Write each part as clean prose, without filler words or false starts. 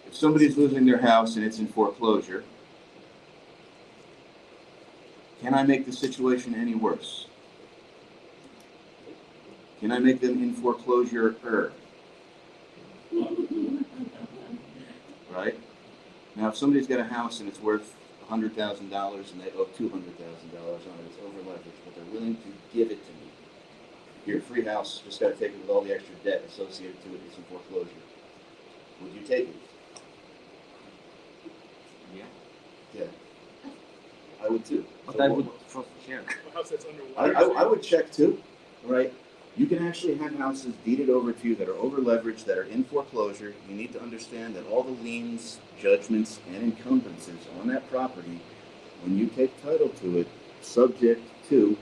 If somebody's losing their house and it's in foreclosure, can I make the situation any worse? Can I make them in foreclosure? Right? Now, if somebody's got a house and it's worth $100,000 and they owe $200,000 on it, it's over leveraged, but they're willing to give it to me. Here, free house, just got to take it with all the extra debt associated to it. It's in foreclosure. Would you take it? Yeah. Yeah. I would too. But So I would first check. I would check too, right? You can actually have houses deeded over to you that are over leveraged, that are in foreclosure. You need to understand that all the liens, judgments, and encumbrances on that property, when you take title to it, subject to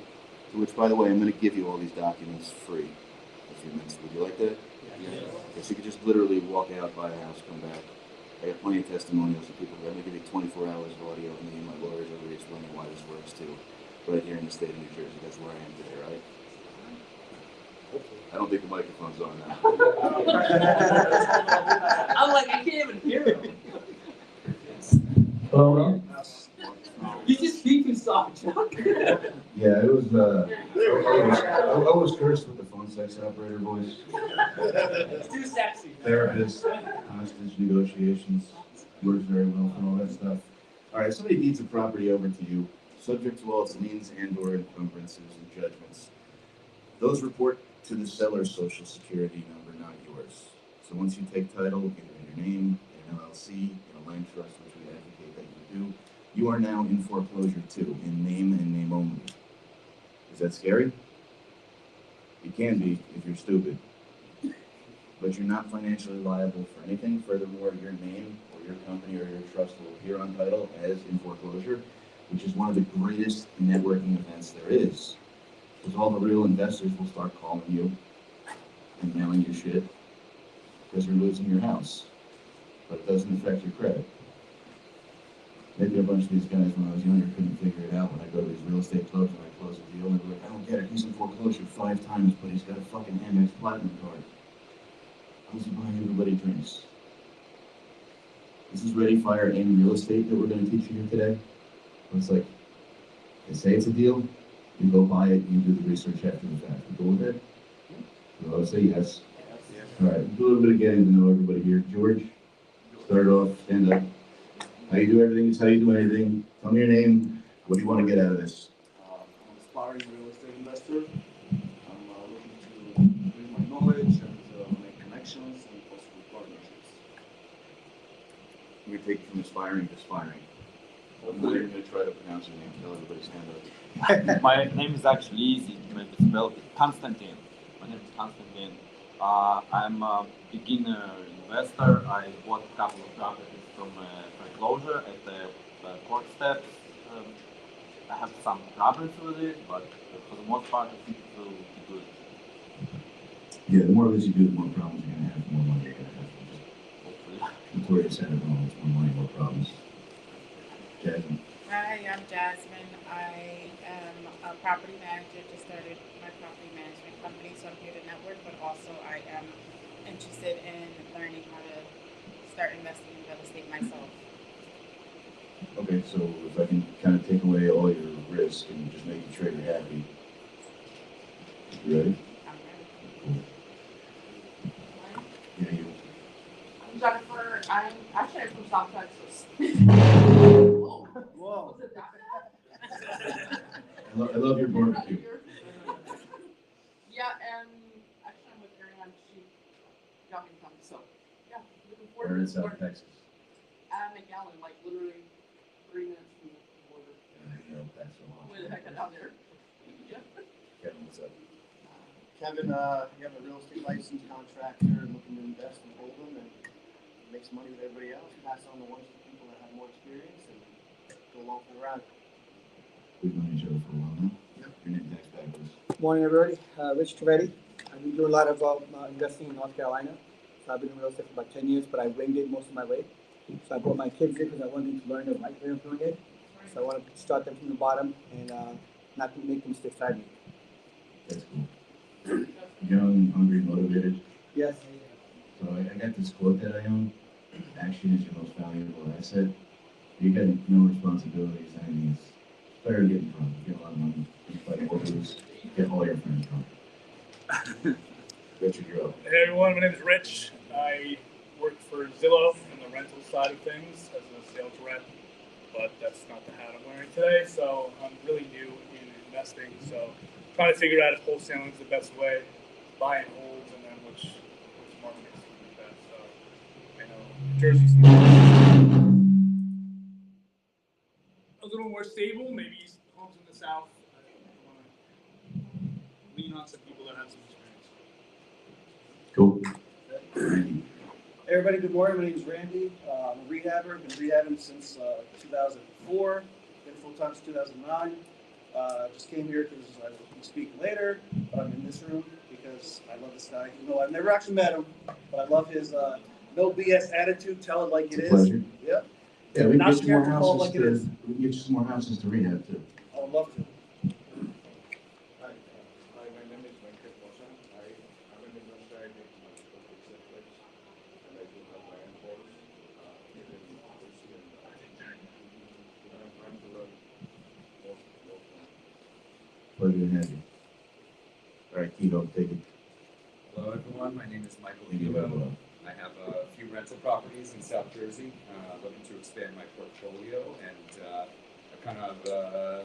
which, by the way, I'm going to give you all these documents free. A few minutes. Would you like that? Yeah. Yes, you could just literally walk out, buy a house, come back. I got plenty of testimonials of people. I'm going to give you 24 hours of audio, and me and my lawyers are really explaining why this works too. Right here in the state of New Jersey. That's where I am today, right? I don't think the microphone's on now. I'm like, I can't even hear him. You just speak inside, Chuck. Yeah, it was. I was cursed with the phone sex operator voice. It's too sexy. Therapist, hostage negotiations, works very well for all that stuff. All right, somebody deeds a property over to you, subject to all its liens and/or encumbrances and judgments. Those report to the seller's social security number, not yours. So once you take title, either in your name, in an LLC, in a land trust, which we advocate that you do, you are now in foreclosure too, in name and name only. Is that scary? It can be if you're stupid. But you're not financially liable for anything. Furthermore, your name or your company or your trust will appear on title as in foreclosure, which is one of the greatest networking events there is. Because all the real investors will start calling you and mailing you shit because you're losing your house. But it doesn't affect your credit. Maybe a bunch of these guys when I was younger couldn't figure it out when I go to these real estate clubs and I close a deal and they're like, I don't get it, he's in foreclosure 5 times, but he's got a fucking Amex Platinum card. How's he buying everybody drinks? This is Ready, Fire, and Real Estate that we're going to teach you here today. It's like, they say it's a deal, you go buy it, you do the research after the fact. You go with it? So I would say yes. All right, do a little bit of getting to know everybody here. George, start off, stand up. How you do everything is how you do anything. Tell me your name. What do you want to get out of this? I'm an aspiring real estate investor. I'm looking to bring my knowledge and make connections and possible partnerships. We're going to take it from aspiring to aspiring. I'm not even going to try to pronounce your name. Tell everybody stand up. My name is actually easy to spell. Konstantin. My name is Konstantin. I'm a beginner investor. I bought a couple of properties from foreclosure at the court steps. I have some problems with it, but for the most part, I think it will be good. Yeah, the more of this you do, the more problems you're going to have, the more money you're going to have. Hopefully. Victoria said it all. It's more money, more problems. Jasmine. Hi, I'm Jasmine. I am a property manager. Just started my property management company, so I'm here to network, but also I am interested in learning how to start investing in real estate myself. Okay, so if I can kind of take away all your risk and just make the trader happy. You ready? I'm ready. Cool. Yeah, you. I'm Jennifer. I'm from South Texas. Whoa. I love your barbecue. Yeah, and actually I'm with Ariane. She got me come. So, yeah, looking forward Where in to South Texas? McAllen, like literally 3 minutes from the border. You know, that's so long. Way the heck out there. Yeah. Kevin, what's up? Kevin, you have a real estate license contractor and looking to invest in Oldham and make some money with everybody else. Pass on the ones to people that have more experience and go along for the ride. We've known each other for a while now. Yep. Your name tags back, please. Morning, everybody. Rich Trivedi. I've been doing a lot of investing in North Carolina. So I've been in real estate for about 10 years, but I winged it most of my way. So I brought my kids in because I wanted them to learn the right way of doing it. So I want to start them from the bottom and not to make them stay stagnant. That's cool. Young, hungry, motivated. Yes. So I got this quote that I own. action is your most valuable asset. You got no responsibilities. I mean, it's better to get in front. Get a lot of money. You fight lose. Get all your friends drunk. Richard, you're up. Hey everyone, my name is Rich. I work for Zillow on the rental side of things as a sales rep, but that's not the hat I'm wearing today. So I'm really new in investing. So trying to figure out if wholesaling is the best way, buy and holds, and then which markets are the best. So I know Jersey's a little more stable, maybe homes in the south. I want to lean on some people that have some experience. Cool. Hey everybody, good morning. My name is Randy. I'm a rehabber. Been rehabbing since 2004. Been full time since 2009. Just came here because I will be speaking later, but I'm in this room because I love this guy. Even though I've never actually met him, but I love his no BS attitude. Tell it like it is. Pleasure. Yep. Yeah, we can Not get you more scared to call it houses like it is. we can get you some more houses to rehab too. I would love to. Hi, my name is Venkat Mosan. I'm an investor. I make multiple fixed assets, and I do have my own homes here in Jersey, and I'm trying to learn more. Pleasure to have you. All right, Keto, take it. Hello everyone, my name is Michael Thank you very Kilo. well. I have a few rental properties in South Jersey, looking to expand my portfolio and I'm kind of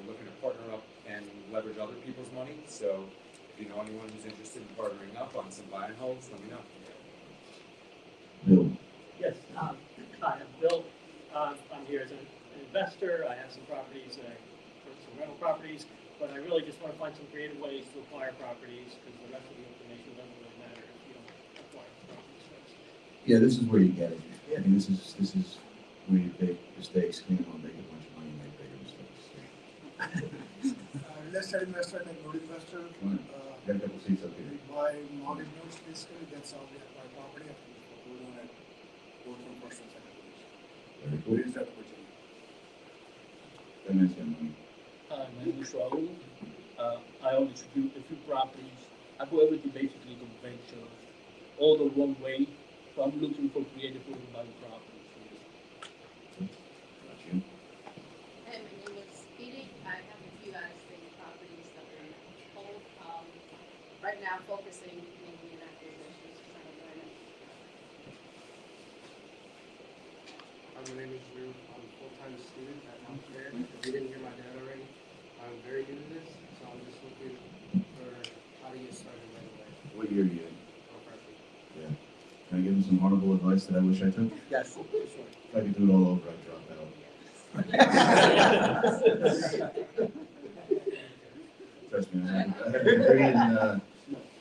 looking to partner up and leverage other people's money. So if you know anyone who's interested in partnering up on some buy and holds, let me know. Bill. Yes, hi, I'm Bill. I'm here as an investor. I have some properties, some rental properties, but I really just want to find some creative ways to acquire properties because the rest of the information doesn't really matter if you don't acquire properties first. Yeah, this is where you get it. I mean, this is where you make mistakes, clean them up, make a bunch of money, make bigger mistakes. Real estate investor and a note investor. Got a couple seats up here. We buy mortgage notes basically, that's how we acquire property. We don't have both from first and second position. Very cool. Where is that opportunity? That man's got money. My name is Raul. I own a few properties. I do everything basically conventional, all the wrong way. So I'm looking for creative ways to buy properties. Got you. Hey, my name is Edie. I have a few out-of-state properties that are hold. Right now, focusing mainly in acquisitions, trying to learn it. My name is Drew. I'm a full-time student at healthcare. If you didn't hear my dad already, I'm very new to this, so I'm just looking for how to get started right away. What year are you in? Oh, perfect. Yeah. Can I give him some horrible advice that I wish I took? Yes. If I could do it all over, I'd drop out. Trust me, I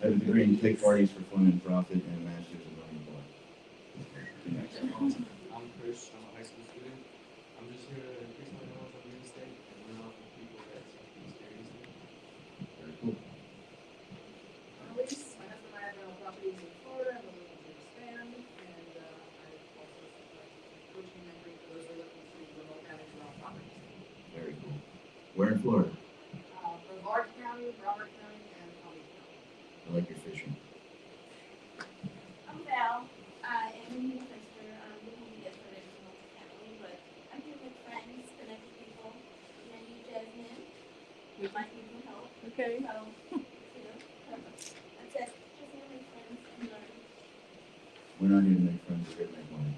have a degree in take parties for fun and profit and a master's in running bar. I'm Chris. I'm a high school student. I'm just here to increase my knowledge on real estate and learn off of people that have experience in it. Very cool. Elise, my husband and I have rental properties in Florida, and we're looking to expand, and I also supply coaching memory for those who are looking to remote manage their own properties. Very cool. Where in Florida? Brevard County, Robert County, and Palm Beach County. I like your fishing. I'm Val. I am a new investor. I'm looking to get started in multifamily, but I'm here with friends, connected people. And I need Jasmine. We might need some help. Okay. So, that's it. Just here to make friends and learn. We're not here to make friends, we're here to make money.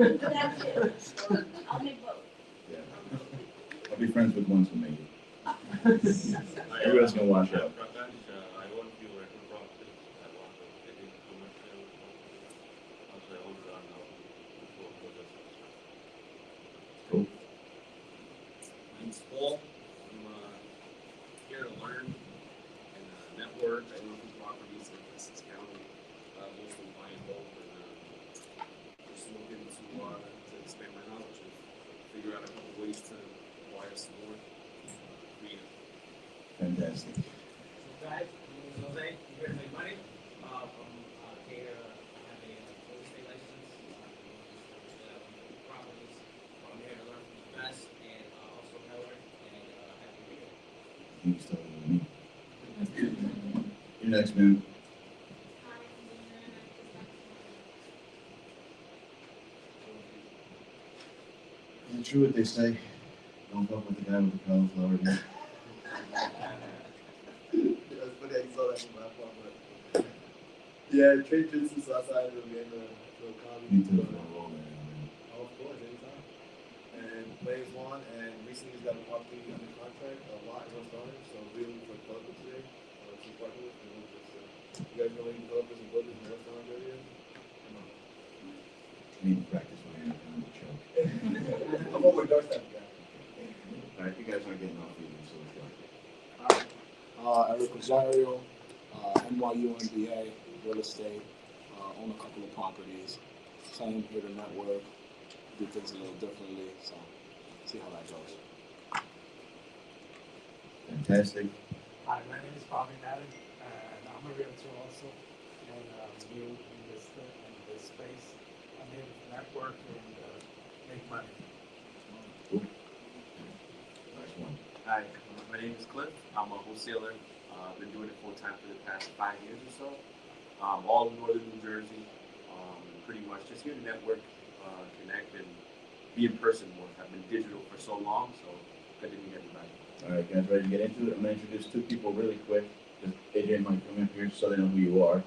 But that's it. I'll make both. Yeah. I'll be friends with ones who make it. Everybody's gonna wash out. I want to rental properties. I want to get into commercial. Also, I hold around now for projects. Cool. My name's Paul. I'm here to learn and network. I own some properties in Essex County, mostly buy and hold, and just looking to expand my knowledge and figure out a couple ways to acquire some more creative. Fantastic. Guys, my name is Jose. I'm here to make money. I'm here. I have a real estate license. Properties. I'm here to learn from the best and also network and happy weekend. You can start with me. You're next, man. And true what they say, don't fuck with the guy with the cauliflower ear. That's funny I saw that from my phone, but yeah, trade business outside of the little comedy. Me too, for a roll there, man. Oh, of course, anytime. And plays one, and recently he's got a property under contract, a lot in West Orange, so really for developers today, to partner with, and we'll just, you guys know any developers and builders in the West Orange area? Come on. I need to practice my hand on the choke. I'm over doorstep guy. All right, you guys aren't getting off either, so let's go. Eric Rosario, NYU MBA, real estate, own a couple of properties. Same here to network, do things a little differently, so see how that goes. Fantastic. Hi, my name is Bobby Madden, and I'm a realtor also, and new in this space. I'm here to network and make money. Cool. Nice one. Hi, my name is Cliff. I'm a wholesaler. I've been doing it full time for the past 5 years or so. All in northern New Jersey. Pretty much just here to network, connect, and be in person more. I've been digital for so long, so good to meet everybody. All right, guys, ready to get into it? I'm going to introduce two people really quick. Just AJ and Mike, come up here so they know who you are.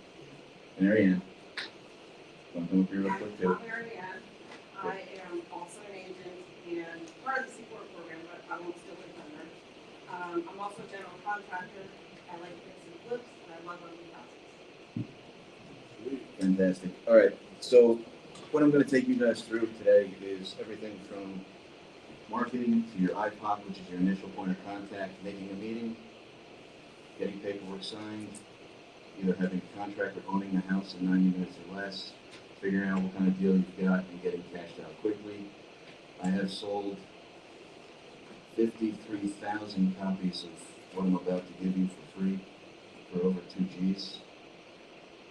And Ariane. Want to come up here real quick, too? I'm Ariane. I am also an agent and part of the C4 program, but I won't steal the thunder. I'm also a general contractor. I like fix and flips, and I love owning houses. Fantastic. All right, so what I'm going to take you guys through today is everything from marketing to your IPOC, which is your initial point of contact, making a meeting, getting paperwork signed, either having a contract or owning a house in 90 minutes or less, figuring out what kind of deal you've got, and getting cashed out quickly. I have sold 53,000 copies of what I'm about to give you for free for over 2 Gs.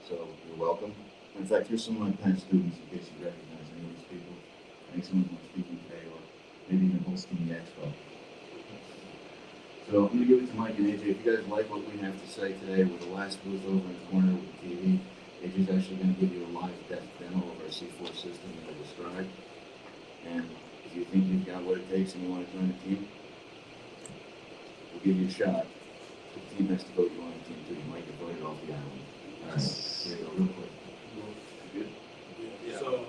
So you're welcome. In fact, here's some of my past students in case you recognize any of these people. I think some of them are speaking today or maybe even hosting the Expo. So I'm going to give it to Mike and AJ. If you guys like what we have to say today, with the last booth over in the corner with the TV, AJ's actually going to give you a live demo of our C4 system that I described. And if you think you've got what it takes and you want to join the team, we'll give you a shot. The team has to vote you on the team too. You might get voted off the island. All right, here you go, real quick. Good. Yeah. So,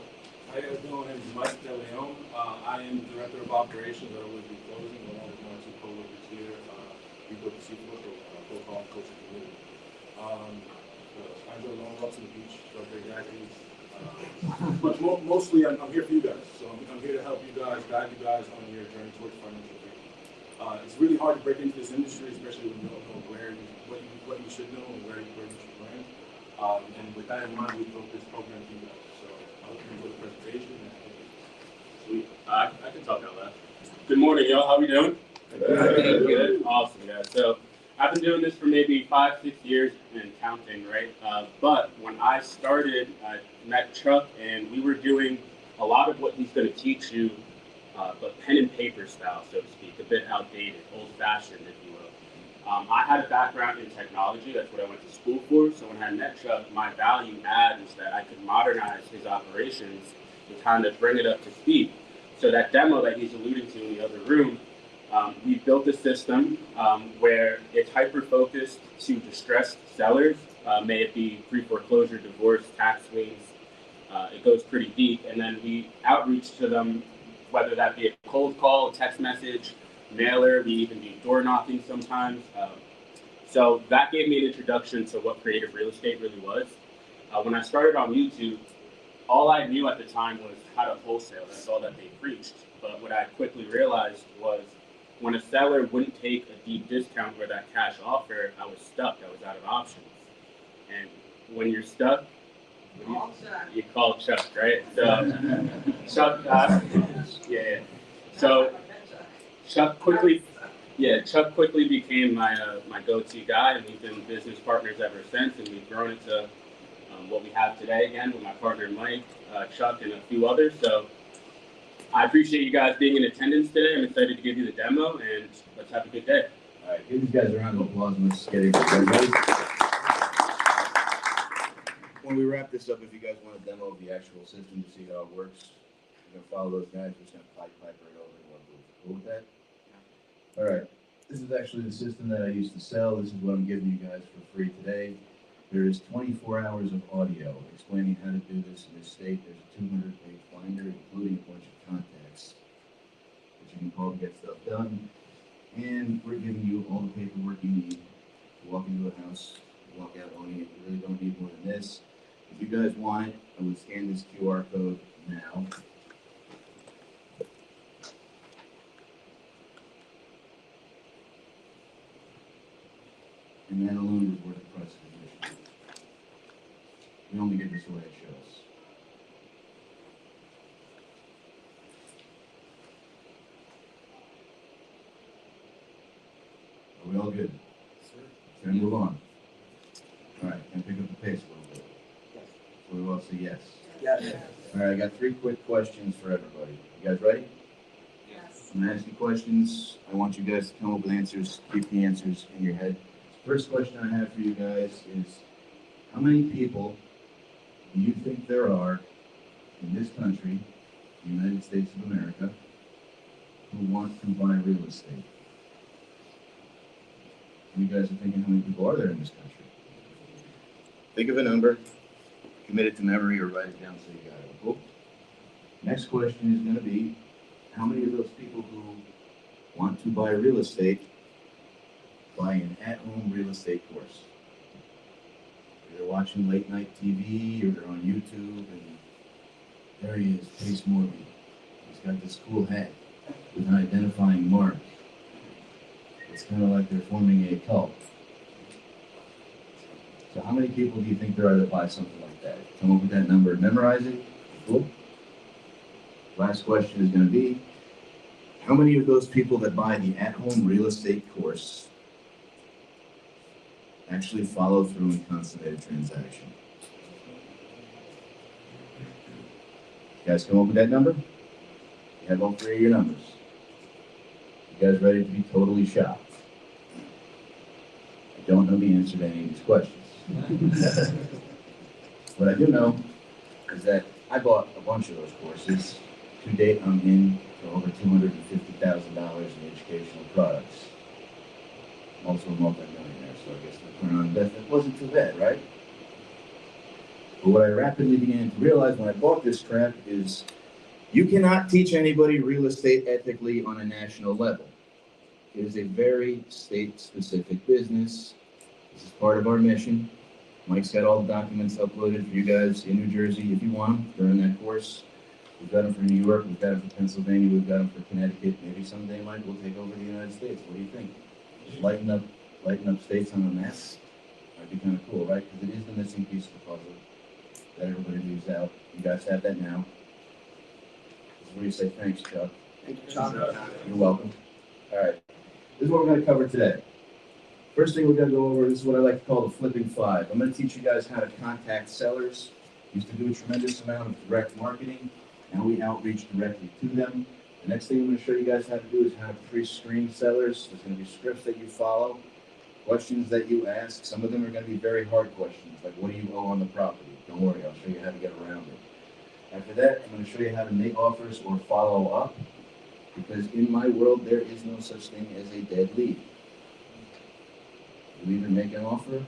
how you guys doing? My name is Mike De Leon. I am Director of Operations at Olympic Closing, along with my two co-workers here. We go to C4, co-call and coaching community. I enjoy long walks on the beach, celebrate athletes. But mostly, I'm here for you guys. So I'm here to help you guys, guide you guys on your journey towards financial freedom. It's really hard to break into this industry, especially when you don't know what you should know and where you should learn. And with that in mind, we built this program for you guys. So I hope you enjoy the presentation. Sweet. I can talk out loud. Good morning, y'all. How we doing? Good. Awesome, guys. So I've been doing this for maybe 5-6 years and counting, right? But when I started, I met Chuck, and we were doing a lot of what he's going to teach you, but pen and paper style, so to speak, a bit outdated, old-fashioned, if you will. I had a background in technology. That's what I went to school for. So when I met Chuck, my value add is that I could modernize his operations and kind of bring it up to speed. So that demo that he's alluding to in the other room, we built a system where it's hyper-focused to distressed sellers, may it be pre-foreclosure, divorce, tax liens. It goes pretty deep. And then we outreach to them, whether that be a cold call, a text message, mailer, we even do door knocking sometimes. So that gave me an introduction to what creative real estate really was. When I started on YouTube, all I knew at the time was how to wholesale. That's all that they preached. But what I quickly realized was when a seller wouldn't take a deep discount or that cash offer, I was stuck. I was out of options. And when you're stuck, you call Chuck, right? So Chuck, yeah. So Chuck quickly became my go-to guy, and we've been business partners ever since, and we've grown it to what we have today again with my partner Mike, Chuck, and a few others. So I appreciate you guys being in attendance today. I'm excited to give you the demo, and let's have a good day. All right, give these guys a round of applause and let's get it going. When we wrap this up, if you guys want a demo of the actual system to see how it works, gonna follow those guys, we're just gonna pipe right over to one booth. Cool with that? All right, this is actually the system that I used to sell. This is what I'm giving you guys for free today. There is 24 hours of audio explaining how to do this in this state. There's a 200-page binder, including a bunch of contacts that you can call to get stuff done. And we're giving you all the paperwork you need to walk into a house, walk out owning it. You really don't need more than this. If you guys want it, I would scan this QR code now. And that alone is worth the price of admission. We only give this away at shows. Are we all good? Can I move on? All right, can I pick up the pace a little bit? Yes. So we all say yes. Yes. All right, I got 3 quick questions for everybody. You guys ready? Yes. I'm gonna ask you questions. I want you guys to come up with answers, keep the answers in your head. First question I have for you guys is, how many people do you think there are in this country, the United States of America, who want to buy real estate? You guys are thinking, how many people are there in this country? Think of a number, commit it to memory, or write it down so you got it. Cool? Next question is going to be, how many of those people who want to buy real estate buy an at-home real estate course? They're watching late night TV or they're on YouTube, and there he is, Pace Morby. He's got this cool hat with an identifying mark. It's kind of like they're forming a cult. So how many people do you think there are that buy something like that? Come up with that number and memorize it. Cool. Last question is going to be, how many of those people that buy the at-home real estate course actually follow through and consummate a transaction? You guys come up with that number? You have all 3 of your numbers. You guys ready to be totally shocked? I don't know the answer to any of these questions. What I do know is that I bought a bunch of those courses. To date, I'm in for over $250,000 in educational products. I'm also a multi-millionaire, so I guess the return on investment wasn't too bad, right? But what I rapidly began to realize when I bought this crap is you cannot teach anybody real estate ethically on a national level. It is a very state-specific business. This is part of our mission. Mike's got all the documents uploaded for you guys in New Jersey if you want them during that course. We've got them for New York, we've got them for Pennsylvania, we've got them for Connecticut. Maybe someday, Mike, we'll take over the United States. What do you think? Just lighten up states on a map. That'd be kind of cool, right? Because it is the missing piece of the puzzle that everybody leaves out. You guys have that now. This is where you say thanks, Chuck. Thank you, Chuck. You're welcome. All right. This is what we're going to cover today. First thing we're going to go over, this is what I like to call the flipping 5. I'm going to teach you guys how to contact sellers. Used to do a tremendous amount of direct marketing. Now we outreach directly to them. The next thing I'm going to show you guys how to do is how to pre-screen sellers. There's going to be scripts that you follow, questions that you ask. Some of them are going to be very hard questions, like what do you owe on the property? Don't worry, I'll show you how to get around it. After that, I'm going to show you how to make offers or follow up, because in my world, there is no such thing as a dead lead. You either make an offer,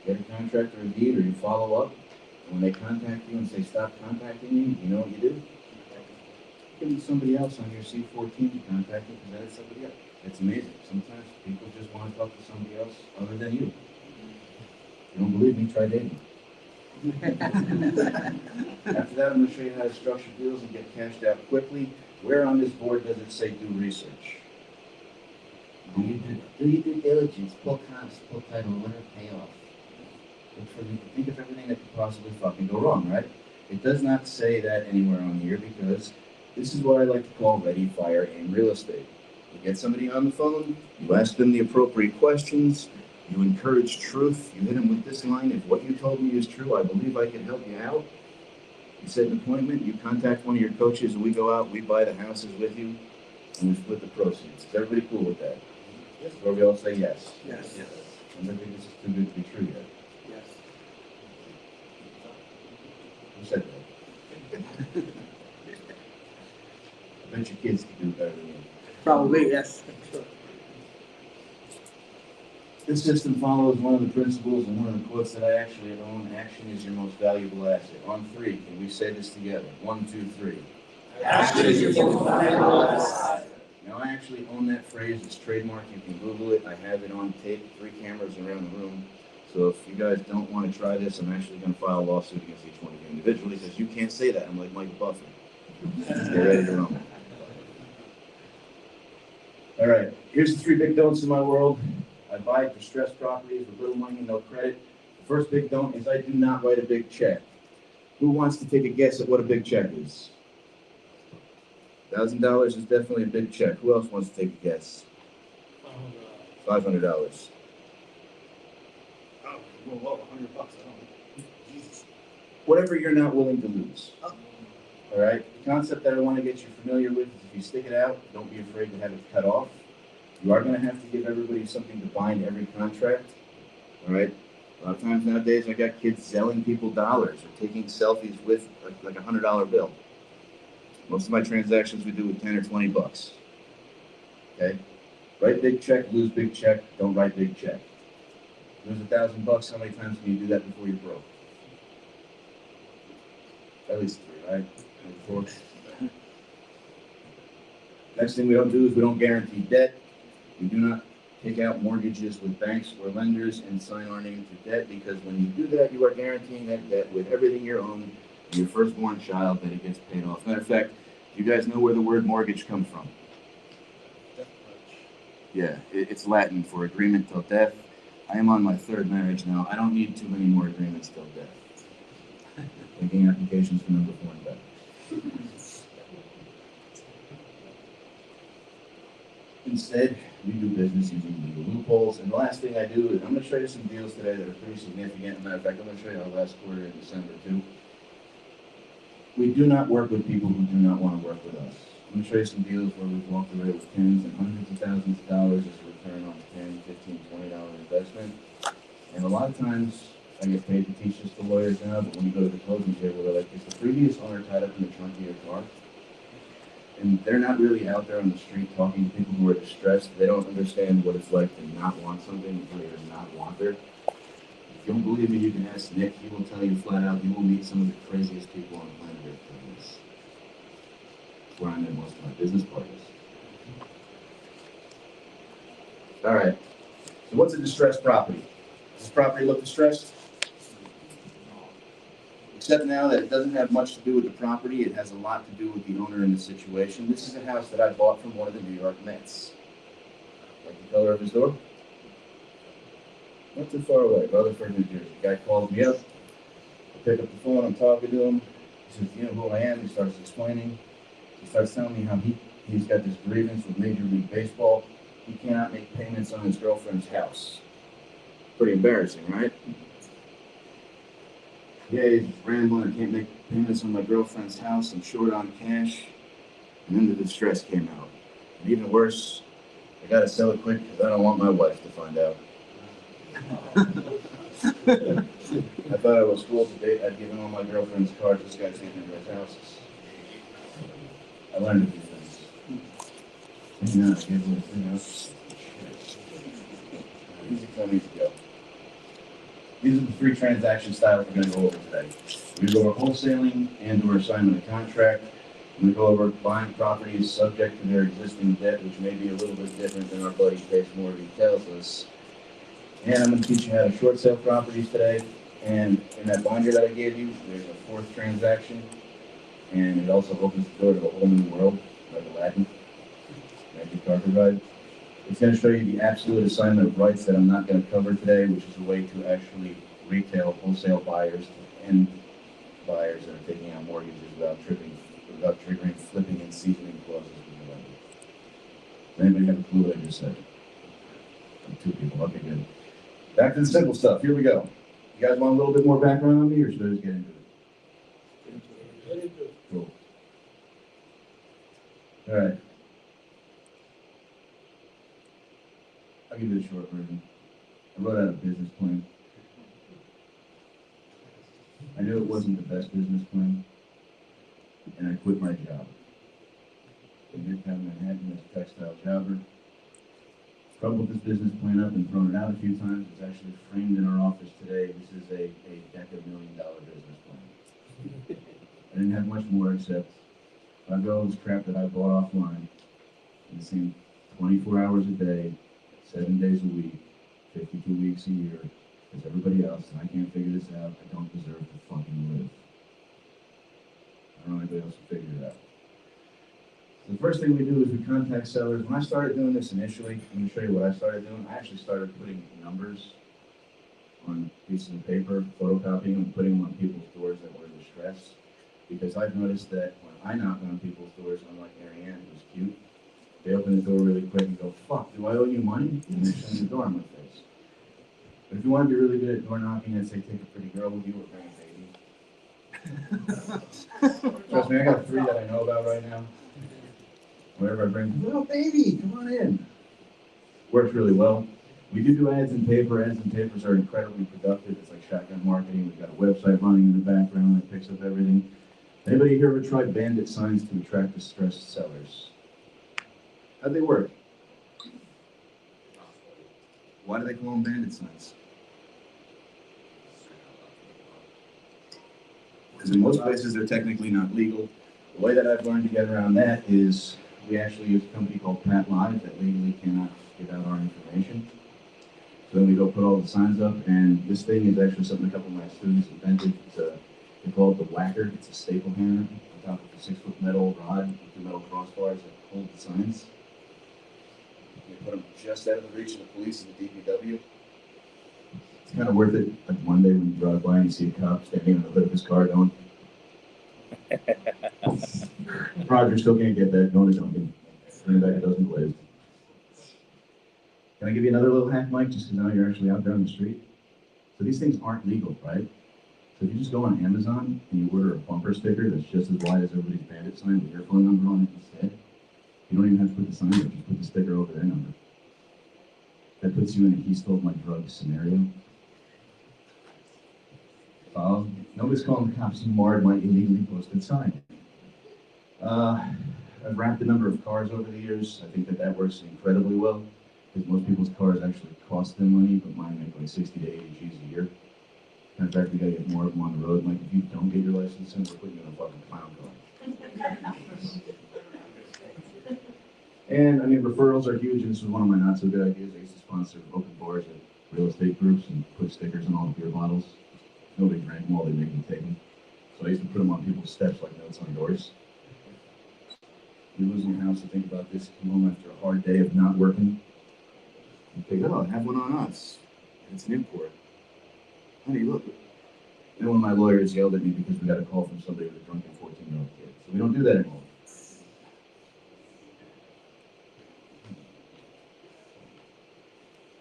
get a contract or a deed, or you follow up. And when they contact you and say, stop contacting me, you know what you do? Give them somebody else on your C14 to contact you, because that is somebody else. It's amazing. Sometimes people just want to talk to somebody else other than you. If you don't believe me, try dating. After that, I'm going to show you how to structure deals and get cashed out quickly. Where on this board does it say do research? Do your due diligence, pull comps, pull title, winner, payoff. Think of everything that could possibly fucking go wrong, right? It does not say that anywhere on here, because this is what I like to call ready, fire, aim real estate. You get somebody on the phone, you ask them the appropriate questions, you encourage truth, you hit them with this line, if what you told me is true, I believe I can help you out. You set an appointment, you contact one of your coaches, and we go out, we buy the houses with you, and we split the proceeds. Is everybody cool with that? Yes. Or we all say yes? Yes. Yes. And I think this is too good to be true yet. Yes. Who said that? bet your kids can do it better than you. Probably, yes. Sure. This system follows one of the principles and one of the quotes that I actually own. Action is your most valuable asset. On three, can we say this together? 1, 2, 3. Action is your most valuable asset. Now, I actually own that phrase. It's trademark. You can Google it. I have it on tape, 3 cameras around the room. So if you guys don't want to try this, I'm actually going to file a lawsuit against each one of you individually because you can't say that. I'm like Mike Buffett. Get ready to roll. All right. Here's the 3 big don'ts in my world. I buy distressed properties with little money and no credit. The first big don't is I do not write a big check. Who wants to take a guess at what a big check is? $1,000 is definitely a big check. Who else wants to take a guess? $500. Oh, whoa, $100. I don't know. Jesus. Whatever you're not willing to lose. All right. The concept that I want to get you familiar with is if you stick it out, don't be afraid to have it cut off. You are going to have to give everybody something to bind every contract. All right. A lot of times nowadays, I got kids selling people dollars or taking selfies with like a $100 bill. Most of my transactions we do with 10 or 20 bucks. Okay. Write big check, lose big check. Don't write big check. Lose $1,000. How many times can you do that before you're broke? At least 3, right? Maybe 4. Next thing we don't do is we don't guarantee debt. We do not take out mortgages with banks or lenders and sign our name to debt because when you do that, you are guaranteeing that debt with everything you own, your firstborn child, that it gets paid off. Matter of fact, do you guys know where the word mortgage comes from? Yeah, it's Latin for agreement till death. I am on my 3rd marriage now. I don't need too many more agreements till death. Making applications for number 4 and better. Instead, we do business using legal loopholes. And the last thing I do is I'm going to show you some deals today that are pretty significant. As a matter of fact, I'm going to show you our last quarter in December too. We do not work with people who do not want to work with us. I'm going to show you some deals where we've walked away with tens and hundreds of thousands of dollars as a return on $10, $15, $20 investment. And a lot of times I get paid to teach this to lawyers now, but when you go to the closing table, they're like, is the previous owner tied up in the trunk of your car? And they're not really out there on the street talking to people who are distressed. They don't understand what it's like to not want something or to not want it. If you don't believe me, you can ask Nick. He will tell you flat out, you will meet some of the craziest people on planet Earth doing this. That's where I met most of my business partners. All right. So what's a distressed property? Does this property look distressed? Except now that it doesn't have much to do with the property, it has a lot to do with the owner and the situation. This is a house that I bought from one of the New York Mets. Like the color of his door? Not too far away, Rutherford, New Jersey. The guy called me up. I pick up the phone, I'm talking to him. He says, you know who I am? He starts explaining. He starts telling me how he's got this grievance with Major League Baseball. He cannot make payments on his girlfriend's house. Pretty embarrassing, right? Yeah, he's rambling. I can't make payments on my girlfriend's house. I'm short on cash. And then the distress came out. And even worse, I gotta sell it quick because I don't want my wife to find out. I thought I was cool today. I'd given all my girlfriend's cards. This guy's taking her his houses. I learned a few things. Yeah, I gave her 3 houses. Easy for me to go. These are the 3 transaction styles we're going to go over today. We're going to go over wholesaling and or assignment of contract. We're going to go over buying properties subject to their existing debt, which may be a little bit different than our buddy Pace Morgan tells us. And I'm going to teach you how to short sale properties today. And in that binder that I gave you, there's a 4th transaction. And it also opens the door to a whole new world, like Aladdin, magic carpet ride. It's going to show you the absolute assignment of rights that I'm not going to cover today, which is a way to actually retail wholesale buyers and buyers that are taking out mortgages without triggering flipping and seasoning clauses with the lender. Does anybody have a clue what I just said? 2 people. Okay, good. Back to the simple stuff. Here we go. You guys want a little bit more background on me, or should I just get into it? Cool. All right. I'll give you the short version. I wrote out a business plan. I knew it wasn't the best business plan, and I quit my job. as a textile jobber. Crumpled this business plan up and thrown it out a few times. It's actually framed in our office today. This is a $10-million business plan. I didn't have much more except I got all this crap that I bought offline in the same 24 hours a day, 7 days a week, 52 weeks a year, as everybody else, and I can't figure this out. I don't deserve to fucking live. I don't know anybody else can figure it out. So the first thing we do is we contact sellers. When I started doing this initially, I'm going to show you what I started doing. I actually started putting numbers on pieces of paper, photocopying them, and putting them on people's doors that were in distress. Because I've noticed that when I knock on people's doors, unlike Marianne, who's cute, they open the door really quick and go, "Fuck, do I owe you money?" And they shut the door in my face. But if you want to be really good at door knocking, I'd say take a pretty girl with you or bring a baby. Trust me, I got 3 that I know about right now. Whenever I bring, "Little baby, come on in." Works really well. We do ads in paper. Ads in papers are incredibly productive. It's like shotgun marketing. We've got a website running in the background that picks up everything. Anybody here ever tried bandit signs to attract distressed sellers? How'd they work? Why do they call them bandit signs? Because in most places they're technically not legal. The way that I've learned to get around that is we actually use a company called Pat Live that legally cannot give out our information. So then we go put all the signs up, and this thing is actually something a couple of my students invented. They call it the whacker. It's a staple hammer on top of a 6-foot metal rod with the metal crossbars that hold the signs. You put them just out of the reach of the police and the DPW. It's kind of worth it. Like one day when you drive by and you see a cop standing on the hood of his car going, Roger still can't get that. Going to Dunkin'. Bring back a dozen glazed. Can I give you another little hack, Mike, just because now you're actually out there on the street? So these things aren't legal, right? So if you just go on Amazon and you order a bumper sticker that's just as wide as everybody's bandit sign with your phone number on it instead, you don't even have to put the sign up, just put the sticker over their number. That puts you in a he stole my drugs scenario. Nobody's calling the cops. You marred my illegally posted sign. I've wrapped a number of cars over the years. I think that works incredibly well because most people's cars actually cost them money, but mine make like 60 to 80 G's a year. In fact, we gotta get more of them on the road. Like if you don't get your license soon, we're putting you in a fucking clown car. And I mean, referrals are huge, and this is one of my not so good ideas. I used to sponsor open bars at real estate groups and put stickers on all the beer bottles. Nobody drank them all, they make me take them. So I used to put them on people's steps like notes on doors. You're losing your house to think about this. Come home after a hard day of not working. You think, oh, have one on us. It's an import. Honey, look. And one of my lawyers yelled at me because we got a call from somebody with a drunken 14-year-old kid. So we don't do that anymore.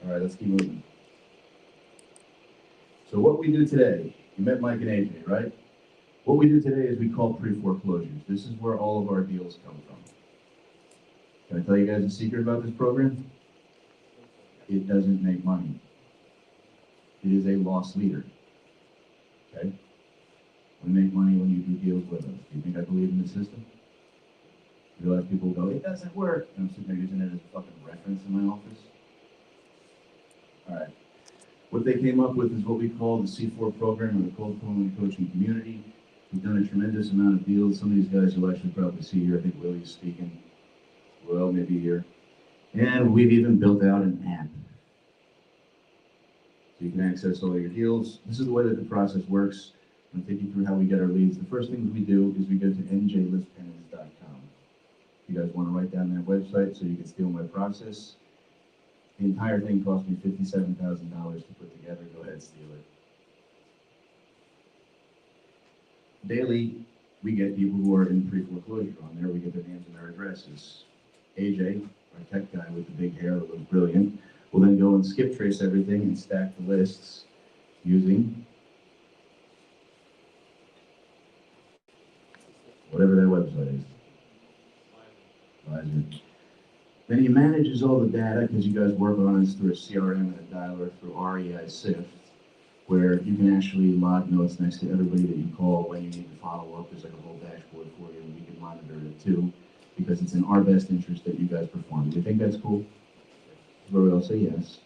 All right, let's keep moving. So what we do today, you met Mike and AJ, right? What we do today is we call pre-foreclosures. This is where all of our deals come from. Can I tell you guys a secret about this program? It doesn't make money. It is a loss leader. Okay? We make money when you do deals with us. Do you think I believe in the system? You realize people go, it doesn't work. And I'm sitting there using it as a fucking reference in my office. All right. What they came up with is what we call the C4 program, or the Cold Calling Coaching Community. We've done a tremendous amount of deals. Some of these guys you'll actually probably see here. I think Willie's speaking. Well, maybe here. And we've even built out an app. So you can access all your deals. This is the way that the process works. I'm going to take you through how we get our leads. The first thing we do is we go to njlistpennies.com. You guys want to write down that website so you can steal my process? The entire thing cost me $57,000 to put together. Go ahead, steal it. Daily, we get people who are in pre-foreclosure on there. We get their names and their addresses. AJ, our tech guy with the big hair that looks brilliant, will then go and skip trace everything and stack the lists using whatever their website is. Advisor. Then he manages all the data because you guys work on this through a CRM and a dialer through REI Sift, where you can actually log notes next to everybody that you call when you need to follow up. There's like a whole dashboard for you, and we can monitor it too. because it's in our best interest that you guys perform. Do you think that's cool? Everybody else say yes.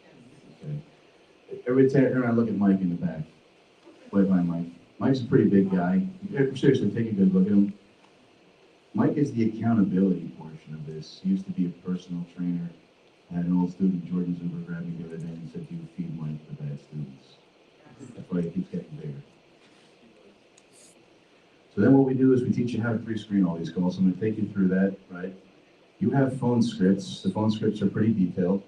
Okay. Everybody turn around and look at Mike in the back. Wait behind Mike. Mike's a pretty big guy. Seriously, take a good look at him. Mike is the accountability portion of this. He used to be a personal trainer. I had an old student, Jordan Zuber, grab me the other day and said, "You feed Mike the bad students." That's why he keeps getting bigger. So then what we do is we teach you how to pre-screen all these calls. So I'm going to take you through that, right? You have phone scripts. The phone scripts are pretty detailed.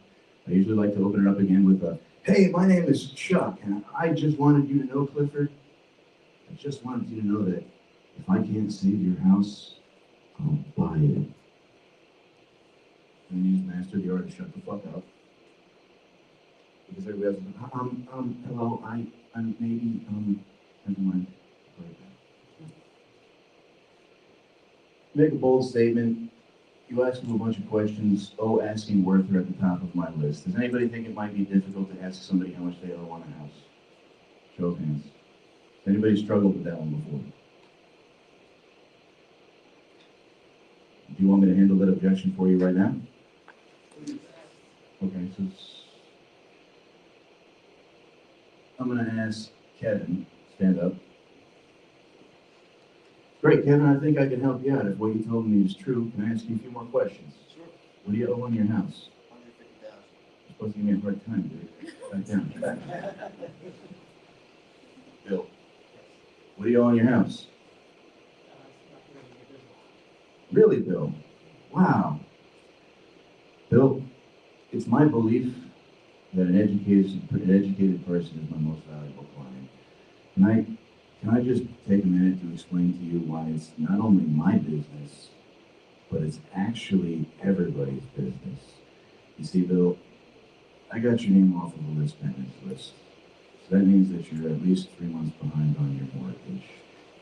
I usually like to open it up again with a, "Hey, my name is Chuck, and I just wanted you to know, Clifford, I just wanted you to know that if I can't save your house, I'll buy it." And then you just master the art to shut the fuck up. Because everybody else is, hello, I'm maybe, never mind. Make a bold statement. You ask them a bunch of questions. Oh, asking worth are at the top of my list. Does anybody think it might be difficult to ask somebody how much they owe on a house? Show of hands. Has anybody struggled with that one before? Do you want me to handle that objection for you right now? Okay, so I'm going to ask Kevin, stand up. Great, Kevin, I think I can help you out. If what you told me is true, can I ask you a few more questions? Sure. What do you owe on your house? $150,000. You're supposed to give me a hard time, dude. Back down. Bill, what do you owe on your house? Really, Bill? Wow. Bill, it's my belief that an educated person is my most valuable client. Can I just take a minute to explain to you why it's not only my business, but it's actually everybody's business. You see, Bill, I got your name off of the list pendants list. So that means that you're at least 3 months behind on your mortgage.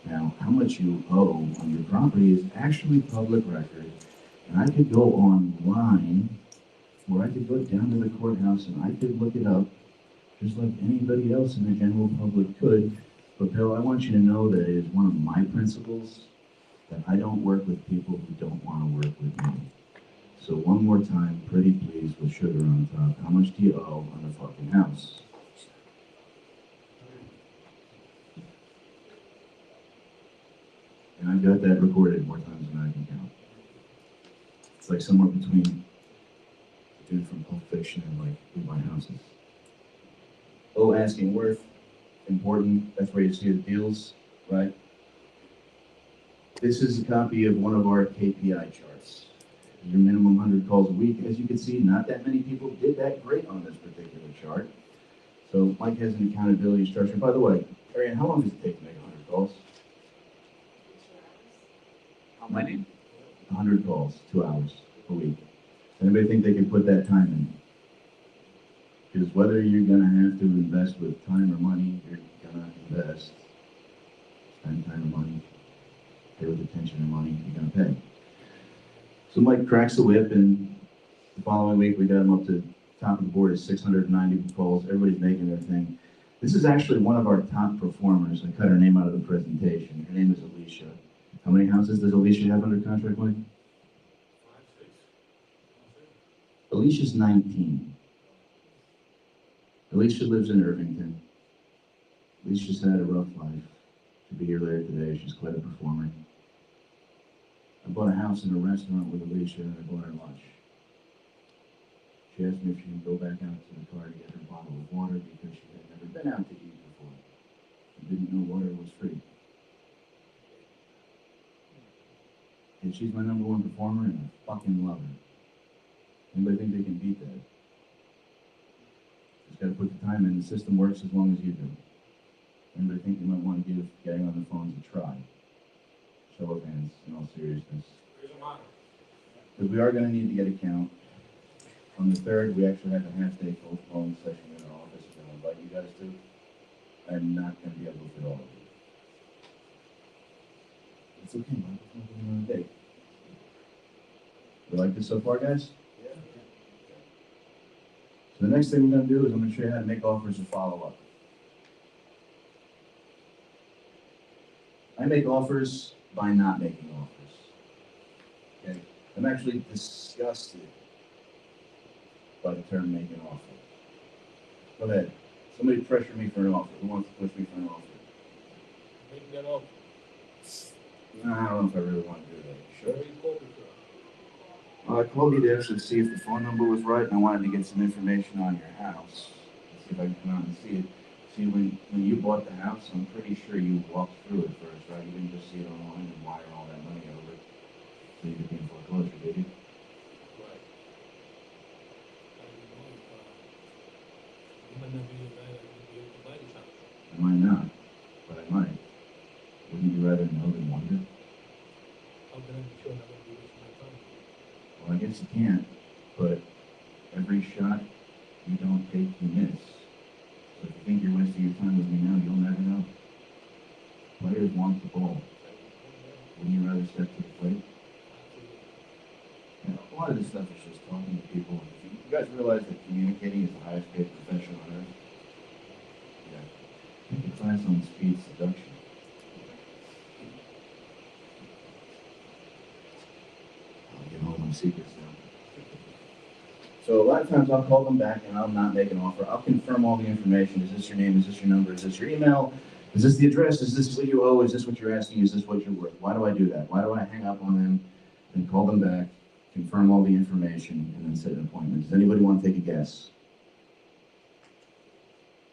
Now, how much you owe on your property is actually public record. And I could go online, or I could go down to the courthouse and I could look it up, just like anybody else in the general public could. But Bill, I want you to know that it is one of my principles that I don't work with people who don't want to work with me. So one more time, pretty please, with sugar on top, how much do you owe on the fucking house? And I've got that recorded more times than I can count. It's like somewhere between the dude from Pulp Fiction and like Who Buy Houses. Oh, asking worth. Important, that's where you see the deals, right? This is a copy of one of our KPI charts. Your minimum 100 calls a week. As you can see, not that many people did that great on this particular chart. So Mike has an accountability structure. By the way, Ariane, how long does it take to make 100 calls? How many? 100 calls, 2 hours a week. Anybody think they can put that time in? Because whether you're going to have to invest with time or money, you're going to invest. Spend time or money, pay with attention or money, you're going to pay. So Mike cracks the whip, and the following week we got him up to top of the board at 690 calls. Everybody's making their thing. This is actually one of our top performers. I cut her name out of the presentation. Her name is Alicia. How many houses does Alicia have under contract, Mike? 5, 6. Alicia's 19. Alicia lives in Irvington. Alicia's had a rough life. She'll be here later today. She's quite a performer. I bought a house and a restaurant with Alicia, and I bought her lunch. She asked me if she could go back out to the car to get her bottle of water because she had never been out to eat before. She didn't know water was free. And she's my #1 performer, and I fucking love her. Anybody think they can beat that? Just gotta put the time in. The system works as long as you do. Anybody think you might want to give getting on the phones a try? Show of hands, in all seriousness. Because we are going to need to get a count. On the 3rd, we actually have a half-day phone session in our office. I'm going to invite you guys to. I'm not going to be able to fit all of you. It's okay, man. It's not going to be on a date. You like this so far, guys? Yeah. So the next thing we're going to do is I'm going to show you how to make offers and follow up. I make offers by not making offers. Okay? I'm actually disgusted by the term make an offer. Go ahead. Somebody pressure me for an offer. Who wants to push me for an offer? Make that up. Nah, I don't know if I really want to do that. Sure. What do you call it? I called you to actually see if the phone number was right, and I wanted to get some information on your house. See if I can come out and see it. See, when you bought the house, I'm pretty sure you walked through it first, right? You didn't just see it online and wire all that money over so you could be in foreclosure, did you? Right. I don't know if, you might not be the guy that would be able to buy this house. I might not, but I might. Wouldn't you rather know than wonder? How can I be sure I'm not going to be wasting my time? Well, I guess you can't, but every shot you don't take, you miss. So if you think you're wasting your time with me now, you'll never know. Players want the ball. Wouldn't you rather step to the plate? You know, a lot of this stuff is just talking to people. You guys realize that communicating is the highest paid profession on earth? Yeah. Take a class on speed seduction. I'll get all my secrets now. So a lot of times I'll call them back and I'll not make an offer. I'll confirm all the information. Is this your name? Is this your number? Is this your email? Is this the address? Is this what you owe? Is this what you're asking? Is this what you're worth? Why do I do that? Why do I hang up on them and call them back, confirm all the information, and then set an appointment? Does anybody want to take a guess?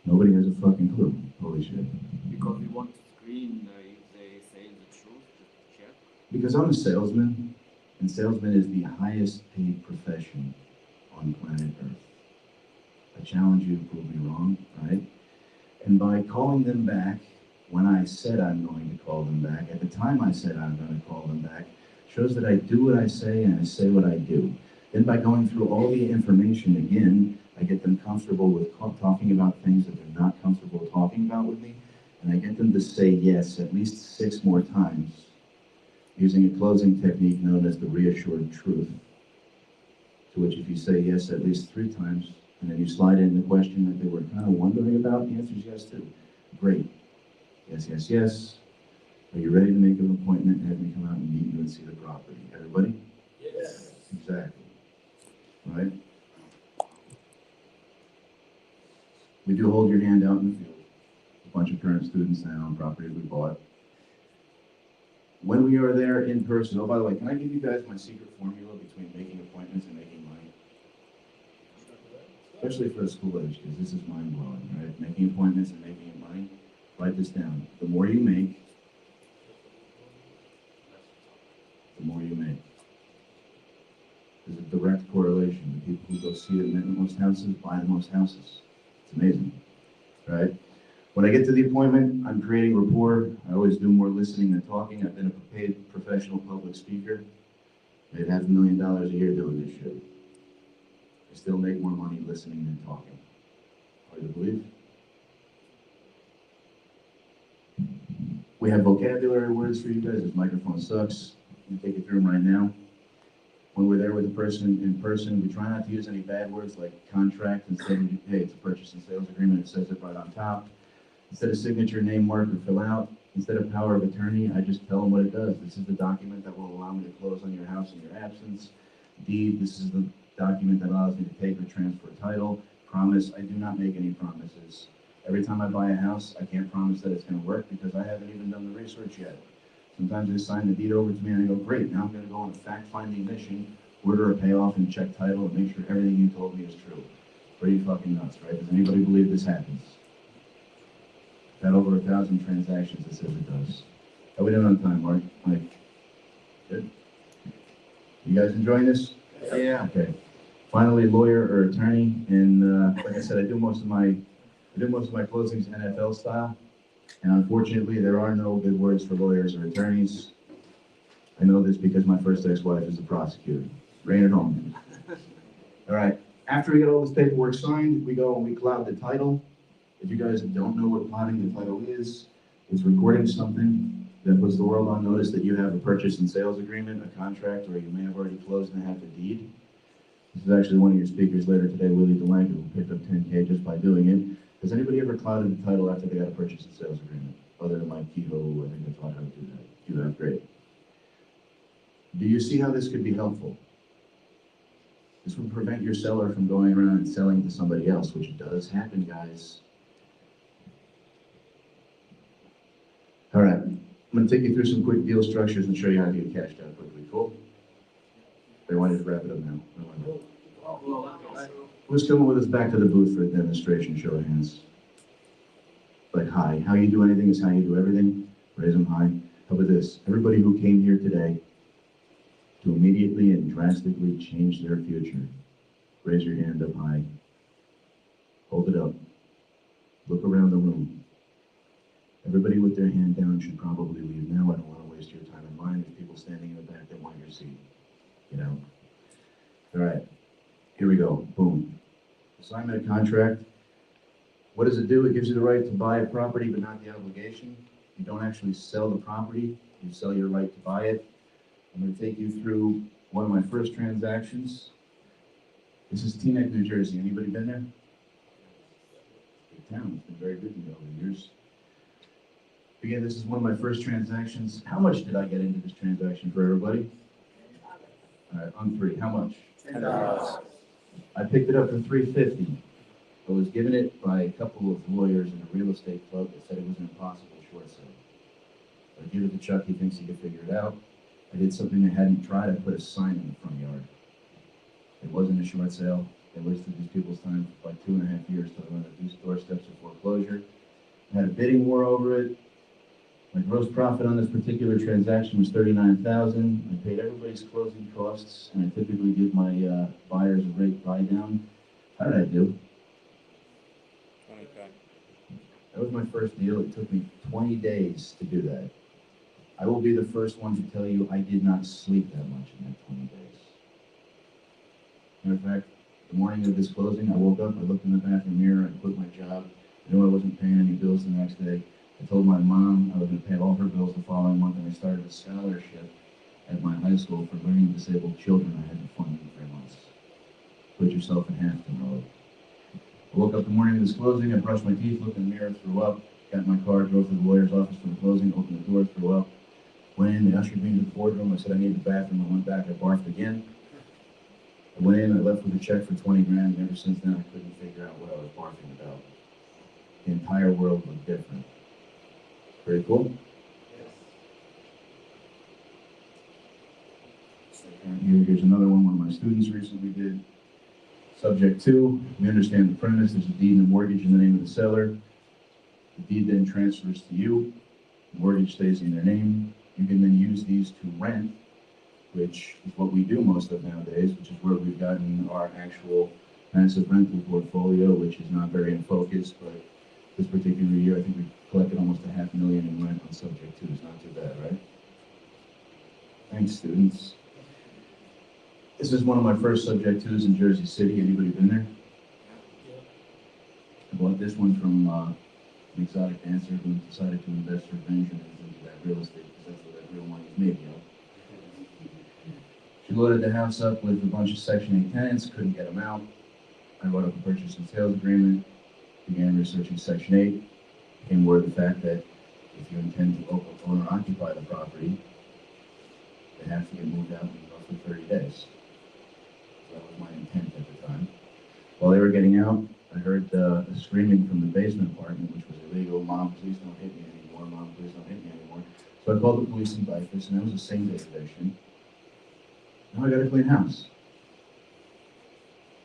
Nobody has a fucking clue. Holy shit. Because we want to screen if they say the truth, just to check. Because I'm a salesman, and salesman is the highest paid profession on planet Earth. I challenge you to prove me wrong, right? And by calling them back, when I said I'm going to call them back, at the time I said I'm going to call them back, shows that I do what I say and I say what I do. Then by going through all the information again, I get them comfortable with talking about things that they're not comfortable talking about with me, and I get them to say yes at least 6 more times, using a closing technique known as the reassured truth, to which if you say yes at least 3 times, and then you slide in the question that they were kind of wondering about, the answer is yes too. Great. Yes, yes, yes. Are you ready to make an appointment and have me come out and meet you and see the property? Everybody? Yes. Exactly. Right? We do hold your hand out in the field. A bunch of current students now on properties we bought. When we are there in person, oh, by the way, can I give you guys my secret formula between making appointments and making money? Especially for a school age, because this is mind-blowing, right? Making appointments and making money. Write this down. The more you make, the more you make. There's a direct correlation. The people who go see the most houses buy the most houses. It's amazing, right? When I get to the appointment, I'm creating rapport. I always do more listening than talking. I've been a paid professional public speaker. Made $500,000 a year doing this shit. I still make more money listening than talking. Hard to believe? We have vocabulary words for you guys. This microphone sucks. I'm gonna take you through them right now. When we're there with the person in person, we try not to use any bad words like contract. Instead, we do, hey, it's a purchase and sales agreement. It says it right on top. Instead of signature, name, mark, or fill out, instead of power of attorney, I just tell them what it does. This is the document that will allow me to close on your house in your absence. Deed, this is the document that allows me to take or transfer title. Promise, I do not make any promises. Every time I buy a house, I can't promise that it's going to work because I haven't even done the research yet. Sometimes they sign the deed over to me and I go, great, now I'm going to go on a fact-finding mission, order a payoff and check title and make sure everything you told me is true. Pretty fucking nuts, right? Does anybody believe this happens? Had over 1,000 transactions that says it does. How we doing on time, Mark? Mike? Good? You guys enjoying this? Yeah. Okay. Finally, lawyer or attorney, and like I said, I do most of my closings NFL style, and unfortunately, there are no good words for lawyers or attorneys. I know this because my first ex-wife is a prosecutor. Rain it home. All right. After we get all this paperwork signed, we go and we cloud the title. If you guys don't know what plotting the title is, it's recording something that puts the world on notice that you have a purchase and sales agreement, a contract, or you may have already closed and have the deed. This is actually one of your speakers later today, Willie DeLanca, who picked up 10K just by doing it. Has anybody ever clouded the title after they got a purchase and sales agreement? Other than Mike Kehoe, I think I taught how to do that. You have, great. Do you see how this could be helpful? This would prevent your seller from going around and selling to somebody else, which does happen, guys. All right, I'm gonna take you through some quick deal structures and show you how to get cashed out quickly, cool? They wanted to wrap it up now. Who's coming with us back to the booth for a demonstration? Show of hands. Like, hi, how you do anything is how you do everything. Raise them high. How about this? Everybody who came here today to immediately and drastically change their future, raise your hand up high. Hold it up. Look around the room. Everybody with their hand down should probably leave now. I don't want to waste your time and mine. There's people standing in the back that want your seat. You know? All right. Here we go. Boom. Assignment of contract. What does it do? It gives you the right to buy a property, but not the obligation. You don't actually sell the property. You sell your right to buy it. I'm going to take you through one of my first transactions. This is Teaneck, New Jersey. Anybody been there? Good town. It's been very good to me over the years. Again, this is one of my first transactions. How much did I get into this transaction for everybody? All right, on three. How much? $10. I picked it up for $350. I was given it by a couple of lawyers in a real estate club that said it was an impossible short sale. I give it to Chuck. He thinks he can figure it out. I did something I hadn't tried. I put a sign in the front yard. It wasn't a short sale. They wasted these people's time for like 2.5 years till they went to these doorsteps of foreclosure. I had a bidding war over it. My gross profit on this particular transaction was $39,000. I paid everybody's closing costs, and I typically give my buyers a rate buy down. How did I do? Okay. That was my first deal. It took me 20 days to do that. I will be the first one to tell you I did not sleep that much in that 20 days. Matter of fact, the morning of this closing, I woke up, I looked in the bathroom mirror, I quit my job. I knew I wasn't paying any bills the next day. I told my mom I was going to pay all her bills the following month, and I started a scholarship at my high school for learning disabled children. I had to fund in 3 months. Put yourself in half tomorrow. I woke up the morning of this closing, I brushed my teeth, looked in the mirror, threw up, got in my car, drove to the lawyer's office for the closing, opened the door, threw up. Went in, they ushered me into the boardroom. I said I need the bathroom. I went back, I barfed again. I went in, I left with a check for 20 grand, and ever since then I couldn't figure out what I was barfing about. The entire world looked different. Very cool? Here's another one of my students recently did. Subject 2, we understand the premise. There's a deed and a mortgage in the name of the seller. The deed then transfers to you. The mortgage stays in their name. You can then use these to rent, which is what we do most of nowadays, which is where we've gotten our actual massive rental portfolio, which is not very in focus, but this particular year, I think we collected almost $500,000 in rent on subject 2. It's not too bad, right? Thanks, students. This is one of my first subject 2s in Jersey City. Anybody been there? I bought this one from an exotic dancer who decided to invest her Benjamins into that real estate because that's where that real money is made, you know? She loaded the house up with a bunch of Section 8 tenants, couldn't get them out. I wrote up a purchase and sales agreement, began researching Section 8, became aware of the fact that if you intend to own or occupy the property, they have to get moved out in roughly 30 days. So that was my intent at the time. While they were getting out, I heard screaming from the basement apartment, which was illegal. Mom, please don't hit me anymore. Mom, please don't hit me anymore. So I called the police in Bifus, and that was a same-day eviction. Now I got a clean house.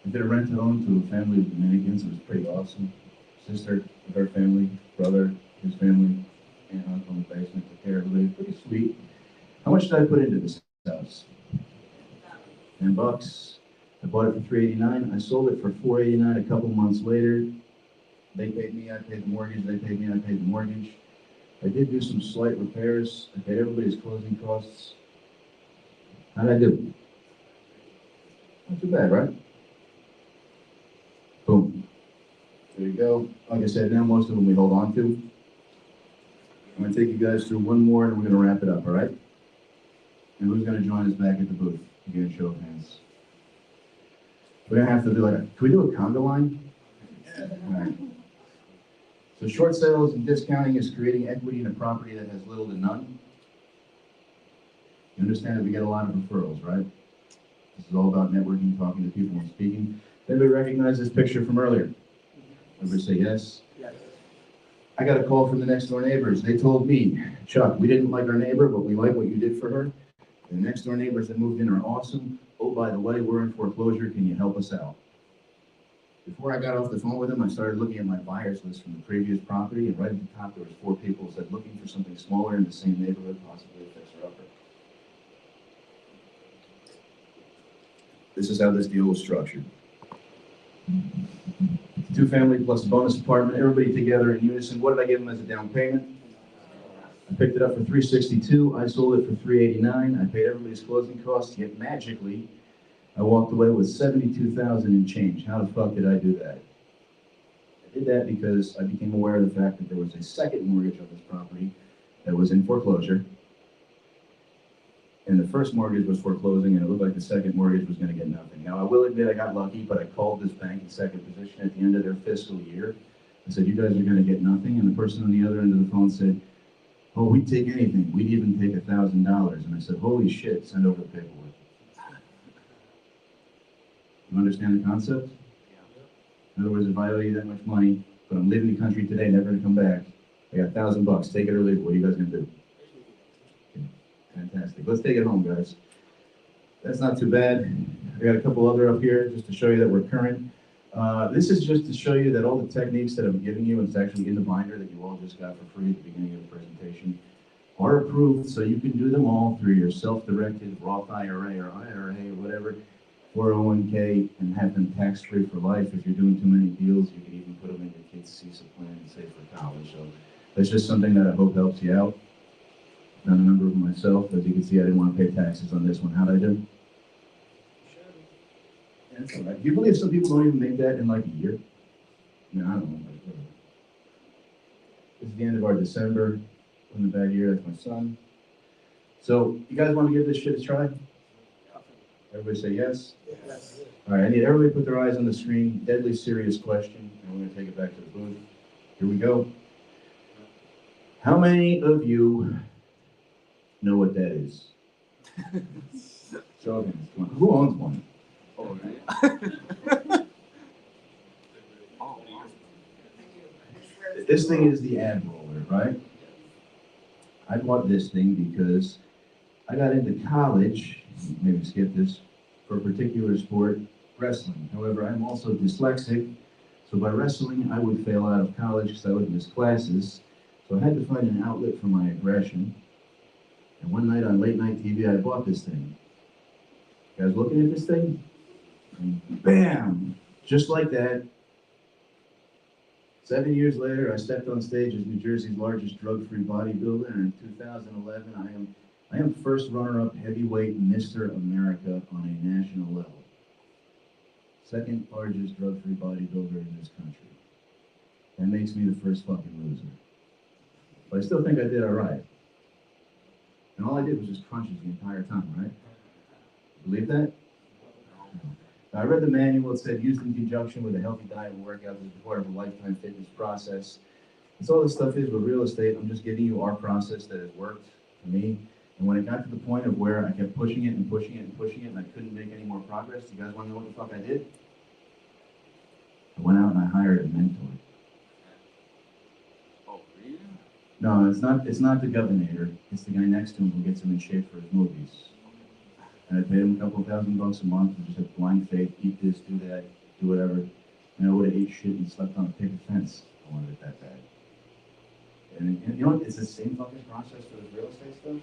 I did a rent-to-own to a family of Dominicans. It was pretty awesome. Sister of her family, brother, his family, aunt, uncle in the basement, took care of everybody. Pretty sweet. How much did I put into this house? $10. I bought it for $389. I sold it for $489 a couple months later. They paid me, I paid the mortgage. They paid me, I paid the mortgage. I did do some slight repairs. I paid everybody's closing costs. How'd I do? Not too bad, right? Boom. There you go. Like I said, now most of them we hold on to. I'm going to take you guys through one more, and we're going to wrap it up, all right? And who's going to join us back at the booth? Again, show of hands. We're going to have to do can we do a conga line? All right. So short sales and discounting is creating equity in a property that has little to none. You understand that we get a lot of referrals, right? This is all about networking, talking to people and speaking. Anybody recognize this picture from earlier? Everybody say yes? Yes. I got a call from the next door neighbors. They told me, Chuck, we didn't like our neighbor, but we like what you did for her. The next door neighbors that moved in are awesome. Oh, by the way, we're in foreclosure. Can you help us out? Before I got off the phone with him, I started looking at my buyers list from the previous property, and right at the top there was 4 people who said looking for something smaller in the same neighborhood, possibly a fixer-upper. This is how this deal was structured. 2-family plus a bonus apartment, everybody together in unison. What did I give them as a down payment? I picked it up for $362. I sold it for $389. I paid everybody's closing costs, yet magically, I walked away with $72,000 in change. How the fuck did I do that? I did that because I became aware of the fact that there was a second mortgage on this property that was in foreclosure. And the first mortgage was foreclosing, and it looked like the second mortgage was going to get nothing. Now, I will admit I got lucky, but I called this bank in second position at the end of their fiscal year. I said, you guys are going to get nothing. And the person on the other end of the phone said, oh, we'd take anything. We'd even take $1,000. And I said, holy shit, send over the paperwork. You understand the concept? In other words, if I owe you that much money, but I'm leaving the country today, never to come back, I got $1,000. Take it or leave it. What are you guys going to do? Okay. Fantastic. Let's take it home, guys. That's not too bad. I got a couple other up here just to show you that we're current. This is just to show you that all the techniques that I'm giving you, and it's actually in the binder that you all just got for free at the beginning of the presentation, are approved, so you can do them all through your self-directed Roth IRA or IRA or whatever, 401k, and have them tax-free for life. If you're doing too many deals, you can even put them in your kids' CISA plan and save for college. So that's just something that I hope helps you out. I'm a member of myself. As you can see, I didn't want to pay taxes on this one. How'd I do? That's all right. Do you believe some people don't even make that in like a year? I mean, I don't know. This is the end of our December. In the back here, that's my son. So, you guys want to give this shit a try? Everybody say yes? Yes. All right, I need everybody to put their eyes on the screen. Deadly serious question, and we're going to take it back to the booth. Here we go. How many of you know what that is? Show of hands. Come on. Who owns one? Oh, This thing is the ad roller, right? I bought this thing because I got into college, maybe skip this, for a particular sport, wrestling. However, I'm also dyslexic, so by wrestling, I would fail out of college because I would miss classes. So I had to find an outlet for my aggression. And one night on late night TV, I bought this thing. You guys looking at this thing? And bam! Just like that. 7 years later, I stepped on stage as New Jersey's largest drug-free bodybuilder, and in 2011, I am first runner-up heavyweight Mr. America on a national level. Second largest drug-free bodybuilder in this country. That makes me the first fucking loser. But I still think I did all right. And all I did was just crunches the entire time, right? Believe that? I read the manual. It said used in conjunction with a healthy diet and workout as part of a lifetime fitness process. That's all this stuff is with real estate. I'm just giving you our process that has worked for me. And when it got to the point of where I kept pushing it and pushing it and pushing it and I couldn't make any more progress, you guys want to know what the fuck I did? I went out and I hired a mentor. Oh, really? No, it's not the governor. It's the guy next to him who gets him in shape for his movies. And I paid him a couple $1,000 a month and just had blind faith, eat this, do that, do whatever. And I would have ate shit and slept on a picket fence. I wanted it that bad. And you know what? It's the same fucking process for this real estate stuff.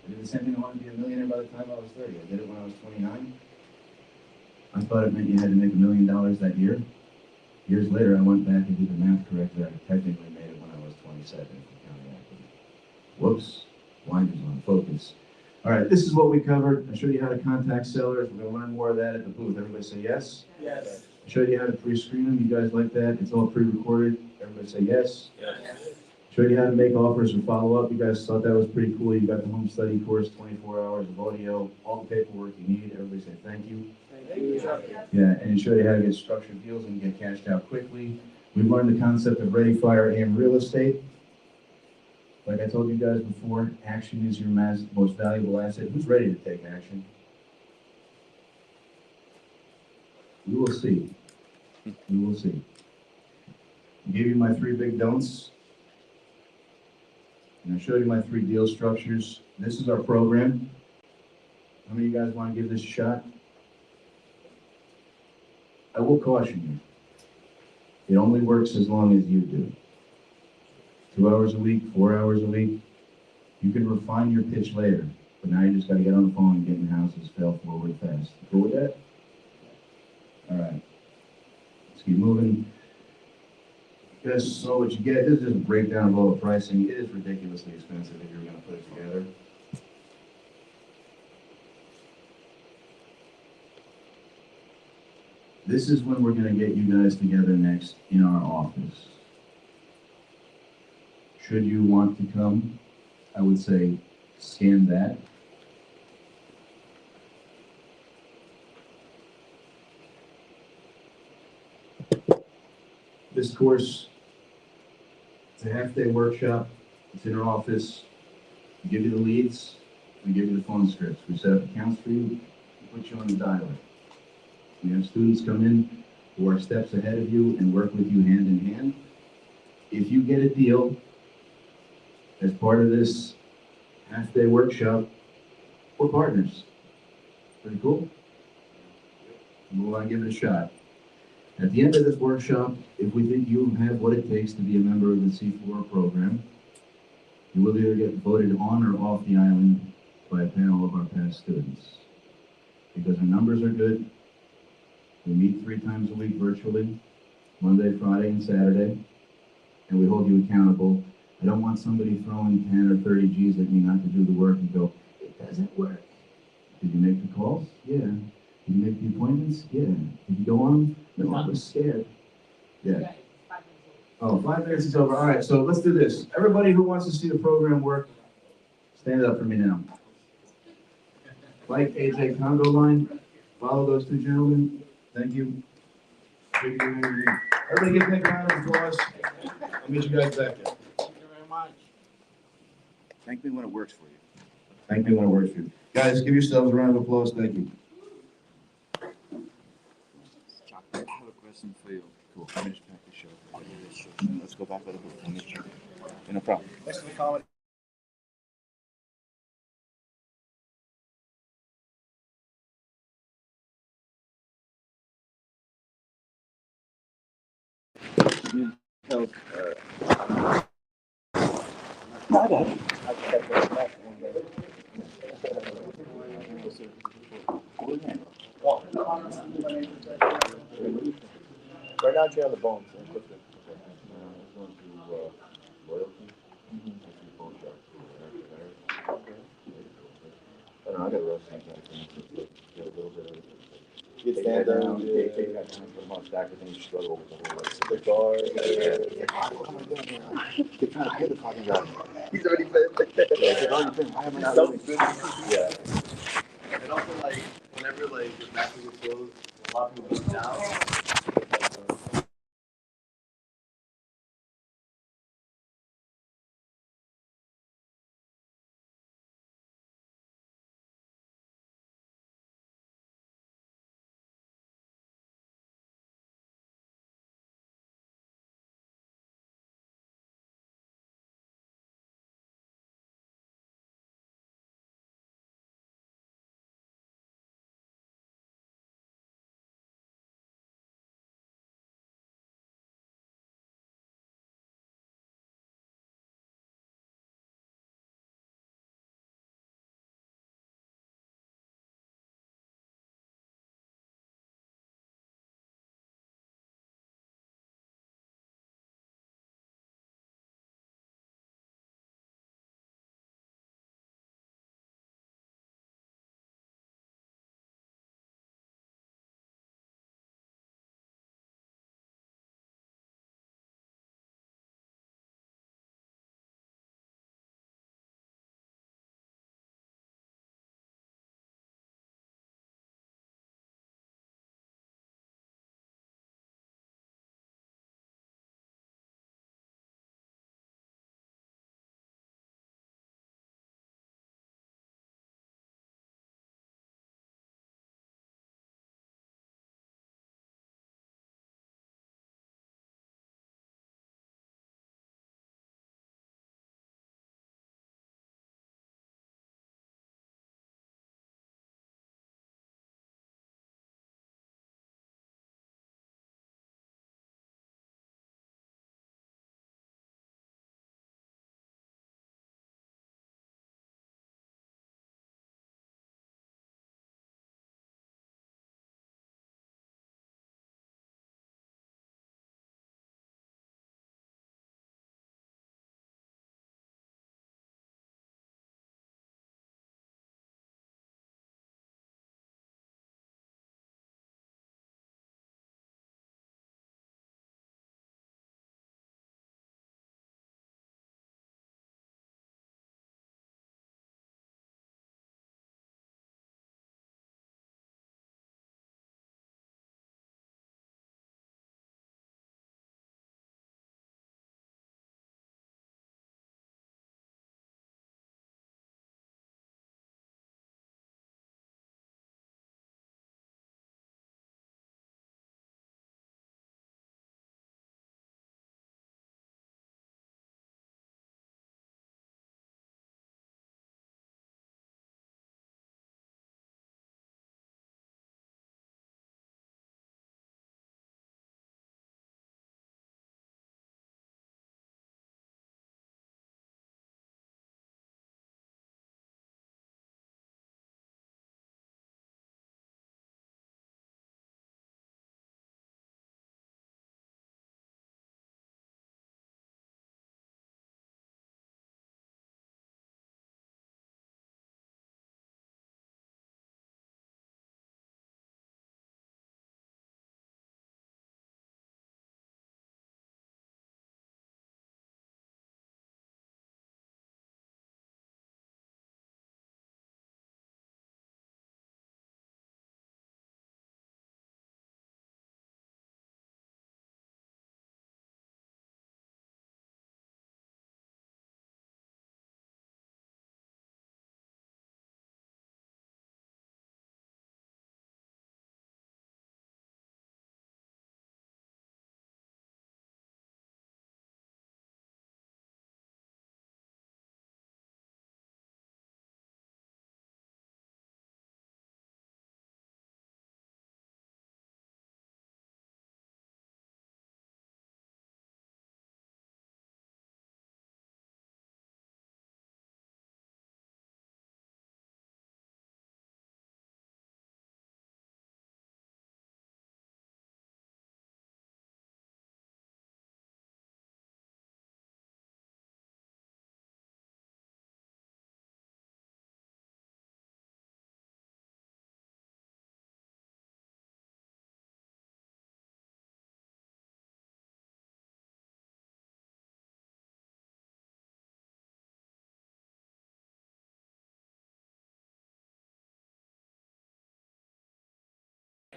I did the same thing. I wanted to be a millionaire by the time I was 30. I did it when I was 29. I thought it meant you had to make $1 million that year. Years later, I went back and did the math correctly. I technically made it when I was 27 if you count equity. Whoops. Blinders on. Focus. All right, this is what we covered. I showed you how to contact sellers. We're going to learn more of that at the booth. Everybody say yes? Yes. I showed you how to pre-screen them. You guys like that? It's all pre-recorded. Everybody say yes? Yes. Showed you how to make offers and follow up. You guys thought that was pretty cool. You got the home study course, 24 hours of audio, all the paperwork you need. Everybody say thank you. Thank you. Yeah, and it showed you how to get structured deals and get cashed out quickly. We've learned the concept of ready, fire, aim real estate. Like I told you guys before, action is your most valuable asset. Who's ready to take action? We will see. We will see. I gave you my 3 big don'ts. And I showed you my 3 deal structures. This is our program. How many of you guys want to give this a shot? I will caution you. It only works as long as you do. 2 hours a week, 4 hours a week. You can refine your pitch later, but now you just got to get on the phone and get in houses, fail forward fast. Cool with that? All right. Let's keep moving. This, so what you get, this is just a breakdown of all the pricing. It is ridiculously expensive if you're going to put it together. This is when we're going to get you guys together next in our office. Should you want to come, I would say scan that. This course, it's a half-day workshop. It's in our office. We give you the leads. We give you the phone scripts. We set up accounts for you. We put you on the dialer. We have students come in who are steps ahead of you and work with you hand in hand. If you get a deal as part of this half-day workshop, we're partners. Pretty cool? We'll want to give it a shot. At the end of this workshop, if we think you have what it takes to be a member of the C4 program, you will either get voted on or off the island by a panel of our past students. Because our numbers are good, we meet 3 times a week virtually, Monday, Friday, and Saturday, and we hold you accountable. I don't want somebody throwing 10 or 30 G's at me not to do the work and go, it doesn't work. Did you make the calls? Yeah. Did you make the appointments? Yeah. Did you go on? No, I was scared. Yeah. Oh, 5 minutes is over. All right, so let's do this. Everybody who wants to see the program work, stand up for me now. Like AJ Congo line, follow those 2 gentlemen. Thank you. Everybody give Nick a round of applause. I'll meet you guys back there. Thank you very much. Thank me when it works for you. Thank me when it works for you. Guys, give yourselves a round of applause. Thank you. I have a question for you. Cool. Let me just pack the show. Let's go back with the book. No problem. Next to the comedy. Right now, you're on the bones. I don't know, I got a roast get a little bit of it. Take that down, take that down, put them on stack, and then you struggle with the whole the guard. Keep trying to pay the fucking guy. He's already been. Yeah, he's already been. I haven't really. Yeah. And also, like, whenever, like, the matches are closed, a lot of people go down.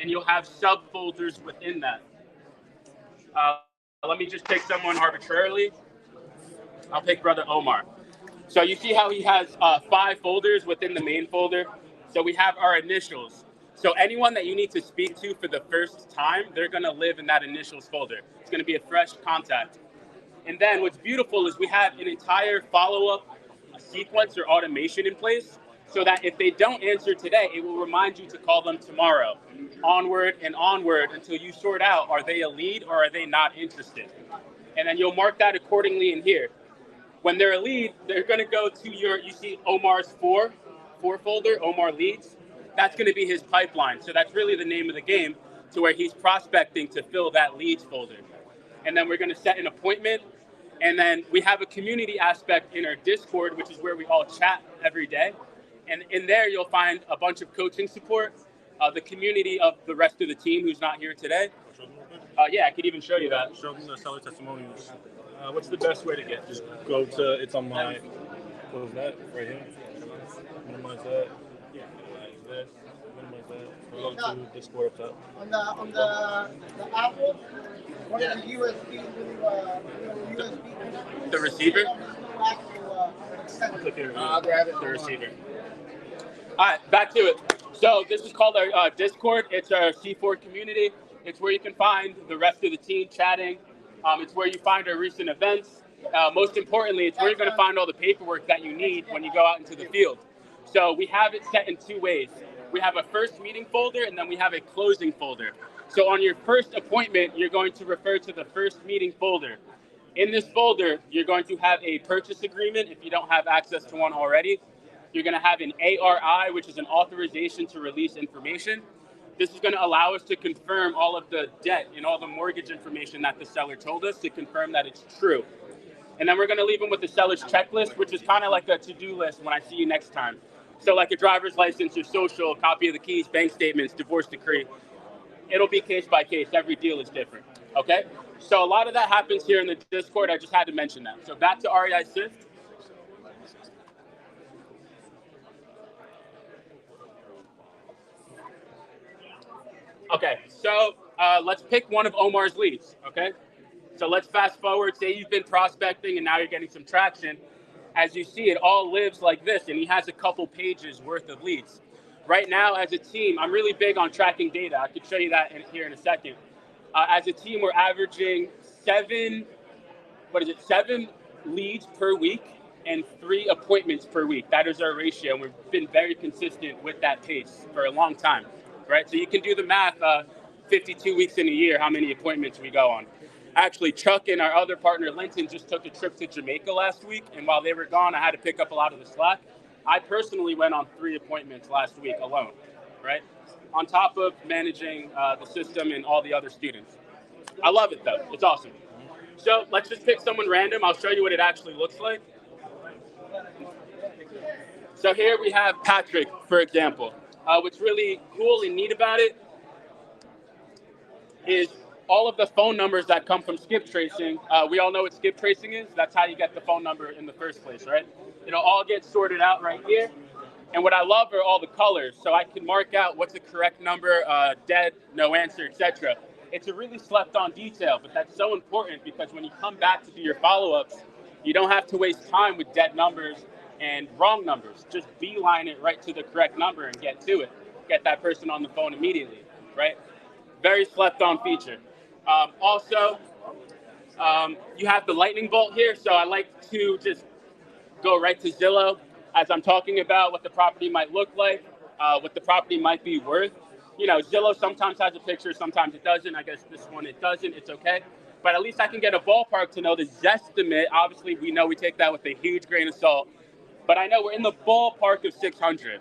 and you'll have subfolders within that. Let me just pick someone arbitrarily. I'll pick Brother Omar. So you see how he has 5 folders within the main folder? So we have our initials. So anyone that you need to speak to for the first time, they're going to live in that initials folder. It's going to be a fresh contact. And then what's beautiful is we have an entire follow-up sequence or automation in place so that if they don't answer today, it will remind you to call them tomorrow. Onward and onward until you sort out, are they a lead or are they not interested? And then you'll mark that accordingly in here. When they're a lead, they're going to go to you see Omar's 4 folder, Omar leads. That's going to be his pipeline. So that's really the name of the game, to where he's prospecting to fill that leads folder. And then we're going to set an appointment. And then we have a community aspect in our Discord, which is where we all chat every day. And in there, you'll find a bunch of coaching support, the community of the rest of the team who's not here today. Yeah, I could even show you that. Show them the seller testimonials. What's the best way to get? Just go to, it's on my, what was that? Right here. Minimize that. Minimize this. Minimize that. Go to Discord up top. On the Apple, one of the USB, The receiver? Click here. I'll grab it. The receiver. All right, back to it. So this is called our Discord. It's our C4 community. It's where you can find the rest of the team chatting. It's where you find our recent events. Most importantly, it's where you're going to find all the paperwork that you need when you go out into the field. So we have it set in 2 ways. We have a first meeting folder, and then we have a closing folder. So on your first appointment, you're going to refer to the first meeting folder. In this folder, you're going to have a purchase agreement if you don't have access to one already. You're going to have an ARI, which is an authorization to release information. This is going to allow us to confirm all of the debt and all the mortgage information that the seller told us to confirm that it's true. And then we're going to leave them with the seller's checklist, which is kind of like a to-do list when I see you next time. So like a driver's license, your social, copy of the keys, bank statements, divorce decree. It'll be case by case. Every deal is different. Okay? So a lot of that happens here in the Discord. I just had to mention that. So back to REI Sift. Okay, so let's pick one of Omar's leads, okay? So let's fast forward. Say you've been prospecting and now you're getting some traction. As you see, it all lives like this, and he has a couple pages worth of leads. Right now, as a team, I'm really big on tracking data. I could show you that here in a second. As a team, we're averaging 7 leads per week and 3 appointments per week. That is our ratio, and we've been very consistent with that pace for a long time, right? So you can do the math, 52 weeks in a year, how many appointments we go on. Actually, Chuck and our other partner, Linton, just took a trip to Jamaica last week, and while they were gone, I had to pick up a lot of the slack. I personally went on 3 appointments last week alone, right? On top of managing the system and all the other students. I love it, though. It's awesome. So let's just pick someone random. I'll show you what it actually looks like. So here we have Patrick, for example. What's really cool and neat about it is all of the phone numbers that come from skip tracing. We all know what skip tracing is. That's how you get the phone number in the first place, right? It'll all get sorted out right here. And what I love are all the colors. So I can mark out what's the correct number, dead, no answer, etc. It's a really slept on detail, but that's so important because when you come back to do your follow-ups, you don't have to waste time with dead numbers and wrong numbers. Just beeline it right to the correct number and get to it. Get that person on the phone immediately, right? Very slept on feature. Also, you have the lightning bolt here. So I like to just go right to Zillow as I'm talking about what the property might look like, what the property might be worth. You know, Zillow sometimes has a picture, sometimes it doesn't. I guess this one it doesn't. It's okay. But at least I can get a ballpark to know the Zestimate. Obviously, we know we take that with a huge grain of salt. But I know we're in the ballpark of 600.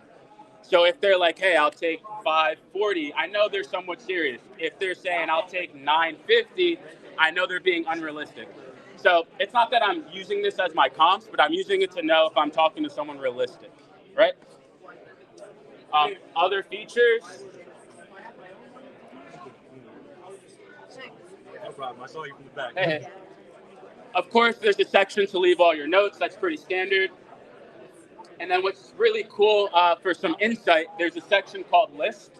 So if they're like, hey, I'll take 540, I know they're somewhat serious. If they're saying I'll take 950, I know they're being unrealistic. So it's not that I'm using this as my comps, but I'm using it to know if I'm talking to someone realistic, right? Other features. No problem. I saw you from the back. Hey. Of course, there's a section to leave all your notes. That's pretty standard. And then what's really cool for some insight, there's a section called list.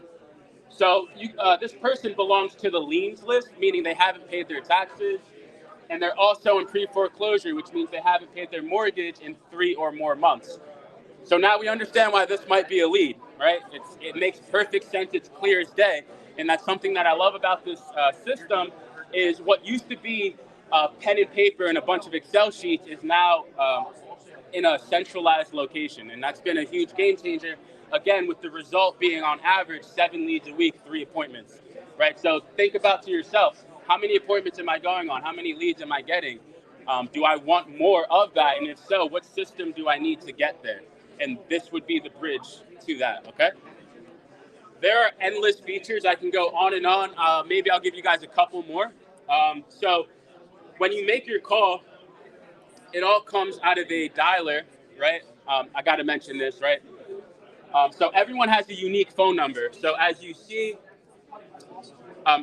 So this person belongs to the liens list, meaning they haven't paid their taxes, and they're also in pre-foreclosure, which means they haven't paid their mortgage in 3 or more months. So now we understand why this might be a lead, right? It makes perfect sense. It's clear as day. And that's something that I love about this system is what used to be pen and paper and a bunch of Excel sheets is now in a centralized location. And that's been a huge game changer, again, with the result being on average 7 leads a week, 3 appointments, right? So think about to yourself, how many appointments am I going on? How many leads am I getting? Do I want more of that? And if so, what system do I need to get there? And this would be the bridge to that, okay? There are endless features. I can go on and on. Maybe I'll give you guys a couple more. So when you make your call, it all comes out of a dialer, right? I got to mention this, right? So everyone has a unique phone number. So as you see,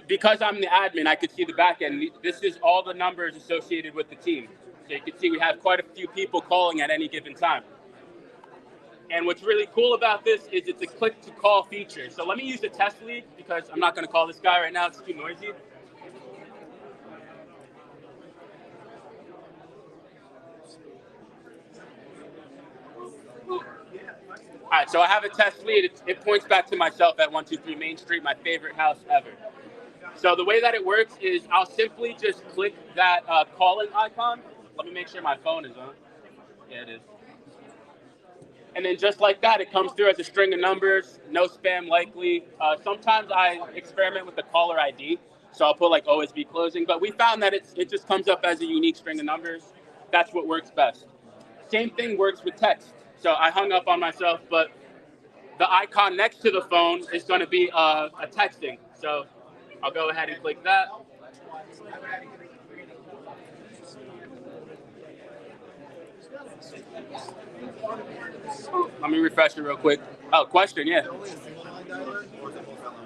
because I'm the admin, I could see the back end. This is all the numbers associated with the team. So you can see we have quite a few people calling at any given time. And what's really cool about this is it's a click to call feature. So let me use a test lead because I'm not going to call this guy right now. It's too noisy. All right, so I have a test lead. It points back to myself at 123 Main Street, my favorite house ever. So the way that it works is I'll simply just click that calling icon. Let me make sure my phone is on. Yeah, it is. And then just like that, it comes through as a string of numbers, no spam likely. Sometimes I experiment with the caller ID, so I'll put like OSB closing, but we found that it just comes up as a unique string of numbers. That's what works best. Same thing works with text. So I hung up on myself, but the icon next to the phone is going to be a texting. So I'll go ahead and click that. Let me refresh it real quick. Oh, question, yeah.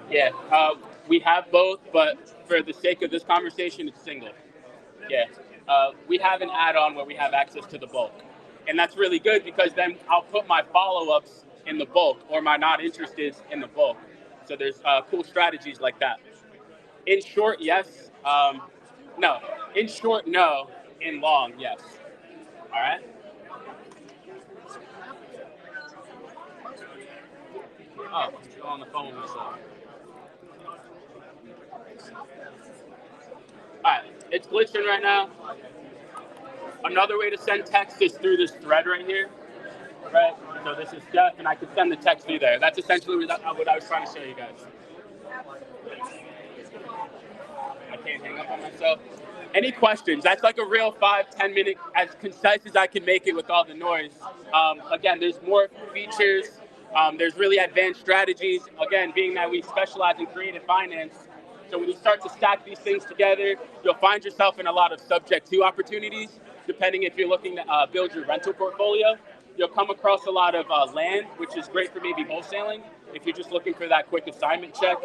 Yeah, we have both, but for the sake of this conversation, it's single. Yeah, we have an add-on where we have access to the bulk. And that's really good because then I'll put my follow-ups in the bulk or my not interested in the bulk. So there's cool strategies like that. In short, yes. No. In short, no. In long, yes. All right? Oh, you're on the phone with yourself. All right, it's glitching right now. Another way to send text is through this thread right here, right? So this is Jeff, and I could send the text through there. That's essentially what I was trying to show you guys. I can't hang up on myself. Any questions? That's like a real 5-10 minute, as concise as I can make it with all the noise. Again, there's more features. There's really advanced strategies. Again, being that we specialize in creative finance, so when you start to stack these things together, you'll find yourself in a lot of subject to opportunities, depending if you're looking to build your rental portfolio. You'll come across a lot of land, which is great for maybe wholesaling, if you're just looking for that quick assignment check.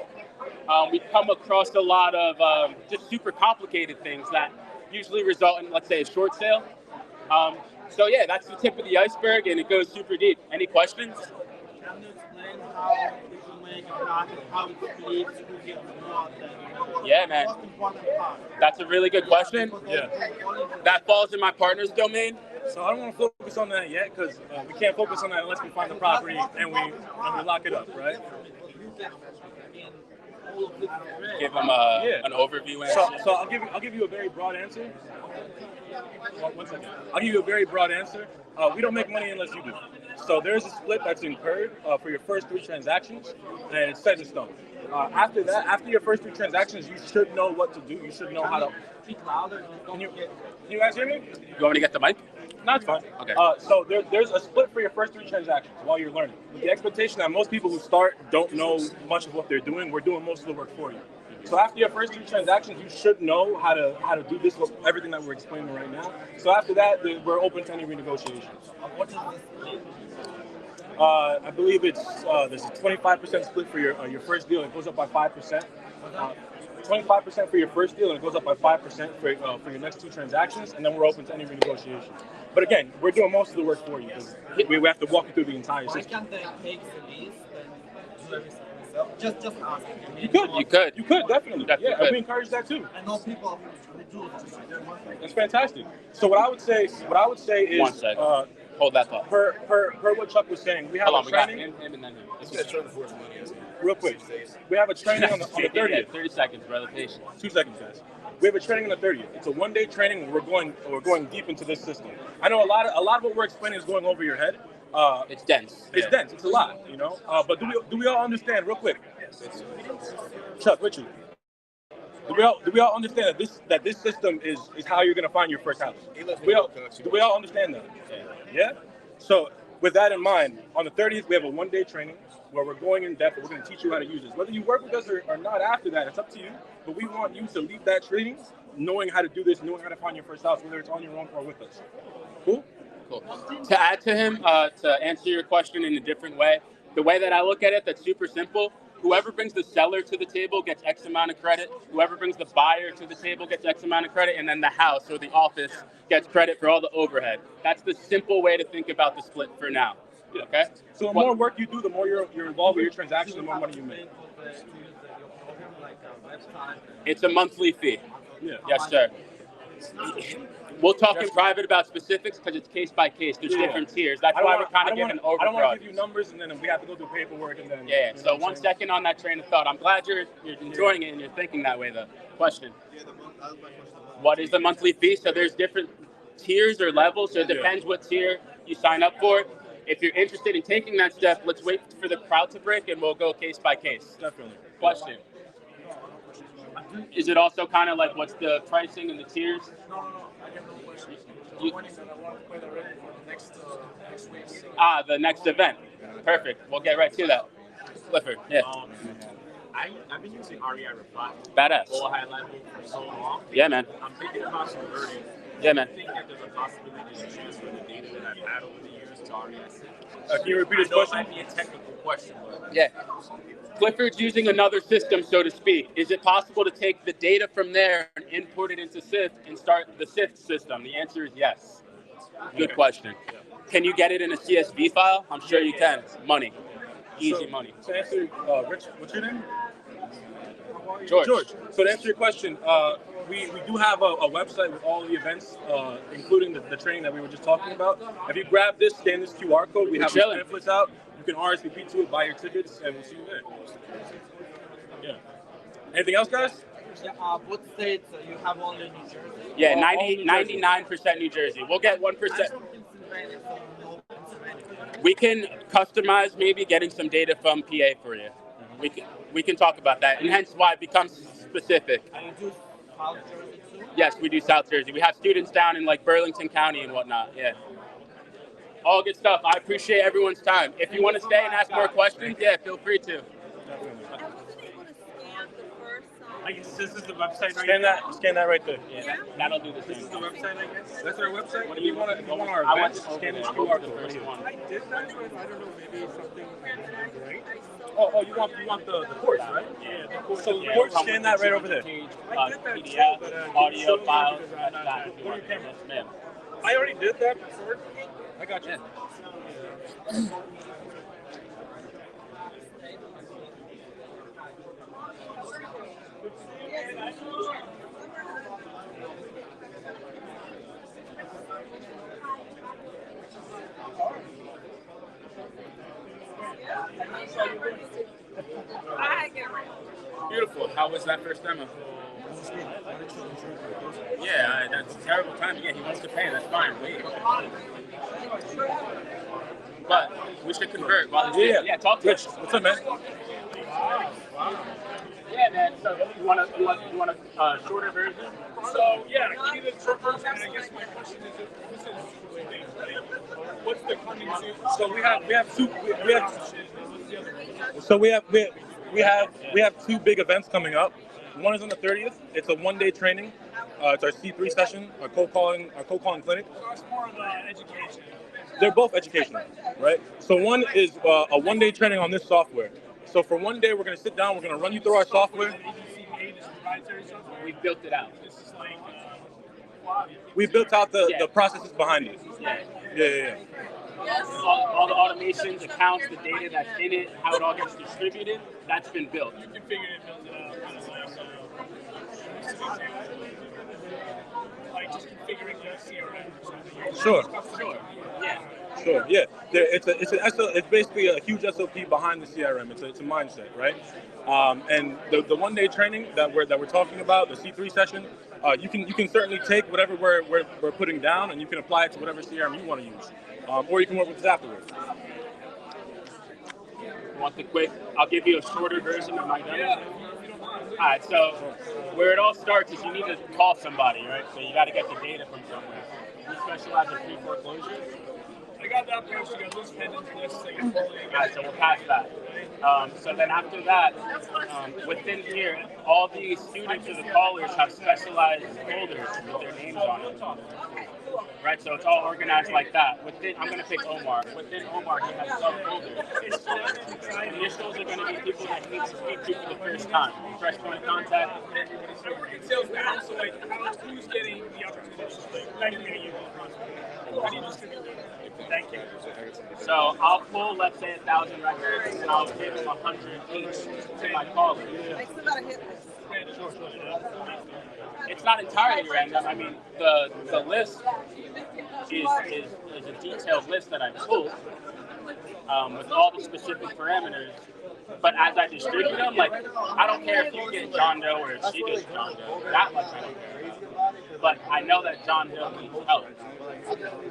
We come across a lot of just super complicated things that usually result in, let's say, a short sale. So yeah, that's the tip of the iceberg, and it goes super deep. Any questions? Can you explain how you make a profit, how it splits, who gets what, and Yeah, man. most important part? That's a really good question. Yeah. That falls in my partner's domain. So I don't want to focus on that yet because we can't focus on that unless we find the property and we lock it up, right? Give them an overview answer. So I'll give you a very broad answer. One second. I'll give you a very broad answer. We don't make money unless you do. So there's a split that's incurred for your first 3 transactions, and it's set in stone. After that, after your first 3 transactions, you should know what to do. You should know how to. Can you guys hear me? You want me to get the mic? No, it's fine. Okay. So there's a split for your first 3 transactions while you're learning. With the expectation that most people who start don't know much of what they're doing, we're doing most of the work for you. So after your first 3 transactions, you should know how to do this with everything that we're explaining right now. So after that, we're open to any renegotiations. What is the split? I believe it's there's a 25% split for your first deal. It goes up by 5%. 25% for your first deal, and it goes up by 5% for your next 2 transactions, and then we're open to any renegotiation. But again, we're doing most of the work for you because we have to walk you through the entire system. Why can't they take the lease and do everything So just asking. You could. You could, definitely. Yeah, and we encourage that too. I know people who do just like that. That's fantastic. So what I would say is, one second. Hold that thought. Per what Chuck was saying, we have Hold on, a training. we got him and then him. This guy's trying to force money as Real quick, we have a training on the 30th. 30 seconds, brother. Patience. 2 seconds, guys. We have a training on the 30th. It's a one-day training. We're going deep into this system. I know a lot of what we're explaining is going over your head. It's dense. It's dense. It's a lot, you know. But do we all understand, real quick? Chuck, Richard. Do we all understand that this system is how you're gonna find your first house? Do we all understand that? Yeah. So with that in mind, on the 30th we have a one-day training where we're going in depth and we're gonna teach you how to use this. Whether you work with us or not after that, it's up to you. But we want you to leave that training knowing how to do this, knowing how to find your first house, whether it's on your own or with us. Cool. To add to him, to answer your question in a different way, the way that I look at it, that's super simple. Whoever brings the seller to the table gets X amount of credit. Whoever brings the buyer to the table gets X amount of credit. And then the house or the office gets credit for all the overhead. That's the simple way to think about the split for now. Okay? So the more work you do, the more you're involved with your transaction, the more money you make. It's a monthly fee. Yeah. Yes, sir. We'll talk in private about specifics because it's case by case. There's different tiers. That's why we're kind of giving overbroad. I don't want to give you numbers and then we have to go through paperwork and then. Yeah. So 1 second on that train of thought. I'm glad you're enjoying it and you're thinking that way. Though. Question. What is the monthly fee? So there's different tiers or levels. So it depends what tier you sign up for. If you're interested in taking that step, let's wait for the crowd to break and we'll go case by case. Definitely. Question. Is it also kind of like what's the pricing and the tiers? No, I have no questions. The next event. Perfect. We'll get right to that. Clifford, yeah. I've been using REI Reply. Badass. Full high level for so long. Yeah, man. I'm thinking about converting. Yeah, man. I think that there's a possibility to transfer the data that I've had over the years to REI. Can you repeat his question? It might be a technical question, but yeah. Clifford's using another system, so to speak. Is it possible to take the data from there and import it into SIFT and start the SIFT system? The answer is yes. Good question. Can you get it in a CSV file? I'm sure you can. Money. Easy money. To answer, Rich, what's your name? George. So to answer your question, we do have a website with all the events, including the training that we were just talking about. If you grab this, scan this QR code, we have the pamphlets out. You can RSVP to it, buy your tickets, and we'll see you there. Yeah. Anything else, guys? Yeah, what states you have only New Jersey? Yeah, 99% New Jersey. We'll get 1%. We can customize maybe getting some data from PA for you. We can talk about that, and hence why it becomes specific. And you do South Jersey too? Yes, we do South Jersey. We have students down in like Burlington County and whatnot. Yeah. All good stuff. I appreciate everyone's time. If you want to stay and ask more questions, yeah, feel free to. I guess this is the website. Scan that right there. Yeah, that'll do the same. This is the website, I guess. That's our website. What If you want our events, scan this QR code right here. I did that, but I don't know, maybe something right? Oh, you want the course, right? Yeah, the course. So the course, scan that right over there. I did that too, PDF, but audio files. Ma'am. I already did that before. I got you. Beautiful. How was that first demo? Yeah, that's a terrible time. Yeah, he wants to pay. That's fine. Wait. But we should convert. Yeah, talk to Rich, what's up, man? Yeah, man. So you want a shorter version? So yeah, give me the short version. And I guess my question is, if this is what's the coming soon? So we have two big events coming up. One is on the 30th. It's a one-day training. It's our C3 session, our cold calling clinic. So it's more of an education. They're both educational, right? So one is a one-day training on this software. So for one day, we're going to sit down. We're going to run you through our software. We built it out. This is like we built out the processes behind it. Yeah. all the automations, accounts, the data that's in it, how it all gets distributed, that's been built. You configured it, built it out, kind of like just configuring the CRM or something. Sure. Sure. Yeah. Sure. Yeah. It's basically a huge SOP behind the CRM. It's a mindset, right? And the 1 day training that we're talking about, the C3 session, you can certainly take whatever we're putting down and you can apply it to whatever CRM you want to use, or you can work with us afterwards. Want the quick? I'll give you a shorter version of my demo. All right. So where it all starts is you need to call somebody, right? So you got to get the data from somewhere. We specialize in pre-foreclosures. I got that approach. You got list pending lists that you're pulling. All right, so we'll pass that. So then after that, within here, all the students or the callers have specialized folders with their names on it. Right, so it's all organized like that. I'm going to pick Omar. Within Omar, he has subfolders. Initials are going to be people that need to speak to for the first time. Fresh point of contact. I work in sales now, so like, who's getting the opportunities? Like, how do you distribute it? Thank you. So I'll pull, let's say, 1,000 records, and I'll give them 100 each to my callers. It's not entirely random. I mean, the list is a detailed list that I pulled with all the specific parameters. But as I distribute them, like, I don't care if you get John Doe or if she gets John Doe. That much I don't care. But I know that John Doe needs help.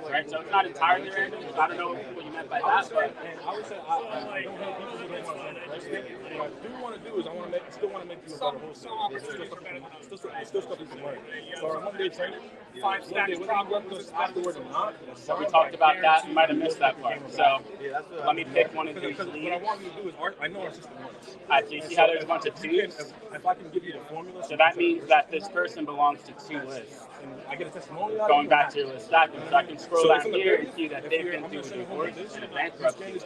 Right? So it's not entirely random. I don't know what you meant by that, but I would say I don't hate people who don't want to learn wrestling. What I do want to do is I still want to make you a better wholesaler. There's still stuff you can learn. So our 1 day training, 5 stacks, whether you work with us afterwards or not. so we talked about that. You might have missed that part. So let me pick one of these Because what I want you to do is, I know our system works. So you see how there's a bunch of twos? If I can give you the formula. So that means that this person belongs to 2 lists. And I get a testimonial. Going back to your list stacking, so I can scroll down here and see that they've been through a divorce and a bankruptcy.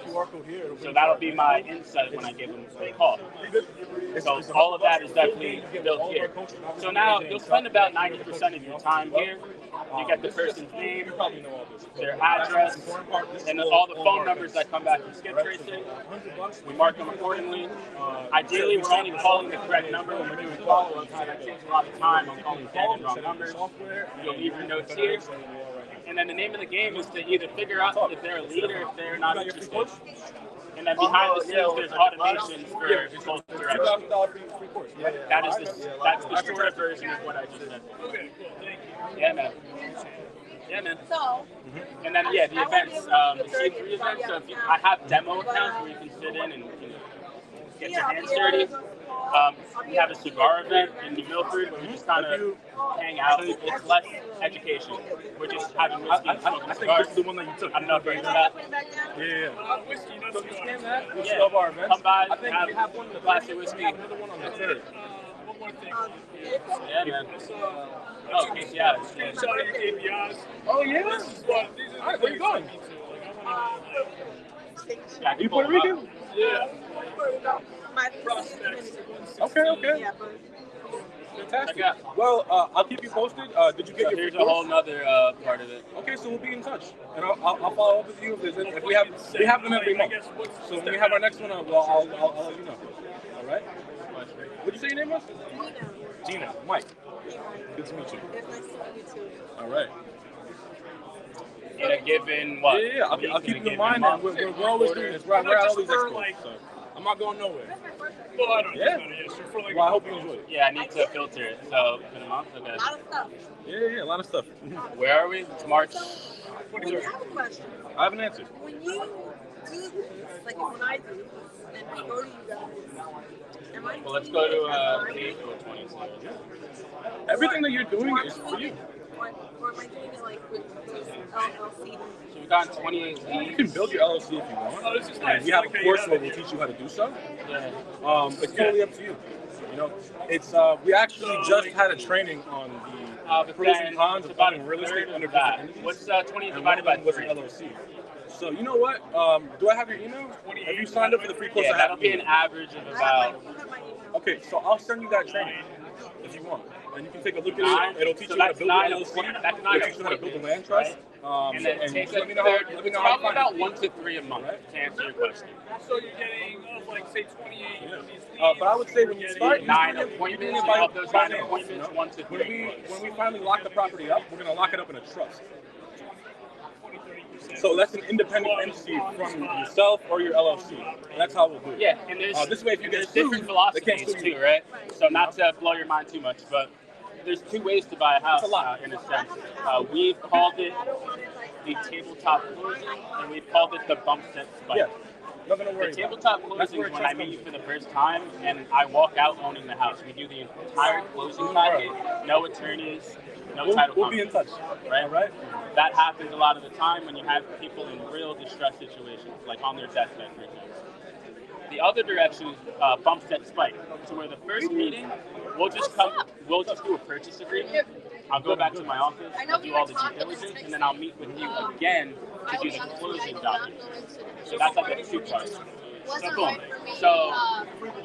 So that'll be my insight when I give them a call. So all of that is definitely built here. So now you'll spend about 90% of your time here. You get the person's name, their address, and all the phone numbers that come back from skip tracing. We mark them accordingly. Ideally, we're only calling the correct number when we're doing follow-ups, so that saves a lot of time on calling dead and wrong numbers. You'll leave your notes here. And then the name of the game is to either figure out if they're a lead or if they're not interested. And then behind the scenes, there's automations for both directions. That's the shorter version of what I just said. Okay, cool. Thank you. Yeah, man. Yeah, man. And then, yeah, the events, the C3 events, so I have demo accounts where you can sit in and get your hands dirty. We have a cigar event in New Milford where we just kind of hang out. It's less education. We're just having whiskey, smoking I cigars. think this is the one that you took. I don't know if you're into that. Yeah. Whiskey, not So you cigar. scan that? We Yeah. still have our events. Come by, I think we have one in the glass of back. whiskey. We have another one on the third. One more thing. Yeah, man. Oh, Casey Adams. Screenshot of your KPIs. Oh, yeah? This is what, these are All right, where you going? Yeah, You Puerto Rican? Yeah. Okay. Fantastic. Well, I'll keep you posted. Did you get your Here's a reports? whole nother part of it. Okay, so we'll be in touch, and I'll follow up with you if there's any. If we have them every month. So when we have our next one, I'll let you know. All right. What did you say your name was? Gina. Mike. Good to meet you. All right. In a given what? Yeah. I'll keep you in mind. And we're always doing this. We're at all these expos, so I'm not going nowhere. Well, I don't know. Yeah. For like Well, I hope you enjoy it. Yeah, I need to filter it. So in a month, okay. Yeah, a lot of stuff. Where are we? It's March. When you have a question, I have an answer. when you do this, like when I do this, and we go to you guys, am I Well, let's go to April 20th. Everything that you're doing is for you. or am I doing it like with those LLC? So we got 28 leads. You can build your LLC if you want. Oh, this is nice. And we have a Okay, course yeah. where we'll teach you how to do so. Yeah. It's totally up to you. You know, it's we actually just had a training on the pros and cons of buying real estate under different entities. What's 20 divided by 3? LLC. So you know what? Do I have your email? Have you signed up for the free course? Yeah, I that'll have be an average of about. Okay, so I'll send you that training if you want, and you can take a look at it. It'll teach you how to build an LLC. It'll teach you how to build a land trust. And then and take let me know how it's you probably find about it. 1 to 3 a month to answer your question. So you're getting, like, say 28 of these leads. But I would say when you start, 9 you're doing appointments, it and by of those 9 chance, appointments, you know? 1 to 3. When we finally lock the property up, we're gonna lock it up in a trust. So that's an independent entity from yourself or your LLC. That's how we'll do it. Yeah, and this way, if you there's get different sued, they can't philosophies sue you. too, right? So not to blow your mind too much, but there's 2 ways to buy a house in a sense. We've called it the tabletop closing, and we've called it the bump set spike. Yeah. Nothing to worry The tabletop about. closing is when I meet you for the first time and I walk out owning the house. We do the entire closing package, no attorneys, no title We'll be in touch. Right? All right? That happens a lot of the time when you have people in real distress situations, like on their deathbed, for example. The other direction is bump set spike, to where the first meeting, we'll just do a purchase agreement. I'll go back to my office, I'll do all the due diligence, and then I'll meet with you again to do the closing document. So that's like a 2 parts. So boom. So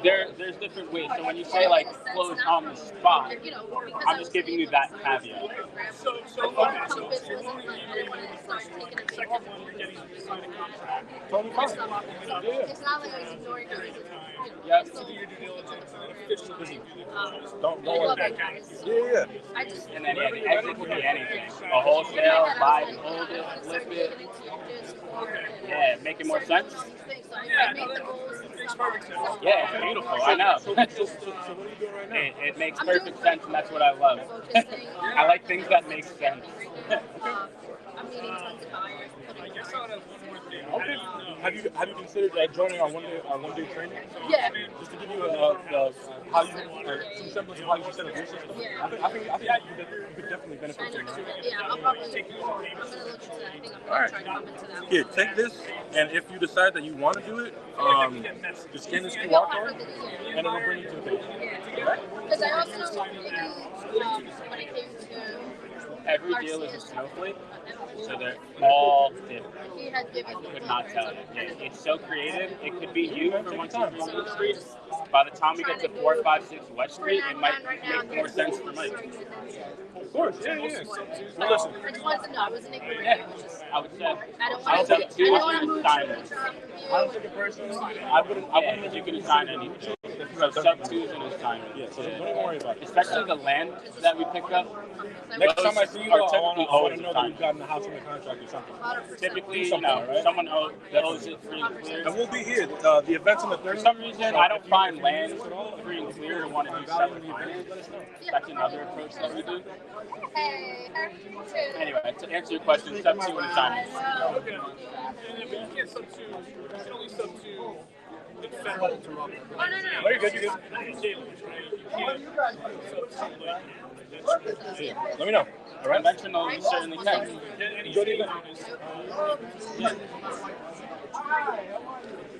there's different ways. So when you say like close on the spot, I'm just giving you that caveat. So you're only leaving the first one, the second one, you're getting to sign a contract. It's not like I was ignoring her. Yeah. To do your due diligence and then officially Don't worry about it. Yeah. And then the exit could be anything. A wholesale, buy and hold it, flip it. Yeah, making more sense? Yeah, no, that makes perfect sense. Yeah, it's beautiful. I know. So what are you doing right now? It makes perfect sense, and that's what I love. I like things that make sense. I'm meeting tons of buyers. I guess I would have one more thing. Okay. Have you considered joining our one day training? Yeah. Just to give you how you some semblance of how you set up your system. I think you could definitely benefit from that. Yeah, I'm gonna look into that. I think I'm All right. try to come into that. Here, take this, and if you decide that you want to do it, just scan this QR code, and it will bring you to the page. Because I also when it came to Every deal is a snowflake, so they're all different. he had given I could not tell you. Yeah, it's so creative. It could be you for 123 Main Street. By the time we get to 456 West Street, it might make more sense for Mike. Of course, yeah. Well, listen. I just wanted to know. I wasn't ignorant. Yeah, I would say. I don't I want would to. say 2 I don't want to move assignments. I don't take it personally. I wouldn't If you can assign anything. So sub 2 is an assignment. Yeah, so don't even worry about it. Especially the land that we pick up. Next time I see you, are I want typically to always know that you've gotten the house in the contract or something. Typically, Something, right? someone owes it free and clear. And we'll be here. The event's on the 30th. For some reason, I don't find land free and clear and want to do seller finance. That's another approach that we do. Anyway, to answer your question, sub 2 and assignments. Okay. And if you can't sub 2, you can only sub 2 in federal interrupter. Oh, no. Oh, you're good, you're good. You can't sub 2 like Let me know. All right, conventional, you certainly can. enjoy the event.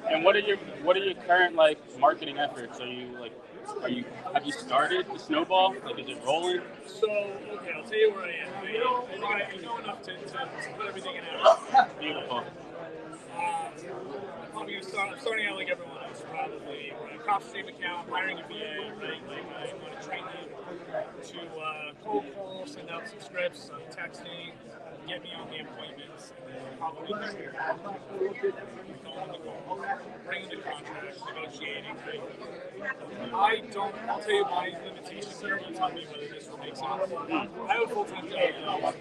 And what are your current like marketing efforts? Have you started the snowball? Like, is it rolling? So, okay, I'll tell you where I am. I know enough to put everything in action. Beautiful. I'm starting out like everyone else, probably. Right? CropStream account, hiring a VA, right? Like, I want to train them to cold call, send out some scripts, texting, get me on the appointments, and then probably going on the call, bringing the contracts, negotiating. I'll tell you my limitations here. You tell me whether this will make sense. I have a full-time job.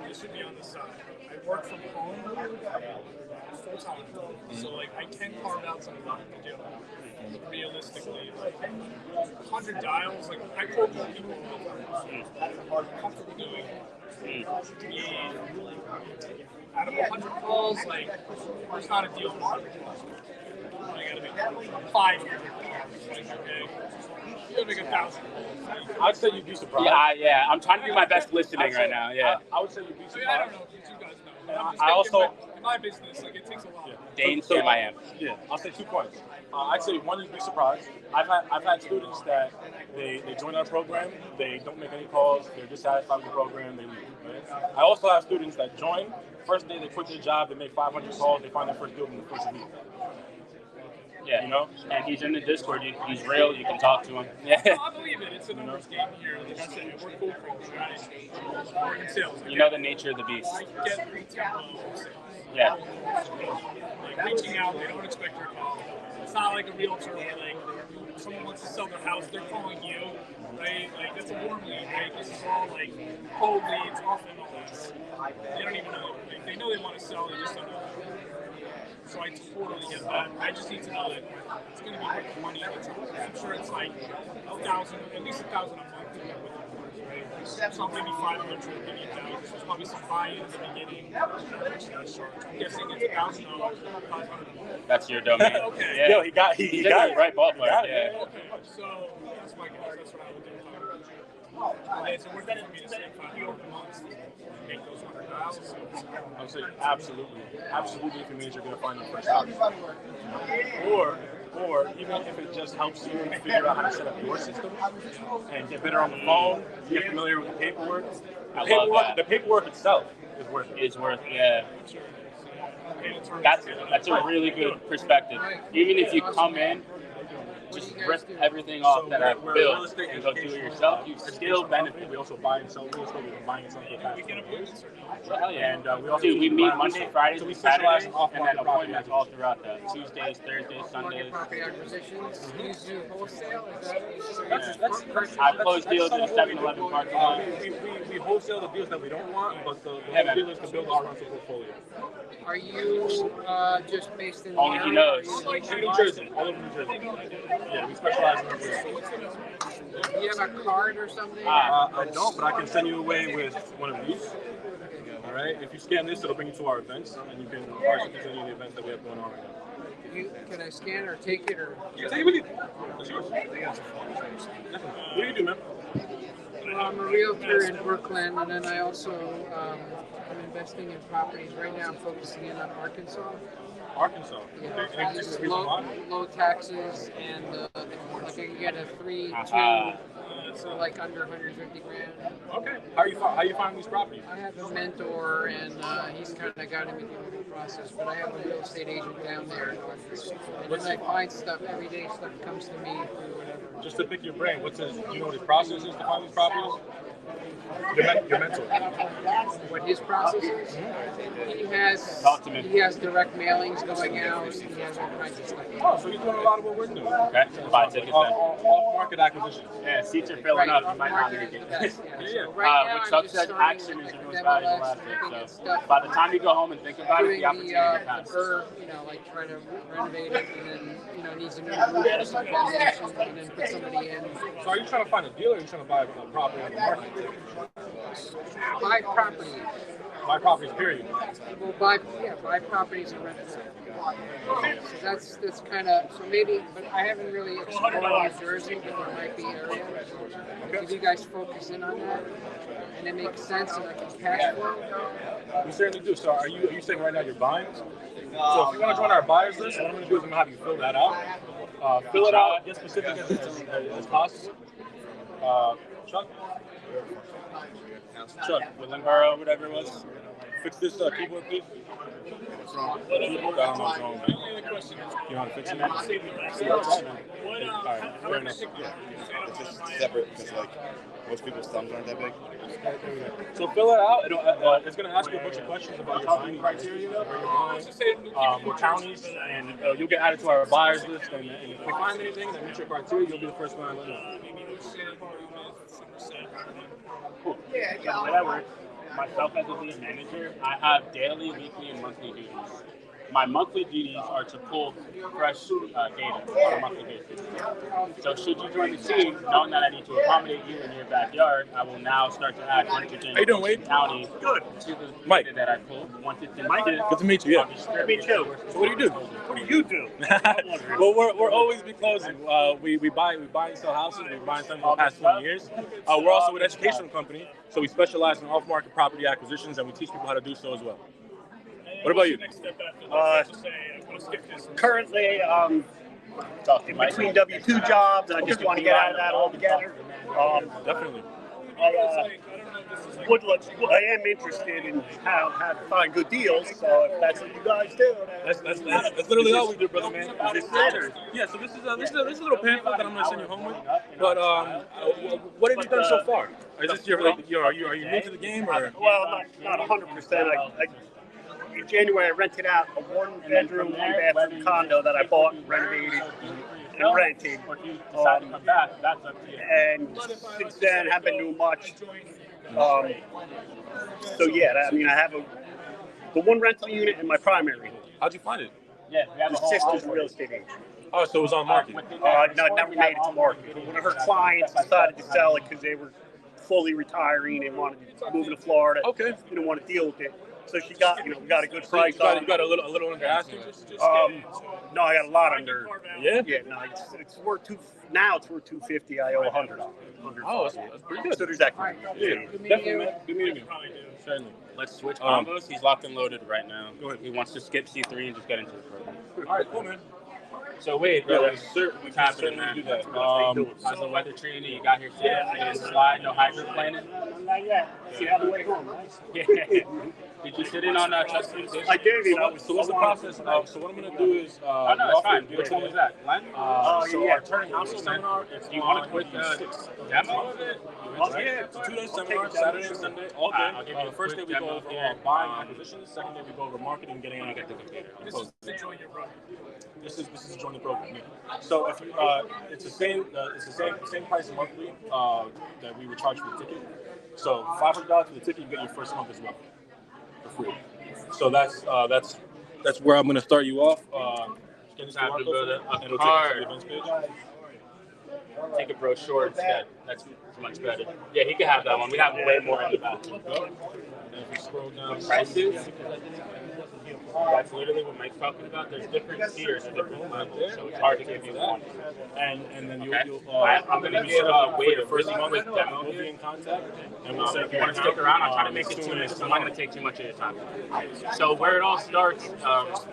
This should be on the side. I work from home full-time. So, like, I can carve out some time to do it. Realistically, like 100 dials, like I cold call people all the time. I'm comfortable doing it. Out of 100 calls, like there's not a deal market. I gotta make 500 calls. Like, okay, you gotta make 1,000 calls. I'd say you'd be surprised. Yeah. I'm trying to do my best listening right now. Yeah. I would say you'd be surprised. I don't know if you guys know. I'm just I also in my business, like it takes a while. Dane, Sam, I am. Yeah, I'll say 2 points. I'd say one, you'd be surprised. I've had students that they join our program, they don't make any calls, they're dissatisfied with the program, they leave. Right? I also have students that join, first day they quit their job, they make 500 calls, they find their first deal in the first week. Yeah, you know. And he's in the Discord. He's real. You can talk to him. Yeah. No, I believe it. It's a numbers game here. Like I said, we're cool things, right? We're in sales. You know the nature of the beast. I get retail sales. Yeah. Like reaching out, they don't expect your call. It's not like a realtor where like if someone wants to sell their house, they're calling you, right? Like it's a warm lead, right? This is all like cold leads, off MLS. They don't even know. Like, they know they want to sell, they just don't know. So I totally get that. I just need to know that it's going to be worth the money. I'm sure it's like $1,000, at least $1,000 a month to get with it. Right? So maybe 500, maybe 1,000. There's probably some buy-in at the beginning. I'm guessing it's $1,000, 500. That's your domain. Okay. Yeah. Yo, he got it right ballpark. Yeah. Okay, so that's my guess. That's what I would do. Okay, so we're going to be the same 500 months to make those 100,000. I would say absolutely if it means you're going to find your first house. Or even if it just helps you figure out how to set up your system and get better on the phone, get familiar with the paperwork. The paperwork itself is worth it. Yeah. That's a really good perspective. Even if you come in, just rip everything off that I've built and go do it yourself, you still benefit. We also buy and sell real estate. We've been buying and selling for the past 10 years. And we also we meet Monday, Fridays, so we and specialize Saturdays, in off-market and then property appointments all throughout that. Tuesdays, Thursdays, Sundays. Property acquisitions. Do you do wholesale? I close deals in a 7-Eleven parking lot. We wholesale the deals that we don't want, but the dealers can build our rental portfolio. Are you just based in Only he the knows. In New Jersey, all over New Jersey. Yeah, we specialize in New Jersey. Do you have a card or something? I don't, but I can send you away with one of these. All right. If you scan this, it'll bring you to our events, and you can RSVP to any of the events that we have going on right now. Can I scan or take it or? Yeah, take it with you. That's yours. What do you do, man? I'm a realtor in Brooklyn, and then I also I'm investing in properties. Right now, I'm focusing in on Arkansas. Arkansas. Yeah. Okay. Any particular reason why? Low taxes, and like I can get a 3-2 for like under 150 grand. Okay. How you find these properties? I have a mentor, and he's kind of guiding me through the whole process. But I have a real estate agent down there, and when I find stuff every day, stuff comes to me through whatever. Just to pick your brain, do you know what his process is to find these properties? Your mentor. What his process is? He has direct mailings going out. He has all kinds of stuff. Oh, so you're doing a lot of what we're doing. Okay. Buy tickets then. Off-market acquisitions. Yeah, seats are filling up. You might not make it. Which sucks that action is your most valuable asset. So by the time you go home and think about it, the opportunity will pass. Like try to renovate it, and then needs a new roof or some foundation, and then put somebody in. So are you trying to find a deal, or are you trying to buy a property on the market? Buy property. Buy properties, period. Well, buy properties and rent them. So that's kind of, so maybe, but I haven't really explored New Jersey, but there might be areas. If you guys focus in on that, and it makes sense, and I can cash flow. We certainly do. So are you saying right now you're buying? So if you want to join our buyers list, what I'm going to do is I'm going to have you fill that out. Fill it out, get specific as possible. Chuck, Willenboro, whatever it was. Fix this keyboard, please. What's wrong? I don't know what's wrong, man. You know how to fix it, man? Alright, fair enough. It's just separate because most people's thumbs aren't that big. So fill it out. It's going to ask you a bunch of questions about your buying criteria, where you're buying, what counties, and you'll get added to our buyers list. And if we find anything that meets your criteria, you'll be the first one to let know. Cool. So the way that works, myself as a lead manager, I have daily, weekly, and monthly duties. My monthly duties are to pull fresh data on a monthly basis. So should you join the team, knowing that I need to accommodate you in your backyard, I will now start to add Huntington County to the data that I pull. Once it's Mike, good to meet you. Yeah. Good to meet you. So what do you do? What do you do? Well, we're always be closing. We buy and sell houses. We've been buying some for the past 20 years. We're also an educational company, so we specialize in off-market property acquisitions, and we teach people how to do so as well. What about you? Currently, between W-2 jobs, I just want to get out of that altogether. Definitely. I am interested in how to find good deals. So if that's what you guys do, That's literally all we do, brother man. Yeah, so this is a little pamphlet that I'm gonna send you home with. But what have you done so far? Is this are you new to the game or? Well, not 100%. In January, I rented out a 1-bedroom, 1-bathroom condo that I bought and renovated and rented. And since then, I haven't been doing much. So yeah, I mean, I have the one rental unit in my primary home. How'd you find it? My sister's a real estate agent. Oh, so it was on market? No, it never made it to market. One of her clients decided to sell it because they were fully retiring and wanted to move to Florida. Okay. Didn't want to deal with it. So she got, we got a good price. You got a little under asking? No, I got a lot under. Yeah? Yeah, no, it's worth now it's worth $250. I owe $100. Oh, that's pretty good. So there's that. Yeah, definitely, man. Good meeting you. Certainly. Let's switch combos. He's locked and loaded right now. He wants to skip C3 and just get into the program. All right, cool, man. So wait, brother, what's happening, man? Do that. How's the weather treating you? You got here safe? You didn't slide? No hydroplaning? Not yet. See how the way home, right? Yeah. Did you sit in on Chuck's? I did. So what's the process? So what I'm gonna do is. Oh no, it's fine. Which one was that? Len? So our turning house seminar. Do you want a quick demo of it? Yeah, it's a 2-day seminar, Saturday and Sunday, all day. The first day we go over buying acquisitions. Second day we go over marketing, getting on. This is join the program. So if you, it's the same price monthly that we would charge for the ticket. So $500 for the ticket, you get your first month as well for free. So that's where I'm going to start you off. Get this QR code and we'll take it to the events page. Take a brochure instead. That's much better. Yeah, he can have that one. We have way more in the back. And if you scroll down, prices. That's literally what Mike's talking about. There's different tiers and different levels, so it's hard to give you one. And then you'll I'm going to get wait a first really quick demo. We'll be in contact. And we'll If you want to stick around, I'll try to make it 2 minutes. I'm not going to take too much of your time. So where it all starts,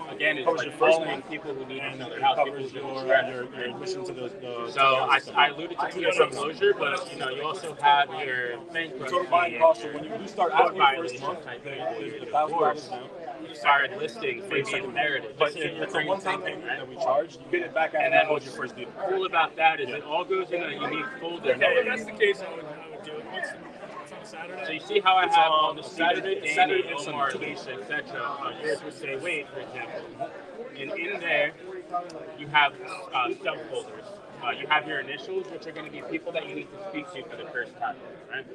again, is like following people who need to know their house. Covers your admission to the So I alluded to your foreclosure, but you also have your bankruptcy. Total buying cost. So when you do start after the first month, there's the $1,000 now. You started listing for the inherited. But it's a one-time payment that we charge. You get it back after and then your first deal. What's cool about that is it all goes in a unique folder. If that's the case, I would do it. What's on Saturday? So you see how I have on the Saturday, Omar, Lisa, etc. Yours would say wait, for example. And in there, you have subfolders. You have your initials, which are going to be people that you need to speak to for the first time, right?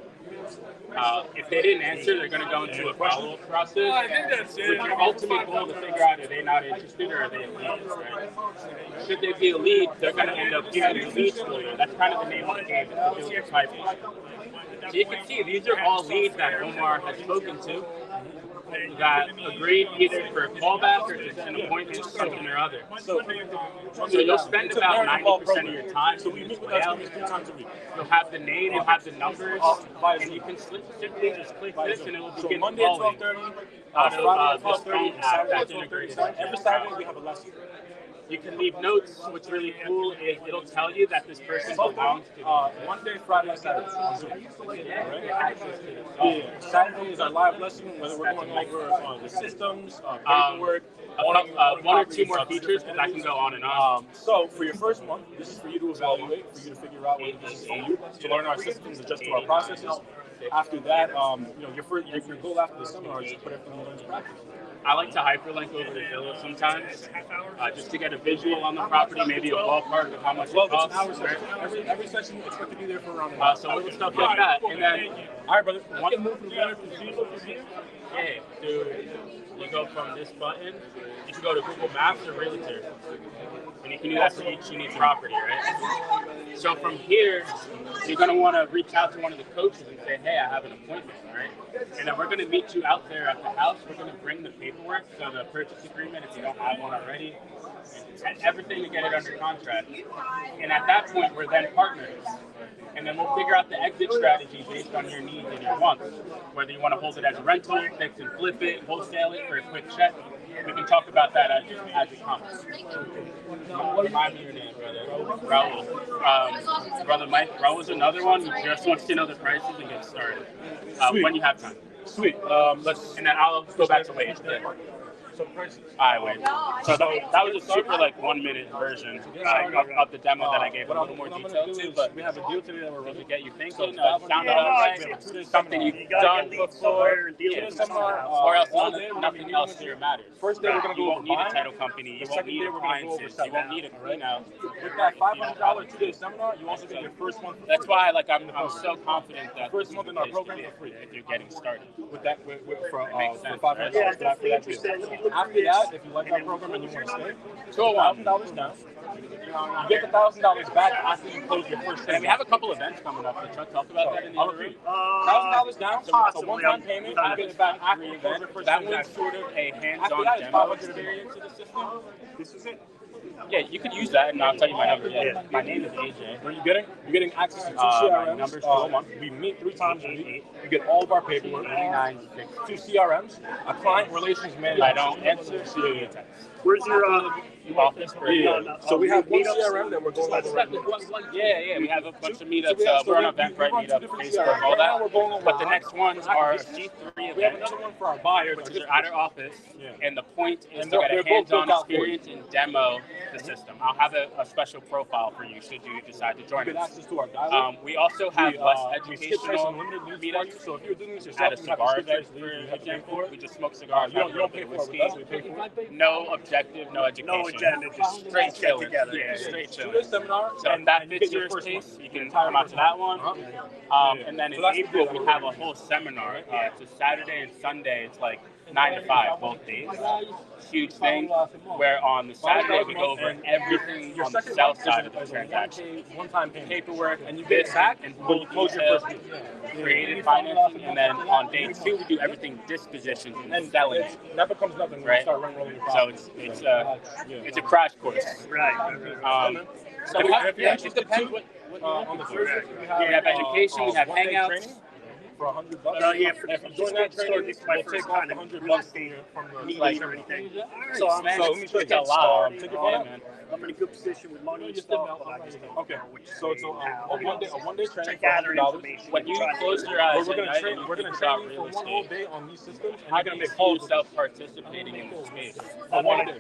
If they didn't answer, they're going to go into a follow-up process. I think that's it. With your ultimate goal to figure out are they not interested or are they a lead, right? Should they be a lead, they're going to end up giving you leads for you. That's kind of the name of the game. It's to do with your pipeline. So you can see these are all leads that Omar has spoken to that agreed either for a callback or just an appointment, something or other. So you'll spend about 90% of your time. So we meet with us 3 times a week. You'll have the name, you'll have the numbers, and you can simply just click this and it will begin Monday at 12:30, Friday at 12:30, app that's integrated. Every Saturday we have a lesson. You can leave notes. What's really cool is it'll tell you that this person belongs to Monday, Friday, and Saturday. Saturday is our live lesson, whether we're going over the systems, paperwork. One or two more features, because I can go on and on. So for your first month, this is for you to evaluate, for you to figure out what this is for you, to learn our systems, adjust to our processes. After that, your goal after the seminar is to put everything you learn to practice. I like to hyperlink over the Zillow sometimes, just to get a visual on the property, maybe a ballpark of how much it costs. Every session, expect to be there for around an hour. So little stuff like that. And then, all right, brother. One move from there to Zillow from here. Yeah, dude. You go from this button. You can go to Google Maps or Realtor, and you can do that for each unique property, right? So from here, you're going to want to reach out to one of the coaches and say, hey, I have an appointment, right? And then we're going to meet you out there at the house. We're going to bring the paperwork, so the purchase agreement, if you don't have one already, and everything to get it under contract. And at that point, we're then partners. And then we'll figure out the exit strategy based on your needs and your wants. Whether you want to hold it as a rental, fix and flip it, wholesale it for a quick check. We can talk about that as it comes. Remind me your name. Raul. Brother Mike. Raul's another one who just wants to know the prices and get started. When you have time. Sweet. Let's. And then I'll go back to wage. So prices. I wait. So that was a super 1 minute version of the demo that I gave a little more detail to. But we have a deal today that we're to running. get you thinking, sound right, something you've done before, or else nothing else here matters. First day we're gonna You go won't need a title company. You won't need appliances. You won't need a clean out. With that $500 2-day seminar, you also get your first month. That's why I'm so confident that first month in our program for free if you're getting started. With that, for $500 Yeah, for that deal. After that, if you like our program and you want to stay, $1,000 down. You get the $1,000 back after you close your first day. And we have a couple events coming up. Did Chuck talk about that in the other room? $1,000 down, so it's a one-time payment. You get it back after you close your first That day. one's sort of a hands-on demo experience of the system. This is it. Yeah, you could use that, and I'll tell you my number. Yeah. My name is AJ. What are you getting? You're getting access to 2 CRMs. Number's We meet 3 times a week. You get all of our paperwork. 2 CRMs. A client relations manager. I don't answer to text. Where's your office? So we have 1 CRM that we're going over right now. Yeah, we have a bunch of meetups. We're on Eventbrite meetup, Facebook, all that. But the next ones are C3 events. We have another one for our buyers, which are at our office. And the point is to get a hands-on experience and demo the system. I'll have a special profile for you should you decide to join us. Access to our we also have less educational meetups. So if you're doing this at yourself, a cigar event, for example, we just smoke cigars. You don't pay for it with us, we pay for it. No objective, no education. No agenda, just straight chilling. together. Yeah, straight chilling. Do seminar, so if that fits your taste, you can come out to that one. And then in April, we have a whole seminar. It's a Saturday and Sunday. It's 9 to 5 both days. Huge thing. Where on the Saturday we go over everything on the south side of the transaction. One-time paperwork and you get back and full details, creative financing, and then on day 2 we do everything dispositions and selling. That becomes nothing. Right. Start rolling So it's a crash course. Right. So it just depends what on the Thursday we have education, we have hangouts. For $100. Yeah, for if you join that training, it's my we'll first take off kind of $100 from the meeting or anything. So let me just get started. I'm in a good position with money and stuff, but I just don't okay. know which So it's a one-day training gathering for $100. information. When you close your eyes, we're gonna train you for 1 whole day on these systems. And you're gonna make calls yourself participating in the space. I want to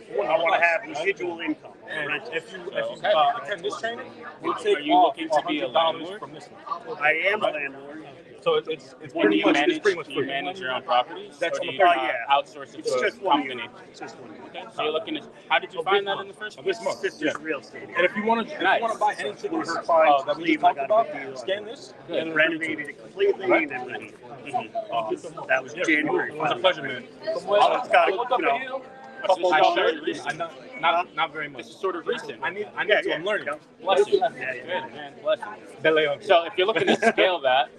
have residual income. And if you attend this training, we'll take off $100 from this one. I am a landlord. So it's pretty much you manage your own properties? That's or do on you the outsource it It's to a just one company? It's just one. Okay. So you're looking at how did you find that in the first place? This month. Sister's real estate. And if you want to buy any tickets that we just talked about, scan this. And renovated it completely. And then ready. That was January. It was a pleasure, man. It's got Not very much. This is sort of recent. I need to. I'm learning. Bless you. Good, man. Bless you. So if you're looking to scale that,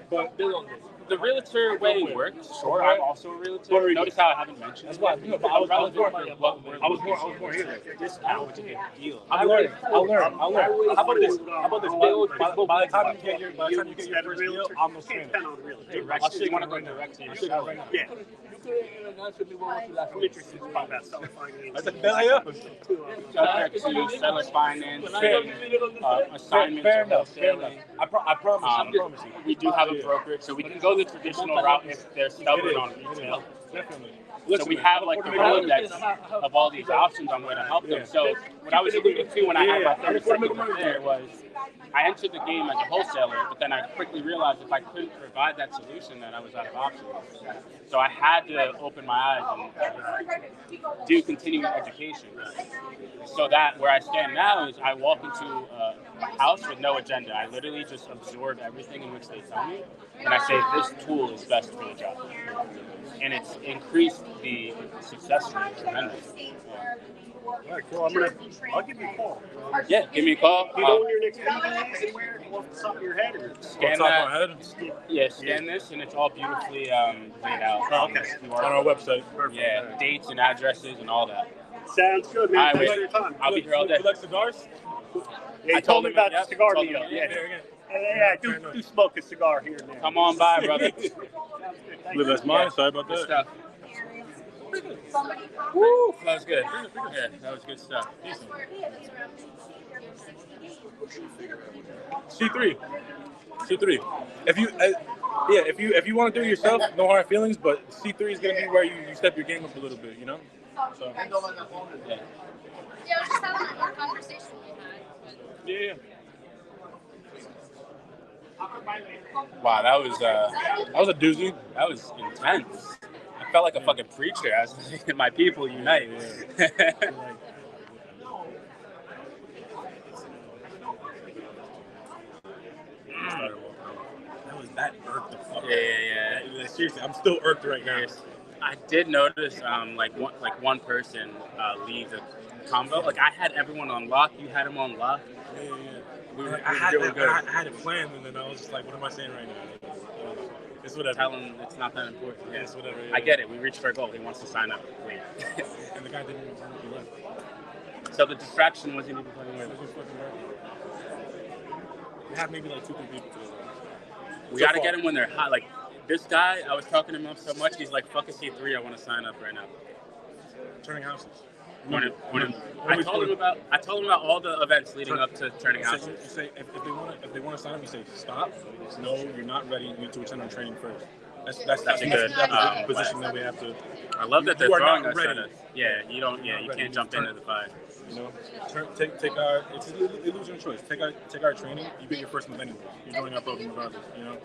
But the realtor way works. Sure, I'm also a realtor. Notice how I haven't mentioned. That's why. But I was born here. Discount, which is a deal. I'll learn. How about this? By the time you get your first deal, I'm no stranger. I'll show you want to go direct to your Yeah. Subject to seller finance, assignments, wholesaling. I promise you. We do have a brokerage, so we can go the traditional route if they're stubborn on retail. Definitely. So we have like a Rolodex of all these options on where to help them. So what I was alluding to when I had my 30 seconds there was I entered the game as a wholesaler, but then I quickly realized if I couldn't provide that solution, then I was out of options. So I had to open my eyes and do continuing education. So that where I stand now is I walk into a house with no agenda. I literally just absorb everything in which they tell me, and I say this tool is best for the job. And it's increased the success rate tremendously. All right, cool. I'll give you a call. Yeah, give me a call. You know when your next meeting is anywhere off the top of your head? Or? Scan that. Yeah, scan this, and it's all beautifully laid out. Oh, okay. On our website. Yeah, dates and addresses and all that. Sounds good, man. Thanks for your time. I'll be here all day. You like cigars? Yeah, he told me about the cigar told meal. him, Yeah, I do smoke a cigar here and there. Come on by, brother. That's mine. Sorry about that. Good stuff. pretty good. Woo, that was good. Yeah, that was good stuff. C3. If you want to do it yourself, no hard feelings. But C3 is gonna be where you step your game up a little bit, you know. So. Yeah. Yeah, I was just having a conversation we had. Yeah. Wow, that was a doozy. That was intense. I felt like a fucking preacher. I was like, my people unite. That irked the fuck. Yeah. Seriously, I'm still irked right now. I did notice one person leave the combo. Like I had everyone on lock. You had them on lock. Yeah. We were I had good. a plan, and then I was just like, what am I saying right now? It's whatever. Tell him it's not that important. Yeah, it's whatever. Yeah. I get it. We reached our goal. He wants to sign up. And the guy didn't even turn up. He left. So the distraction wasn't even playing with. We have maybe like 2-3 people today. We got to get him when they're hot. Like this guy, I was talking to him up so much. He's like, "Fuck a C3. I want to sign up right now." Turning houses. I told him about all the events leading up to turning houses. You say if they want to sign up, you say stop. No, you're not ready. You need to attend our training first. That's a good position that we have to. I love that they're throwing us at us. Yeah, you don't. Yeah, you can't jump into the fight. You know, take our. It's illusion of choice. Take our training. You get your first one anyway. You're going up over regardless. You know.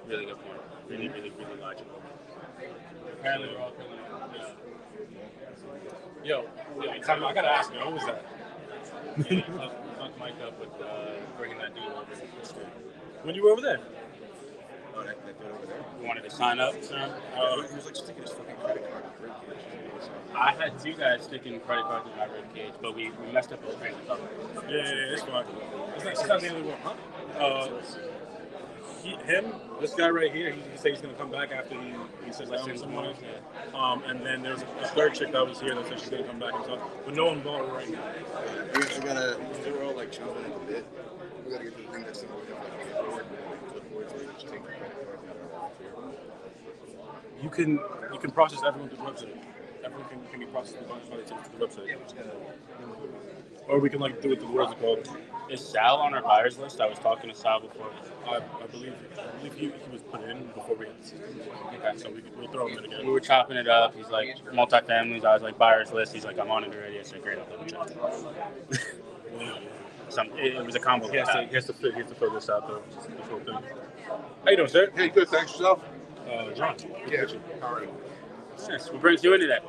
Really good point. Really logical. Apparently, they're all killing it. Yo, I gotta ask you, what was that? Fuck Mike up with bringing that dude over. When you were over there? Oh, that dude over there? You wanted to sign up, sir? He was like sticking his fucking credit card in the ribcage. I had two guys sticking credit cards in my ribcage, but we messed up his training. Yeah, it's fine. It's not the only one, huh? This guy right here, he said he's gonna come back after he says I send some money. And then there's a third chick that was here that said she's gonna come back and talk, but no one bought her right now. We're all like chomping at the bit. We gotta get to the thing that's in the way of like clipboards where you just take the credit card and You can process everyone through the website. Everyone can be processed through the website. Or we can like do it through what's it called? Is Sal on our buyers list? I was talking to Sal before. I believe he was put in before we had the system. Okay, so we'll throw him in again. We were chopping it up. He's like multifamilies. I was like buyers list. He's like, I'm on it already. I said, great, I'll double check. It was a combo. He has to fill this out though. This whole thing. How you doing, sir? Hey, good. Thanks yourself. John. Yeah. All right. Yes. What brings you into that?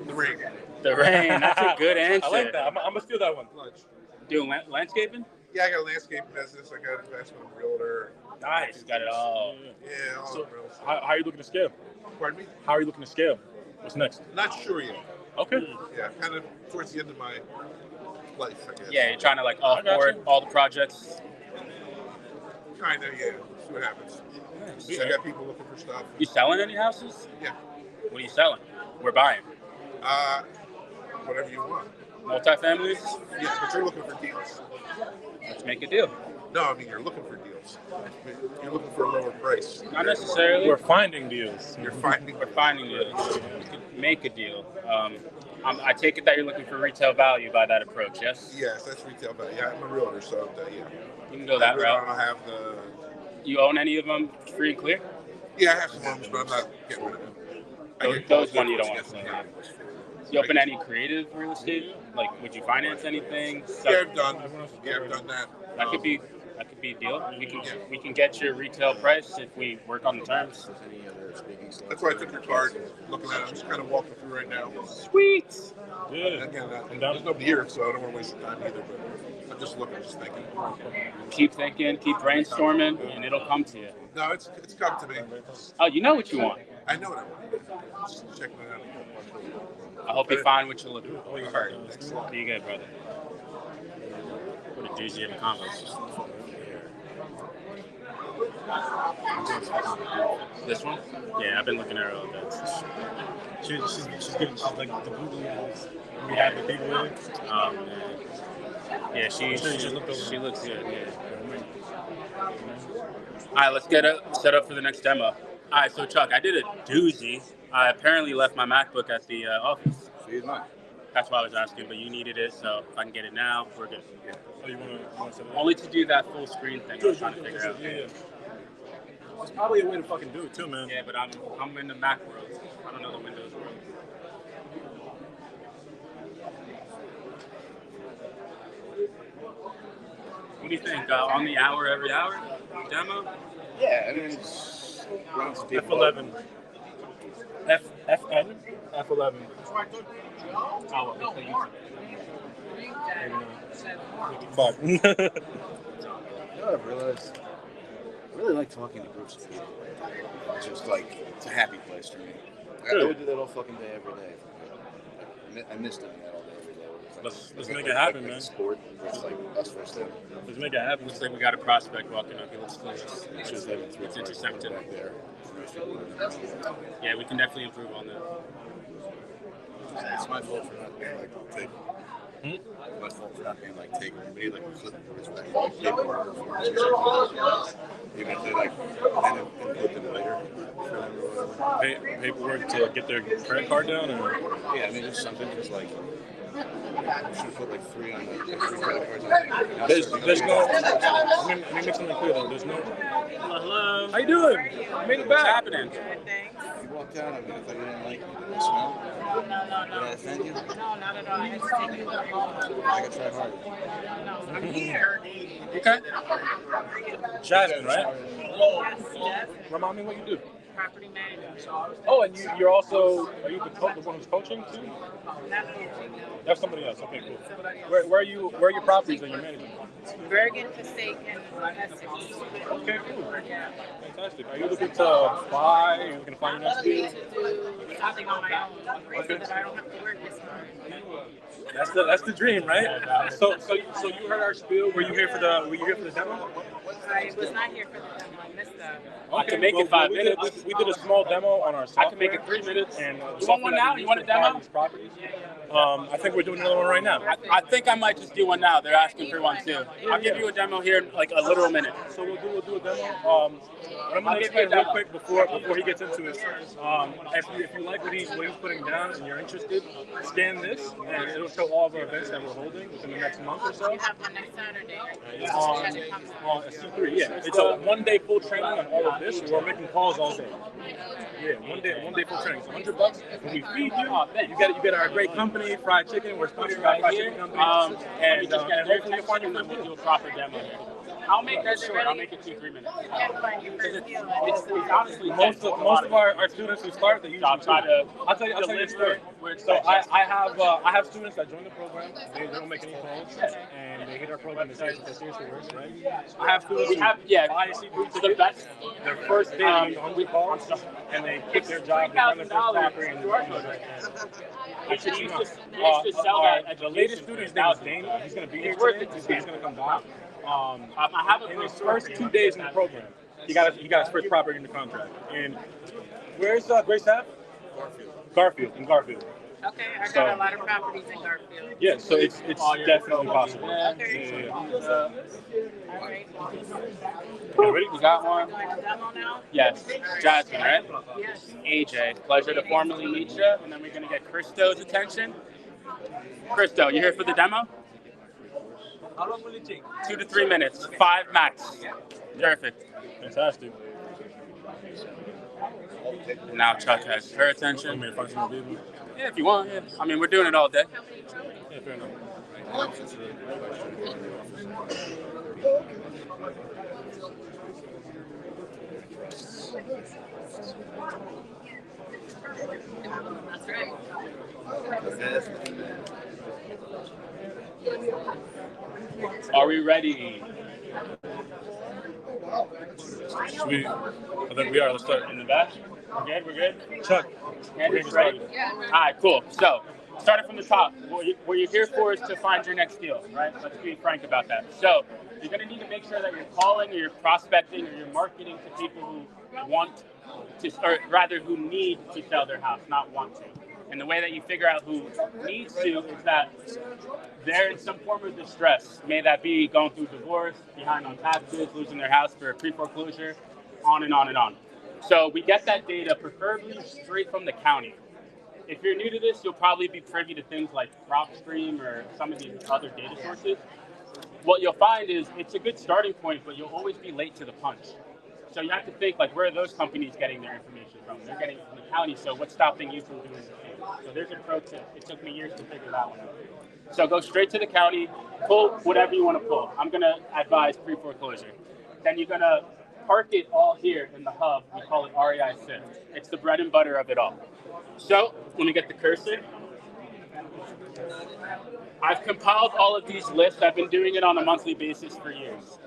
The rain. The rain. That's a good answer. I like that. I'm gonna steal that one. Doing landscaping? Yeah, I got a landscape business. I got an investment realtor. Nice. Got it all. Yeah. All So, real estate. how are you looking to scale? Pardon me? How are you looking to scale? What's next? Not sure yet. Okay. Yeah, kind of towards the end of my life, I guess. Yeah, you're trying to like offboard all the projects. Kind of, yeah. See what happens. Nice. I got people looking for stuff. You selling any houses? Yeah. What are you selling? We're buying. Whatever you want. Multifamilies? Yeah, but you're looking for deals. Let's make a deal. No, I mean, you're looking for deals. You're looking for a lower price. Not necessarily. We're finding deals. You're finding. We're finding deals. We could make a deal. I take it that you're looking for retail value by that approach, yes? Yes, that's retail value. Yeah, I'm a realtor, so yeah. You can go that route. I don't have the. You own any of them free and clear? Yeah, I have some homes, but I'm not getting rid of them. Those one you don't want to sell. You open any creative real estate? Like, would you finance anything? Yeah, I've done that. That could be a deal. We can get your retail price if we work on the terms. That's why I took your card. Looking at it, I'm just kind of walking through right now. Sweet. Yeah. Again, there's nobody here, so I don't want to waste your time either. But I'm just looking, just thinking. Keep thinking, keep brainstorming, and it'll come to you. No, it's come to me. Oh, you know what you want. I know what I want. Just checking it out. I hope you find what you're looking for. All right, thanks a lot. Be good, brother. What a doozy of a convo. This one? Yeah, I've been looking at her all day. She's good. She's like the blue ones. We had the big one. Yeah, she looks good. Yeah. All right, let's get set up for the next demo. All right, so Chuck, I did a doozy. I apparently left my MacBook at the office. So use mine. That's why I was asking, but you needed it, so if I can get it now, we're good. Yeah. Oh, you want to set it up? Only to do that full screen thing I was trying to figure out. Yeah. There's probably a way to fucking do it too, man. Yeah, but I'm in the Mac world. I don't know the Windows world. What do you think? On the hour every hour demo? Yeah, I mean, it's running some people. F11. FN? F11. Oh, well, maybe not. But You know what I've realized? I really like talking to groups of people. It's just like, it's a happy place for me. I would do that all fucking day, every day. I miss doing that all day, every day. Let's make it happen, man. Sport, it's like us first thing. Let's make it happen. Looks like we got a prospect walking up here. Let's close. It's just having three It's intercepted. back there. Yeah, we can definitely improve on that. It's my fault for not being like taken. It's my fault for not being like taken. We need like a clip of this back, like paperwork or even if they like end up input them later. Paperwork to get their credit card down, or yeah, I mean just something just like. We should put like 3 on the 3 credit cards. There's no. Let me make something clear though. There's no. Hello. How you doing? You made it back. What's happening? You walked out. I mean, I thought you didn't like the smell. No. Did I offend you? No, not at all. I had to take you a little moment. I gotta try hard. No, I'm here. Okay. Jasmine, right? Yes, yes. Remind me what you do. Property manager. Oh, and you're also, are you the one who's coaching too? Not coaching, no. That's somebody else. Okay, cool. Where are your properties that you're managing? Bergen, Passaic, and Essex. Okay, cool. Yeah. Fantastic. Are you looking to buy? Are you looking to find your next To deal? do something on my own, so that I don't have to work this hard. That's the dream, right? So you heard our spiel. Were you here for the demo? I was not here for the demo. I missed that. I can make it 5 minutes. We did a small demo on our software. I can make it 3 minutes. And you want one now? You want a demo? I think we're doing another one right now. I think I might just do one now. They're asking for one too. I'll give you a demo here in like a literal minute. So we'll do a demo. What I'm going to explain real quick before he gets into it. If you like what he's putting down and you're interested, scan this and it'll show all of our events that we're holding within the next month or so. You have one next Saturday. On C3, yeah. It's a 1 day full training on all of this. We're making calls all day. Yeah, one day full training. It's $100. When we feed you get our great company, Fried Chicken. We're sponsored by Fried Chicken Company. And hopefully you'll find your friends. We'll do a proper demo here. I'll make that short. I'll make it 2-3 minutes. It's honestly most of our students who start, they usually I'll tell you a story. So I have students that join the program. They don't make any calls, and they hit our program. They say it's seriously works, right? I have students who buy C3 tickets. Their first day they make 100 calls, and they quit their job. They run their first property, and I should you the latest student, his name is Dana. He's going to be here today. He's going to come back. I have in his first 2 days in the program, he got his first property in the contract. And where's Grace Ave? Garfield. Okay, I got a lot of properties in Garfield. Yeah, so it's definitely possible. Okay. Yeah. All right. Ready? You got one? Going to demo now? Yes. Jasmine, right? Yes. AJ, pleasure to formally meet you. And then we're going to get Christo's attention. Christo, you here for the demo? How long will it take? 2 to 3 minutes, 5 max. Perfect. Fantastic. Now Chuck has her attention. Yeah, if you want. Yeah. I mean, we're doing it all day. Yeah, fair enough. That's right. Are we ready? Sweet. I think we are. Let's start. In the back? We're good? Chuck. Ready? All right, cool. So, starting from the top, what you're here for is to find your next deal, right? Let's be frank about that. So, you're going to need to make sure that you're calling or you're prospecting or you're marketing to people who want to, or rather who need to sell their house, not want to. And the way that you figure out who needs to is that they're in some form of distress. May that be going through divorce, behind on taxes, losing their house for a pre-foreclosure, on and on and on. So we get that data preferably straight from the county. If you're new to this, you'll probably be privy to things like PropStream or some of these other data sources. What you'll find is it's a good starting point, but you'll always be late to the punch. So you have to think, like, where are those companies getting their information from? They're getting it from the county, so what's stopping you from doing the same? So there's a pro tip. It took me years to figure that one out. So go straight to the county, pull whatever you want to pull. I'm going to advise pre-foreclosure. Then you're going to park it all here in the hub. We call it REI Sift. It's the bread and butter of it all. So let me get the cursor. I've compiled all of these lists. I've been doing it on a monthly basis for years.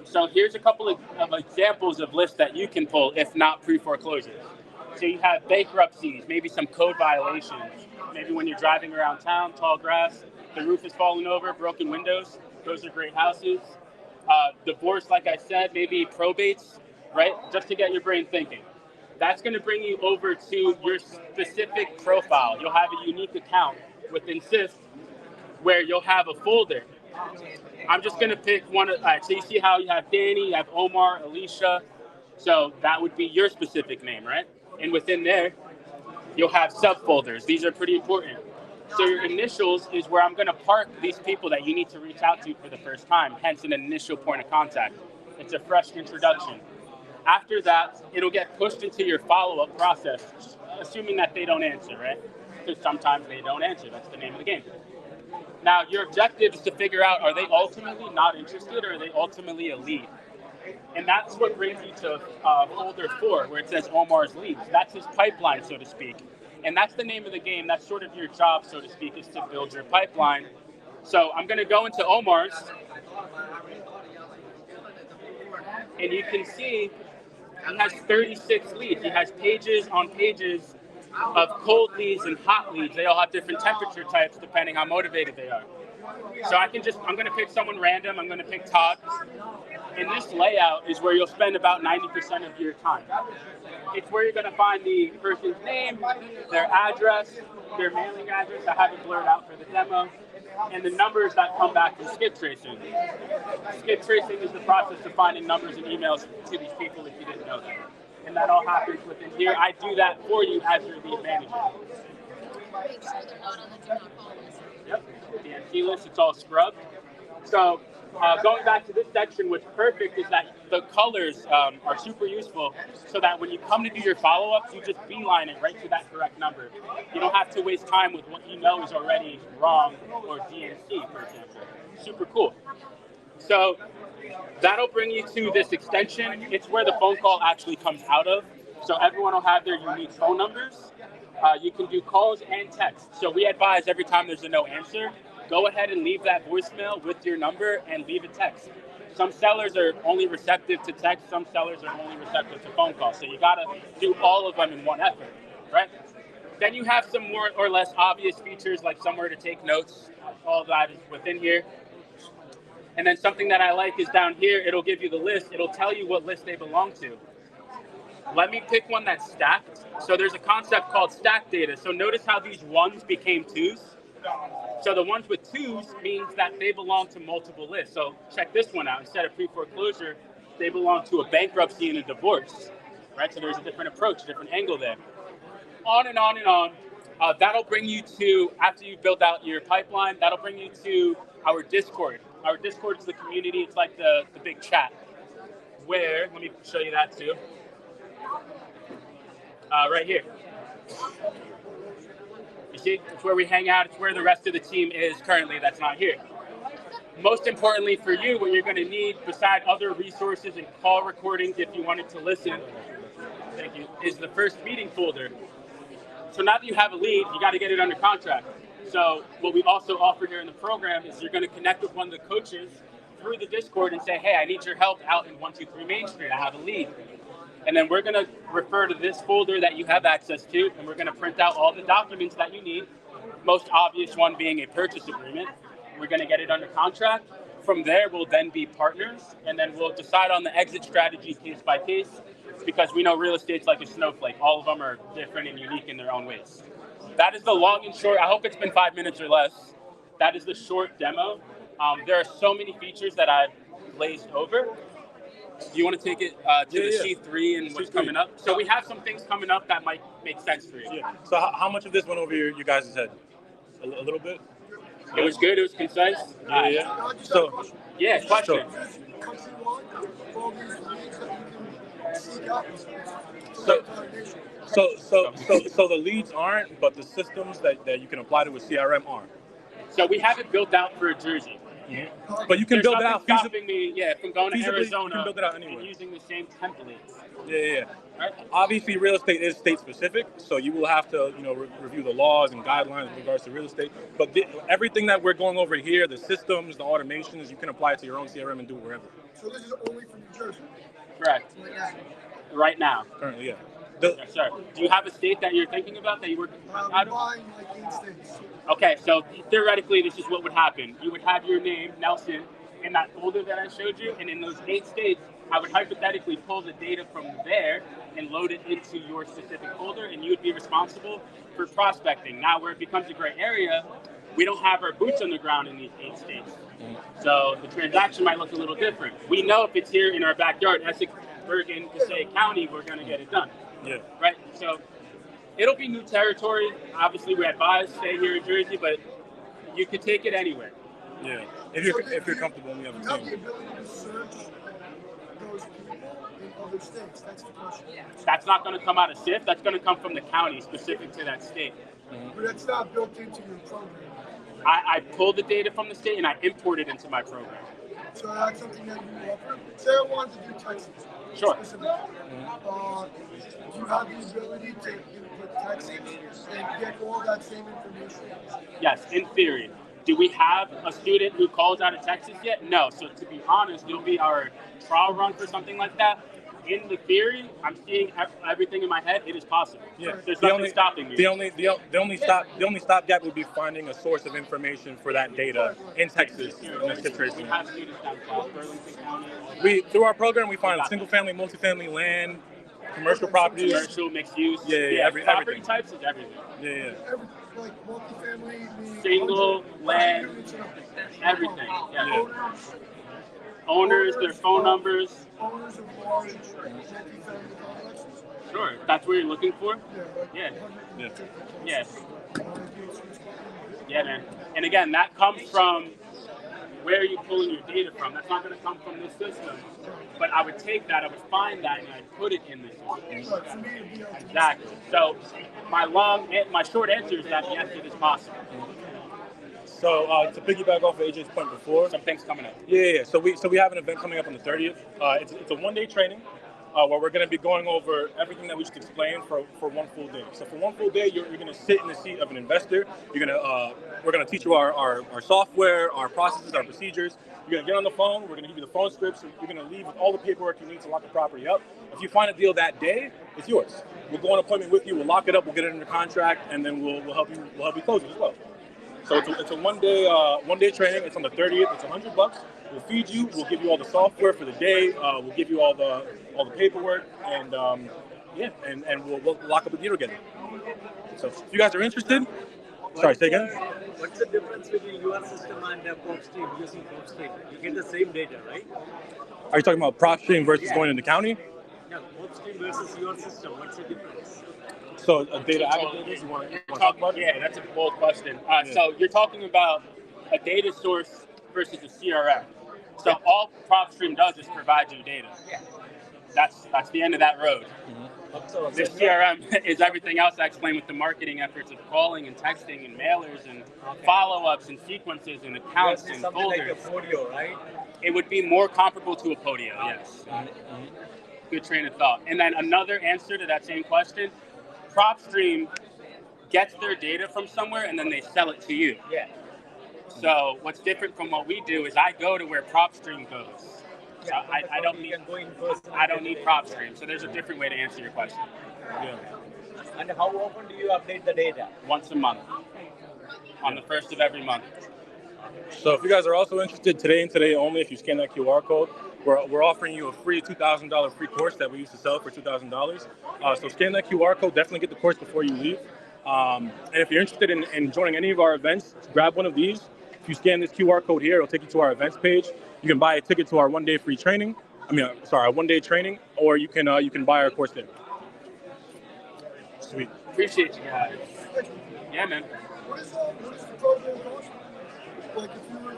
So here's a couple of examples of lists that you can pull if not pre-foreclosures. So you have bankruptcies, maybe some code violations, maybe when you're driving around town, tall grass, the roof is falling over, broken windows. Those are great houses. Divorce, like I said, maybe probates, right? Just to get your brain thinking. That's going to bring you over to your specific profile. You'll have a unique account within SIFT where you'll have a folder. I'm just going to pick one. All right, so you see how you have Danny, you have Omar, Alicia. So that would be your specific name, right? And within there, you'll have subfolders. These are pretty important. So your initials is where I'm going to park these people that you need to reach out to for the first time, hence an initial point of contact. It's a fresh introduction. After that, it'll get pushed into your follow-up process, assuming that they don't answer, right? Because sometimes they don't answer. That's the name of the game. Now, your objective is to figure out, are they ultimately not interested or are they ultimately a lead? And that's what brings you to folder 4, where it says Omar's leads. That's his pipeline, so to speak. And that's the name of the game. That's sort of your job, so to speak, is to build your pipeline. So I'm going to go into Omar's. And you can see he has 36 leads. He has pages on pages of cold leads and hot leads. They all have different temperature types depending how motivated they are. So I'm going to pick someone random. I'm going to pick Todd. And this layout is where you'll spend about 90% of your time. It's where you're going to find the person's name, their address, their mailing address. I have it blurred out for the demo. And the numbers that come back from skip tracing. Skip tracing is the process of finding numbers and emails to these people if you didn't know that. And that all happens within here. I do that for you as your lead manager. Make sure they're not on the do not call list. Yep, the empty list, it's all scrubbed. So going back to this section, what's perfect is that the colors are super useful so that when you come to do your follow-ups, you just beeline it right to that correct number. You don't have to waste time with what you know is already wrong or DNC, for example. Super cool. So that'll bring you to this extension. It's where the phone call actually comes out of. So everyone will have their unique phone numbers. You can do calls and texts. So we advise every time there's a no answer, go ahead and leave that voicemail with your number and leave a text. Some sellers are only receptive to text. Some sellers are only receptive to phone calls. So you got to do all of them in one effort, right? Then you have some more or less obvious features like somewhere to take notes. All of that is within here. And then something that I like is down here, it'll give you the list. It'll tell you what list they belong to. Let me pick one that's stacked. So there's a concept called stack data. So notice how these ones became twos. So the ones with twos means that they belong to multiple lists. So check this one out. Instead of pre-foreclosure, they belong to a bankruptcy and a divorce, right? So there's a different approach, a different angle there. On and on and on. That'll bring you to, after you build out your pipeline, that'll bring you to our Discord. Our Discord is the community. It's like the big chat where, let me show you that too. Right here. You see, it's where we hang out. It's where the rest of the team is currently that's not here. Most importantly for you, what you're going to need, beside other resources and call recordings if you wanted to listen, thank you, is the first meeting folder. So now that you have a lead, you got to get it under contract. So what we also offer here in the program is you're going to connect with one of the coaches through the Discord and say, hey, I need your help out in 123 Main Street. I have a lead. And then we're going to refer to this folder that you have access to, and we're going to print out all the documents that you need, most obvious one being a purchase agreement. We're going to get it under contract. From there, we'll then be partners, and then we'll decide on the exit strategy case by case, because we know real estate's like a snowflake. All of them are different and unique in their own ways. That is the long and short. I hope it's been 5 minutes or less. That is the short demo. There are so many features that I've glazed over. Do you want to take it to the sheet 3 and what's coming up? So we have some things coming up that might make sense for you. Yeah. So how much of this went over your guys' head? A little bit? It was good. It was concise. Yeah. So, yeah, question. So the leads aren't, but the systems that you can apply to a CRM are. So we have it built out for a Jersey. Mm-hmm. But you can build it out. Stopping me, from going to Arizona you can build it out anywhere. and using the same templates. Yeah. Right? Obviously, real estate is state specific, so you will have to, review the laws and guidelines in regards to real estate. But everything that we're going over here, the systems, the automations, you can apply it to your own CRM and do it wherever. So this is only for New Jersey? Correct. Right now. Currently, yeah. Yes, sir. Do you have a state that you're thinking about that you work out of? Like 8 states. Okay, so theoretically, this is what would happen. You would have your name, Nelson, in that folder that I showed you, and in those 8 states, I would hypothetically pull the data from there and load it into your specific folder, and you would be responsible for prospecting. Now, where it becomes a gray area, we don't have our boots on the ground in these 8 states. So the transaction might look a little different. We know if it's here in our backyard, Essex, Bergen, Passaic County, we're going to get it done. Yeah. Right? So it'll be new territory. Obviously, we advise stay here in Jersey, but you could take it anywhere. Yeah. If you're comfortable in the other You have the ability to search those people in other states. That's the question. That's not going to come out of SIF. That's going to come from the county specific to that state. But that's not built into your program. I pulled the data from the state and I import it into my program. So that's something that you offer. Say I wanted to do Texas. Sure. Do you have the ability to input Texas and get all that same information? Yes, in theory. Do we have a student who calls out of Texas yet? No. So to be honest, it'll be our trial run for something like that. In the theory, I'm seeing everything in my head. It is possible. Yeah. There's nothing stopping me. The only stopgap would be finding a source of information for that data in Texas. We have students down south, Burlington County. Through our program, we find single family, multifamily land, commercial properties. Commercial, mixed use. Yeah, property everything. types is everything. Yeah. Like multifamily, single, land, everything. Yeah. Owners, their phone numbers. Owners of large multifamily complexes. Sure, that's what you're looking for? Yeah. Yeah, man. And again, that comes from where are you pulling your data from? That's not going to come from this system. But I would take that, I would find that, and I'd put it in this system. Exactly. So my short answer is that yes, it is possible. So to piggyback off of AJ's point before, some things coming up. Yeah. So we have an event coming up on the 30th. It's a one-day training where we're going to be going over everything that we just explained for one full day. So for one full day, you're going to sit in the seat of an investor. We're going to teach you our software, our processes, our procedures. You're going to get on the phone. We're going to give you the phone scripts. You're going to leave with all the paperwork you need to lock the property up. If you find a deal that day, it's yours. We'll go on an appointment with you. We'll lock it up. We'll get it under contract, and then we'll help you close it as well. So it's a one day training. It's on the 30th. It's $100. We'll feed you. We'll give you all the software for the day. We'll give you all the paperwork, and we'll lock up the deal together. So if you guys are interested, sorry, say again. What's the difference between your system and PropStream using PropStream? You get the same data, right? Are you talking about PropStream versus going into county? No, PropStream versus your system. What's the difference? So data aggregators, you want to talk about it? Yeah, that's a bold question. So you're talking about a data source versus a CRM. So all PropStream does is provide you data. Yeah. That's the end of that road. Mm-hmm. The CRM is everything else I explained with the marketing efforts of calling and texting and mailers and follow-ups and sequences and accounts and folders. Like a Podio, right? It would be more comparable to a Podio, yes. Mm-hmm. Good train of thought. And then another answer to that same question, PropStream gets their data from somewhere and then they sell it to you. Yeah. So what's different from what we do is I go to where PropStream goes. So I don't need PropStream. So there's a different way to answer your question. Yeah. And how often do you update the data? Once a month. On the first of every month. So if you guys are also interested, today and today only, if you scan that QR code, we're offering you a free $2,000 free course that we used to sell for $2,000. So scan that QR code, definitely get the course before you leave. And if you're interested in joining any of our events, grab one of these. If you scan this QR code here, it'll take you to our events page. You can buy a ticket to our one-day free training. sorry, a 1-day training, or you can buy our course there. Sweet. Appreciate you guys. Yeah, man. What is the program cost? Like if you were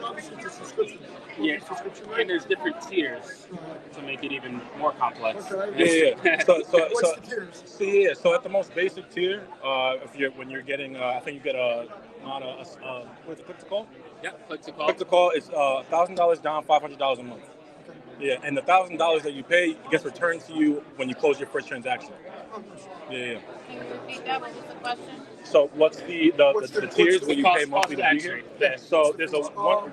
obviously it's a subscription. Yeah, Subscription, and there's different tiers to make it even more complex. Okay. Yeah. So What's the tiers? So at the most basic tier, when you're getting, I think you get what's it called? Yeah, click to call. Click to call is $1,000 down, $500 a month. Yeah, and the $1,000 that you pay gets returned to you when you close your first transaction. Yeah. Can you repeat that? What was the question? So what's the tiers where you pay monthly to be entry? here? Yeah. So there's a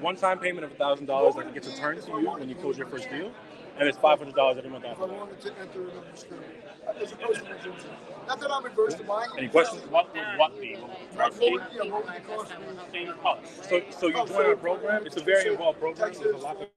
one-time payment of $1,000 that gets returned to you when you close your first deal, and it's $500 every month If after. I wanted to enter another school, as opposed to not that I'm adverse to buying. Any questions? What would what be? What would the cost be? Same cost. So you join our program. It's a very involved program. There's a lot of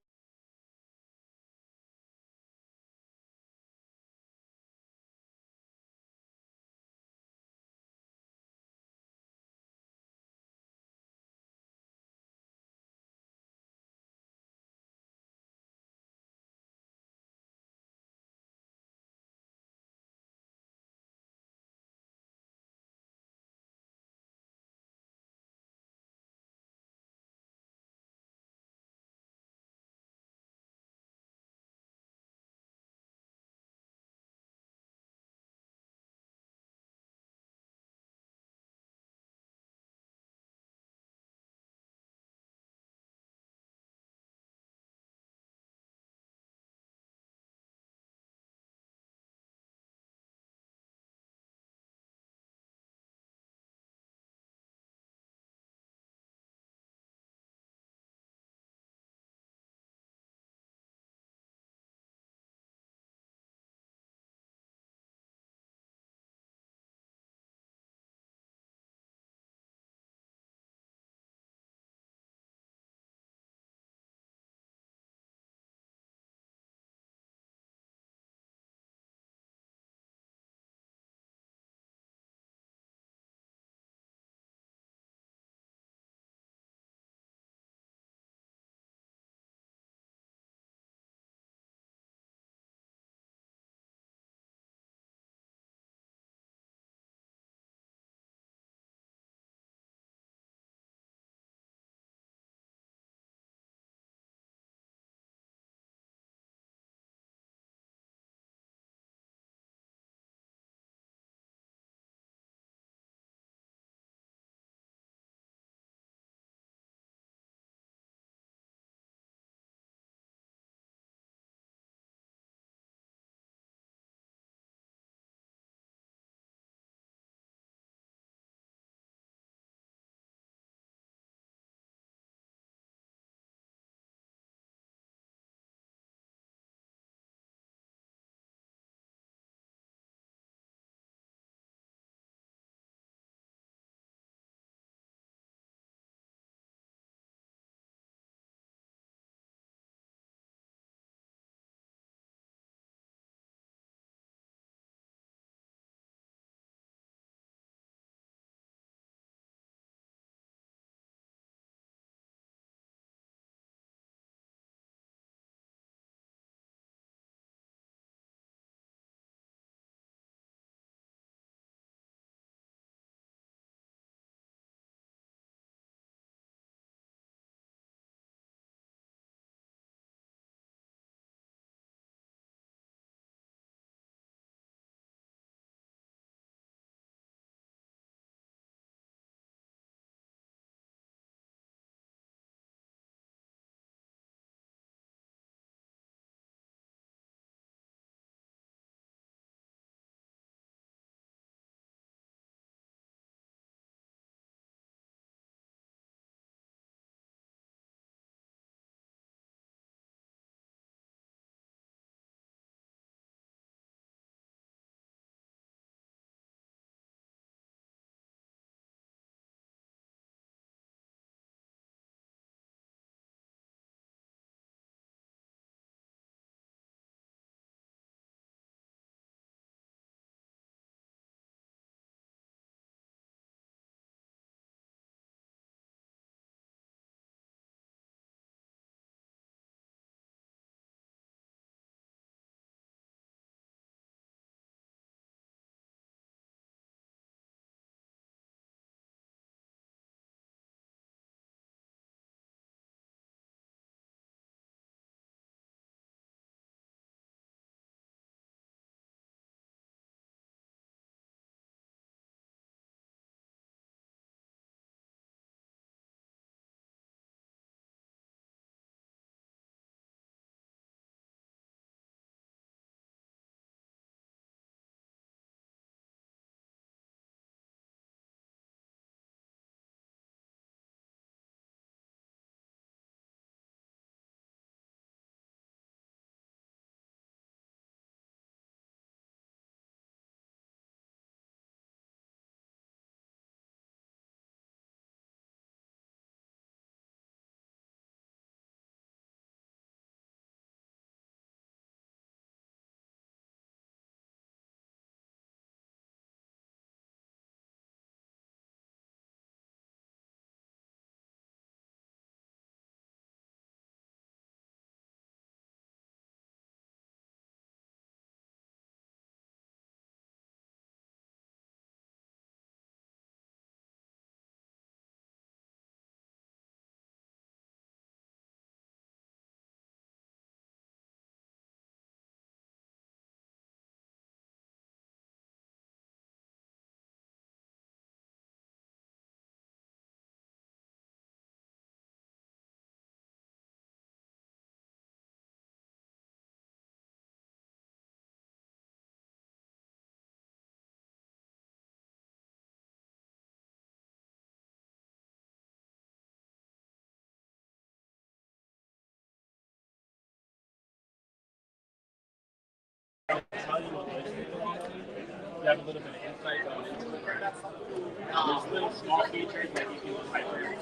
you have a little bit of insight going into the brand. There's little small features that you can hyper.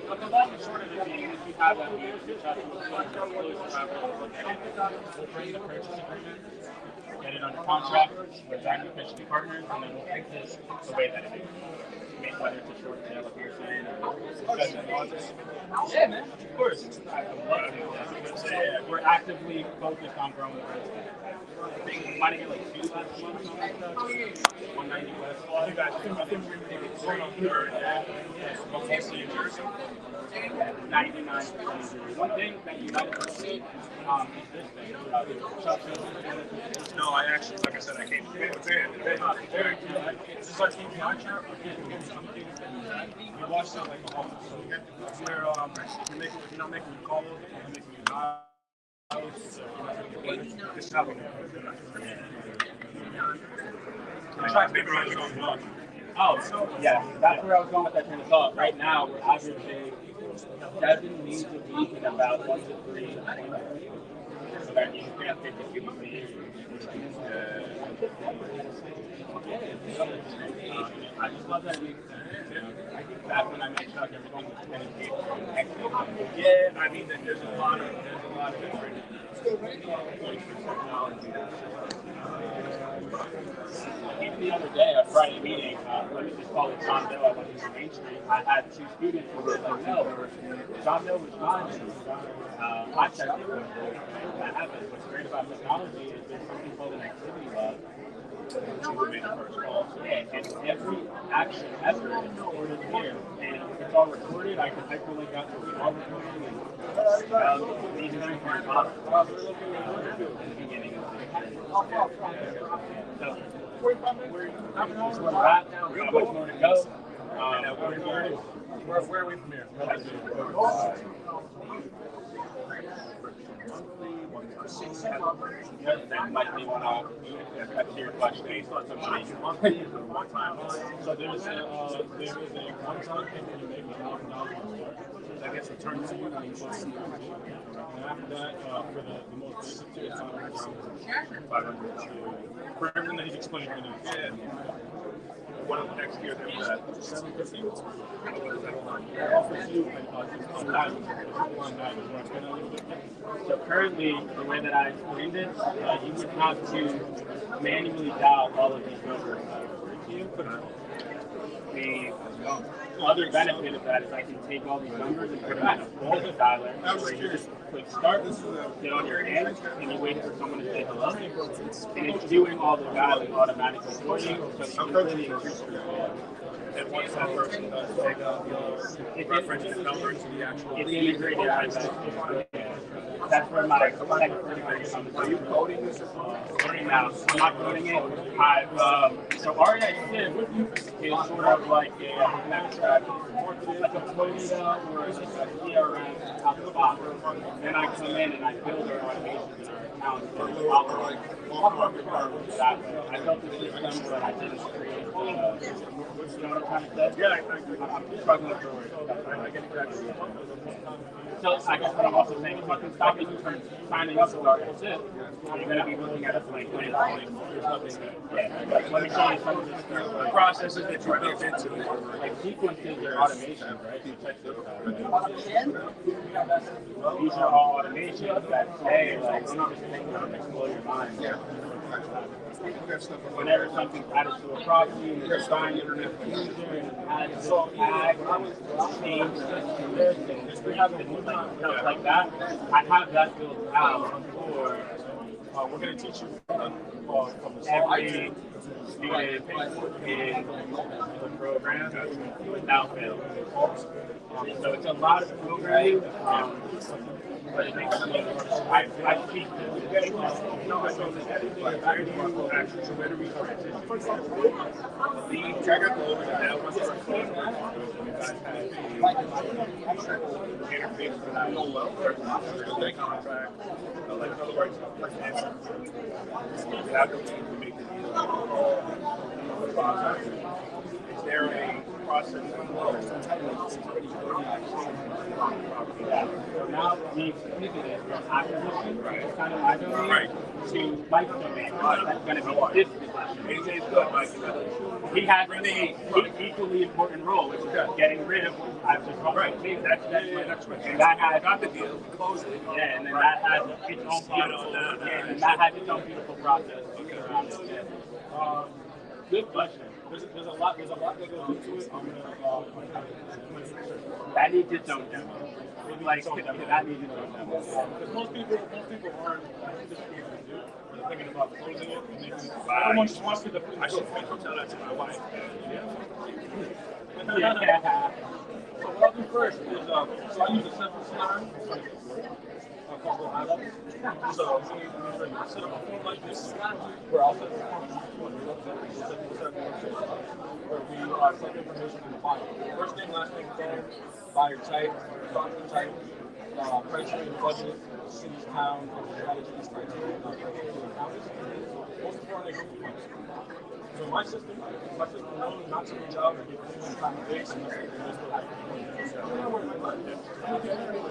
But the long and short of it being, if you have that means, reach out to us, look at it, we'll bring the purchase agreement, get it under contract, we're trying to pitch the partners, and then we'll exit the way that it is. Whether it's a short sale, like you're saying, or yeah, man, of course. Yeah, we're actively focused on growing the business. I think we might get like 2 last month, 190 West. I think we're maybe 3 or 99. One thing that you might have seen is this thing. No, I actually, like I said, I came very This is our team launcher. We watched it like a whole. So you're not making a call, you're making a this is how we Oh, so yeah, that's where I was going with that train of thought. Right now, we're averaging 7 meals a week and about 1 to 3. So that means we have 50 people a week. I just love that we back when I made Chuck, everyone was 20 people from Expo. Yeah, I mean, there's a lot of different Even the other day, a Friday meeting, let me just call it John Doe. I went to Main Street. I had 2 students who were like, no, John Doe was fine. I checked it. That happens. What's great about technology is there's something called an activity log. Yeah, and every action ever is recorded here. And if it's all recorded, I can hyperlink out to the all recording. And these things weren't possible in the beginning of the so we're at now. We got much more to go. Where are we from here? That might be one of your questions. So there's a contract and you make $1,000. I guess it turns to you and you want to see. And after that, for the most basic tier, it's $500. For everything that he's explaining right now. Yeah. What else next year there was at $750? Offers you So currently, the way that I explained it, you would have to manually dial all of these numbers. The other benefit of that is I can take all these numbers and put them in a bulk dialer. Where you just click start, get on your hand, and you wait for someone to say hello. And it's doing all the dialing automatically for you, so you can really increase your and once that person does take out the reference number to the actual it's integrated right That's where my second comes. Are you coding this as well? Now, I'm not coding it. So REIC is sort of like a abstract, like a Toyota or a CRM out the box. Then I come in and I build our automations in our account. Exactly. I built the system, but I didn't create the. What's the other kind of stuff? Yeah, I'm struggling for words. So I guess what I'm also saying is nothing stopping you from signing up with our SIP. You're going to be looking at a blank plan. Yeah, let me show you some of the processes that you built into it. Like sequences or automation, right? So check this out. These are all automations that say, like, we're not just thinking of explode your mind. Yeah. Whenever something's added to a property, and it's signed internet user, and add this tag, change this, and stuff like that. I have that built out for. We're going to teach you from every student in the program without fail. So it's a lot of programming, but it makes me, I speak to the technical that was interface for that contract, like other words, is there a process flows. Yeah. So now we completed it from acquisition, it's kind of my domain, to Mike's domain. That's going to be his position. AJ's good, Mike. He has an equally important role, which is getting rid of I've just that's right. And that has got the deal, closed it. Yeah, and then that has its own beautiful and that has its own beautiful process around it. Yeah. Good question. There's a lot that goes into it. That needs its own demo. Like that needs its own demo. Because most people aren't they're thinking about closing it and making it. Everyone just wants to I should tell that to my wife. Yeah. So what I'll do first is so I use a simple scenario. So I set up a form like this where I'll set the form where we set information in the file. First name, last name, phone, buyer type, property type, price range, budget, cities, town, strategies, criteria, most importantly, group of points. So my system knows not to reach out or give anyone time of base unless they miss what happened.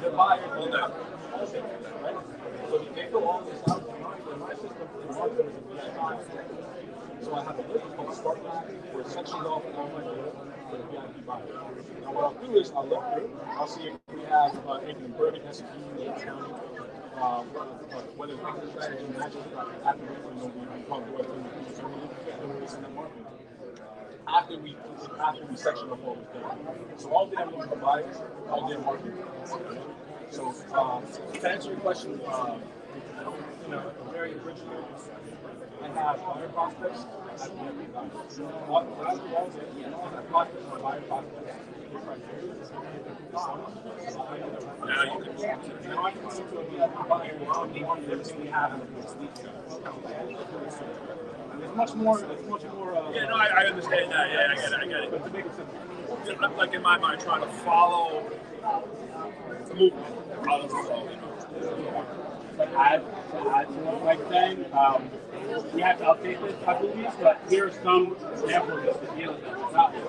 The buyer will not. Right? So they fill all this out in my system, the market is a VIP. So I have a list called Start List where it sections off all my data for the VIP buyer. Now what I'll do is I'll look through, I'll see if we have anything in Bergen, SQ, Yates County, whether the strategy matches after we call the website in the market. After we section off all this data. So all day I'm looking for buyers, all day I'm working. So to answer your question, very original. I have buyer prospects. I have VIP buyers. What I do all day, I have prospects and buyer prospects. Now you can now I can go into a VIP buyer and everything we have in the it's much more. Yeah, no, I understand that. Yeah, I get it. But to make it simple, like in my mind, trying to follow the movement. To add to what Mike's saying, we have to update this, I believe, but here are some examples of the deals that we're out there.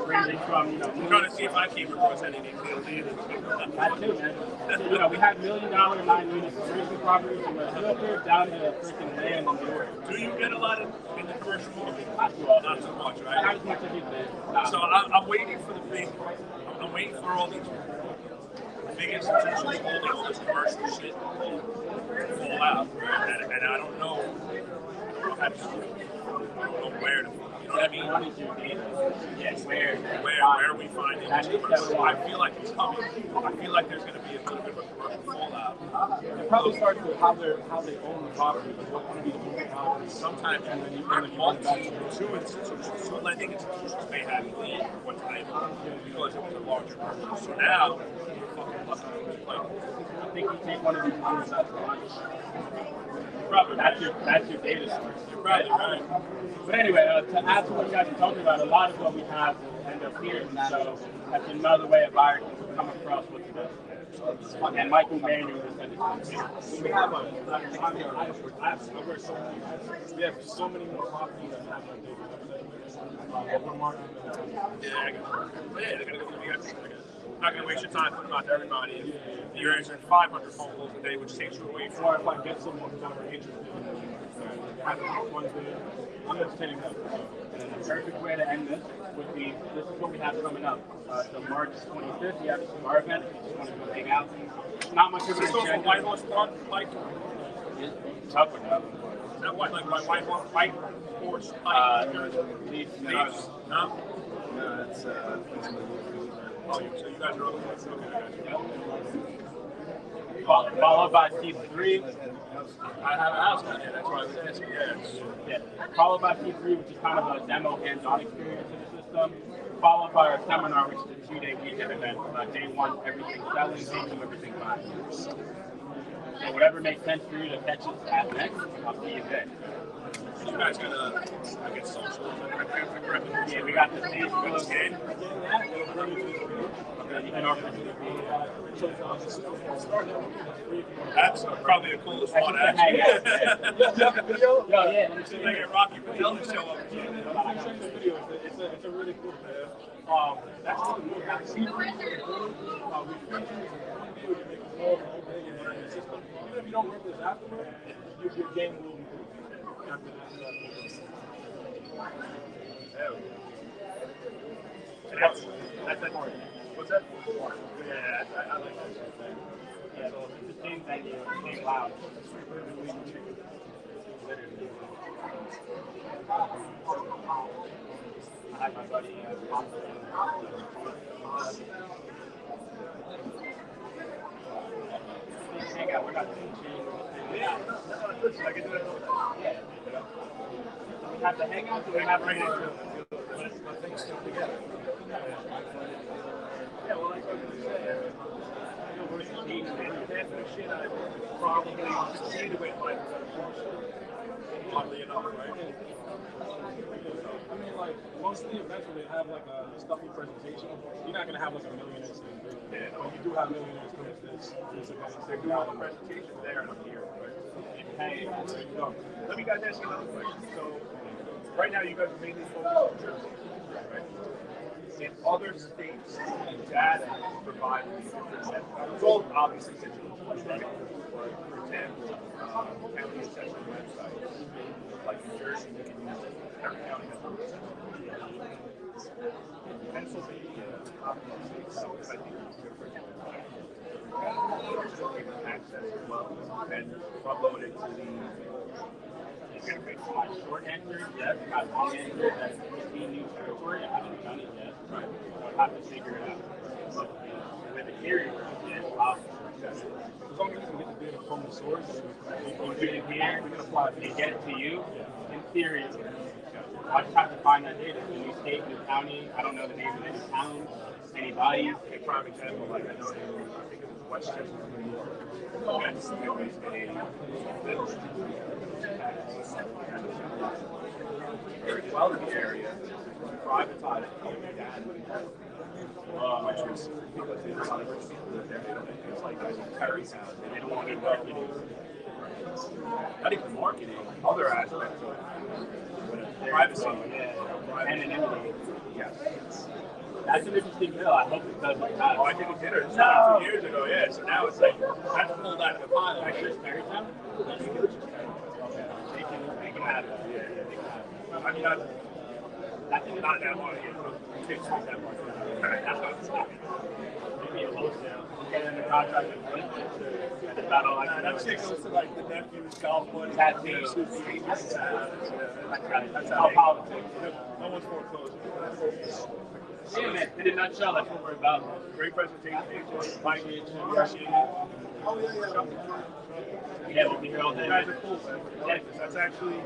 Ranging from, I'm trying to see if I came across any deals either. That too, man. We have $1 million 9-unit commercial properties from the Hilford down to freaking land in New York. Do you get a lot in the commercial market? Not so much, right? Not as much as you think. So I'm waiting for I'm waiting for all these big institutions holding all this commercial shit to fall out, right? And I don't know how to, where to, you know what I mean? Yes, where are we finding this commercial? I feel like it's coming. I feel like there's going to be a little bit of a commercial fallout. It probably starts with how they own the property, what one of these properties. Sometimes, and then you want two institutions, two lending institutions may have lead at one time because it was a larger purchase. So now, I think you take one of these ones out to lunch. Probably. That's your data source. You're probably right. But anyway, to add to what you guys are talking about, a lot of what we have will end up here. So that's another way a buyer can come across what's best. And Michael Manuel is sending it. We have we have so many more properties that have open market. Yeah, they're gonna go to the VIP. I'm not going to waste your time putting them out to everybody. You're answering 500 phone calls a day, which takes you away from. Or if I get someone who's already interested in having one video, I'm entertaining them. And the perfect way to end this would be, this is what we have coming up. So March 25th, we have a cigar event. If you just want to go hang out. Not much of an agenda. White Horse Park, like? Tough enough. Is that what, like White Horse Pike? Leafs. No? No, that's so you guys are over there? Followed by C3. I have a house down there, that's why I was asking. Yeah. Followed by C3, which is kind of a demo hands-on experience of the system. Followed by our seminar, which is a 2-day weekend event. Day 1, everything selling, day 2, everything buying. So whatever makes sense for you to catch us at next, I'll see you there. You guys gonna, I guess, social. Yeah, we got the Facebook game. That's probably the coolest one, actually. Yeah. Rocky Patel to show up. It's a really cool That's all we have seen. We feature more big and learn the system. Even if you don't work this afterward, your game will improve after this. There we go. And that's that part. What's that? Yeah, I like that. Yeah, so the game that you came loud. I had my buddy hang out. We're not doing yeah. Listen, I can do that all the time. Yeah. We have the hangouts and we have right into let things come together. Yeah, well, like I was going to say, we're eating half of the shit I probably succeeded with, like, oddly enough, right? I mean, like, most of the events where they have, like, a stuffy presentation, you're not going to have, like, a millionaires thing. Yeah. But you do have millionaires come to this event. They do have a presentation there and I'm here, right? Hey, there you go. Let me guys ask you another question. So, right now you guys are mainly focused on Jersey, right? In other states, data provided different sets. It's all obviously situational, right? For example, county assessment websites, like New Jersey, you can use it. Every county has one. Pennsylvania, obviously, some of I think it's different. Access as well, and upload it to the. You're going to make my short answer, yes. My long answer, that's 15 new territory. I haven't done it yet. Right. I'll have to figure it out. But with the carrier, yeah, it's possible. As long as you can get the data from the source, you get it here, we can apply it and get it to you. In theory, it's going to be. I just have to find that data. New state, new county. I don't know the name of any town, any bodies. A prime example, like I know, I think it was Westchester, New York. That's the only state. Very well in the area, privatized which was because they don't want to it's like Terrytown, and they don't want to marketing. Not even marketing, other aspects of privacy, anonymity. Yes. That's an interesting bill. I hope it doesn't pass. Oh, I think it did it 2 years ago, yeah. So now it's like, that's pulled out of the pile. Actually, it's Terrytown? I think it was just Terrytown. Okay. They can have it. Yeah, I mean, I think not that long ago. It takes me that much. That's what I'm saying. Maybe a wholesale. And then the contract is that's about all I can do. That shit goes to like the nephew's golf one. Tattoos. That's how politics. No one's foreclosed. Yeah, man. In a nutshell, that's what we're about. Great presentation. Appreciate it. Oh, yeah. Yeah, we'll be here all day. You guys are cool, man. Yeah. That's actually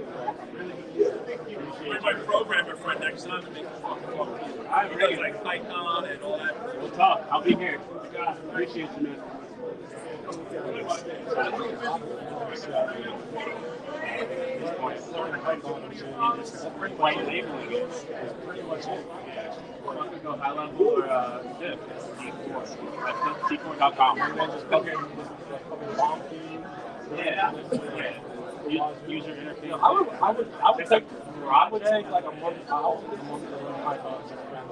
really good. You're my programmer friend next time to make the fucking talk. I really like Python and all that. We'll talk. I'll be here. Appreciate you, man. Why enabling it is pretty much it. We're not going to go high level or diff. C4.com. Yeah. User interface. I would take like a month out.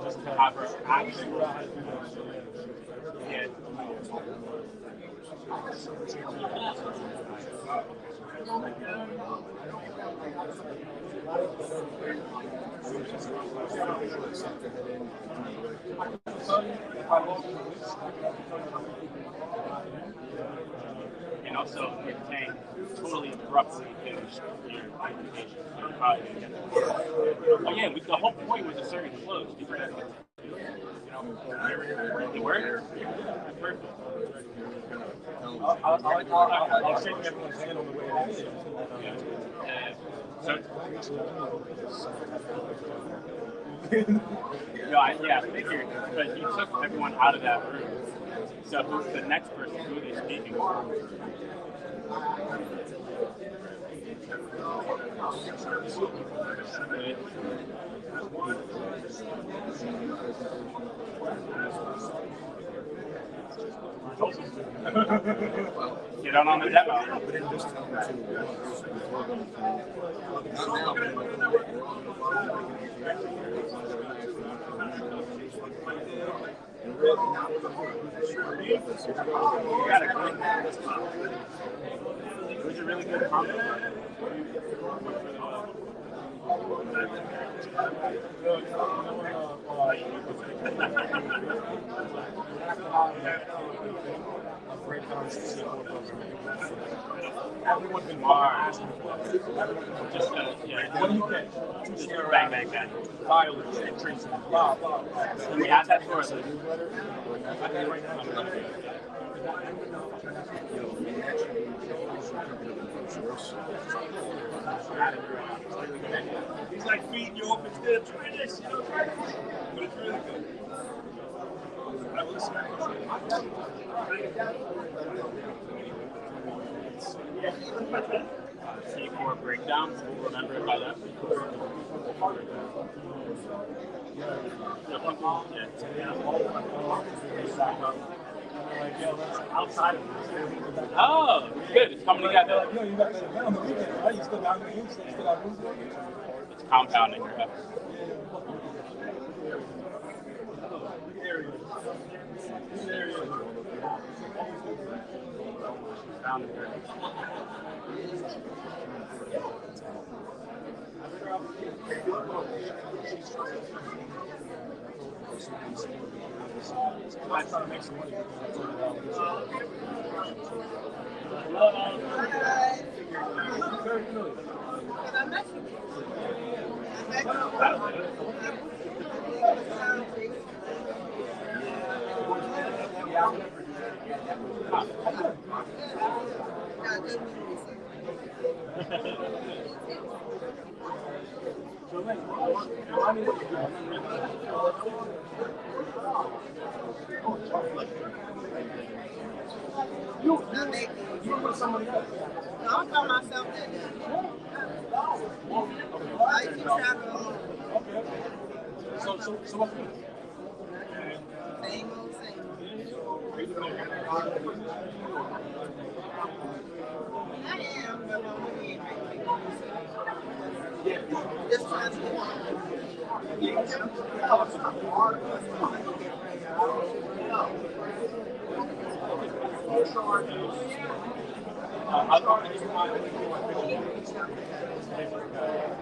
Just to have her actually. Yeah. And also, if Tang totally abruptly finished your application, you're probably going to get that. Oh yeah, the whole point was to serve it closed. You forgot that. It worked? Perfect. I'll shake everyone's hand on the way out. So, I figured because you took everyone out of that room. So who's the next person? Who are they speaking to? Get on the demo. But then just tell them to we told them to not now, but and really now we're going It was a really good compliment. Everyone's been Mars. Just, yeah. What do you get? Just bang, bang, bang. Violence, Tracy. Blah, blah. We had that for us. He's like feeding you up instead of try this, you know, try this. But it's really good. I listen. C4 breakdown. We'll remember it by that. Outside of Oh, good. It's coming together. yo, you got that event on the weekend, right? You still down there? You still got rooms there? It's compounding your effort. I try to make some money. You with somebody else. No, I'm by myself then. I used to travel alone. Okay. So what's good? Same old, same old. I am, but I'm only just trying to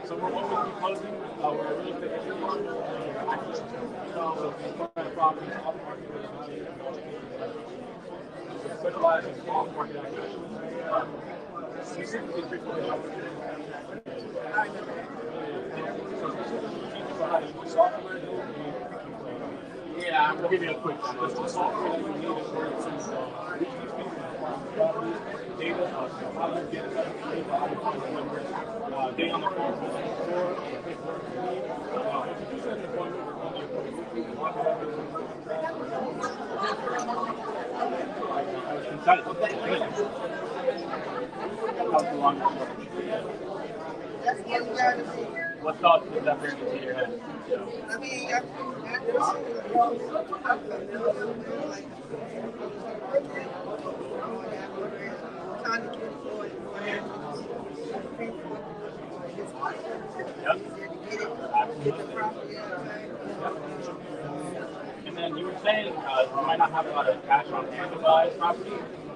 So we're what we'll be closing, we're really thinking properties off market specialize in off market acquisitions. Specifically people that software. Yeah, I'm gonna give you a quick This is software that you need in order to reach these people, properties, data, how you get it, how you find the numbers, data on the phone, What thoughts did that bring into your head? I mean, And then you were saying you might not have a lot of cash on hand to buy property.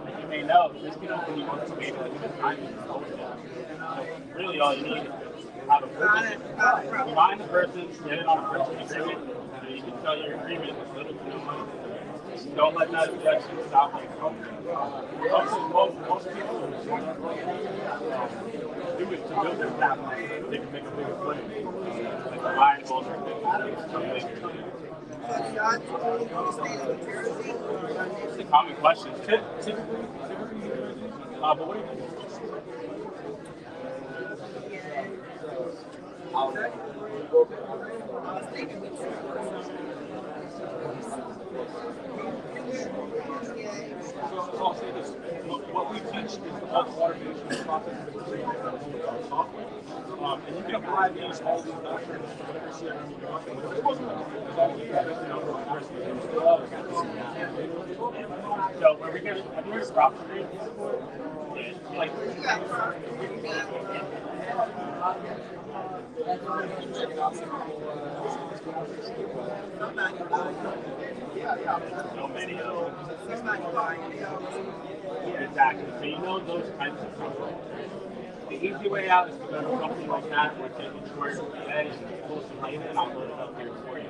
As you may know, this can open you up to maybe like the timing of really all you need is have a person. You find the person, get it on a purchase agreement, so you can tell your agreement with little to no money. Don't let that objection stop you. Most people do it to build their capital so they can make a bigger play. Like the Lions will it's a common question. Typically, but what do you think? So I'll say this. What we teach is called automation process software. And you can apply these all these doctrines to whatever CRM you want. So are we gonna have you heard of prop stream? Yeah, like so many of them. Yeah, exactly. So you know those types of people. The easy way out is to go to something like that, where take it towards the edge and pull some light and I'll load it up here for you.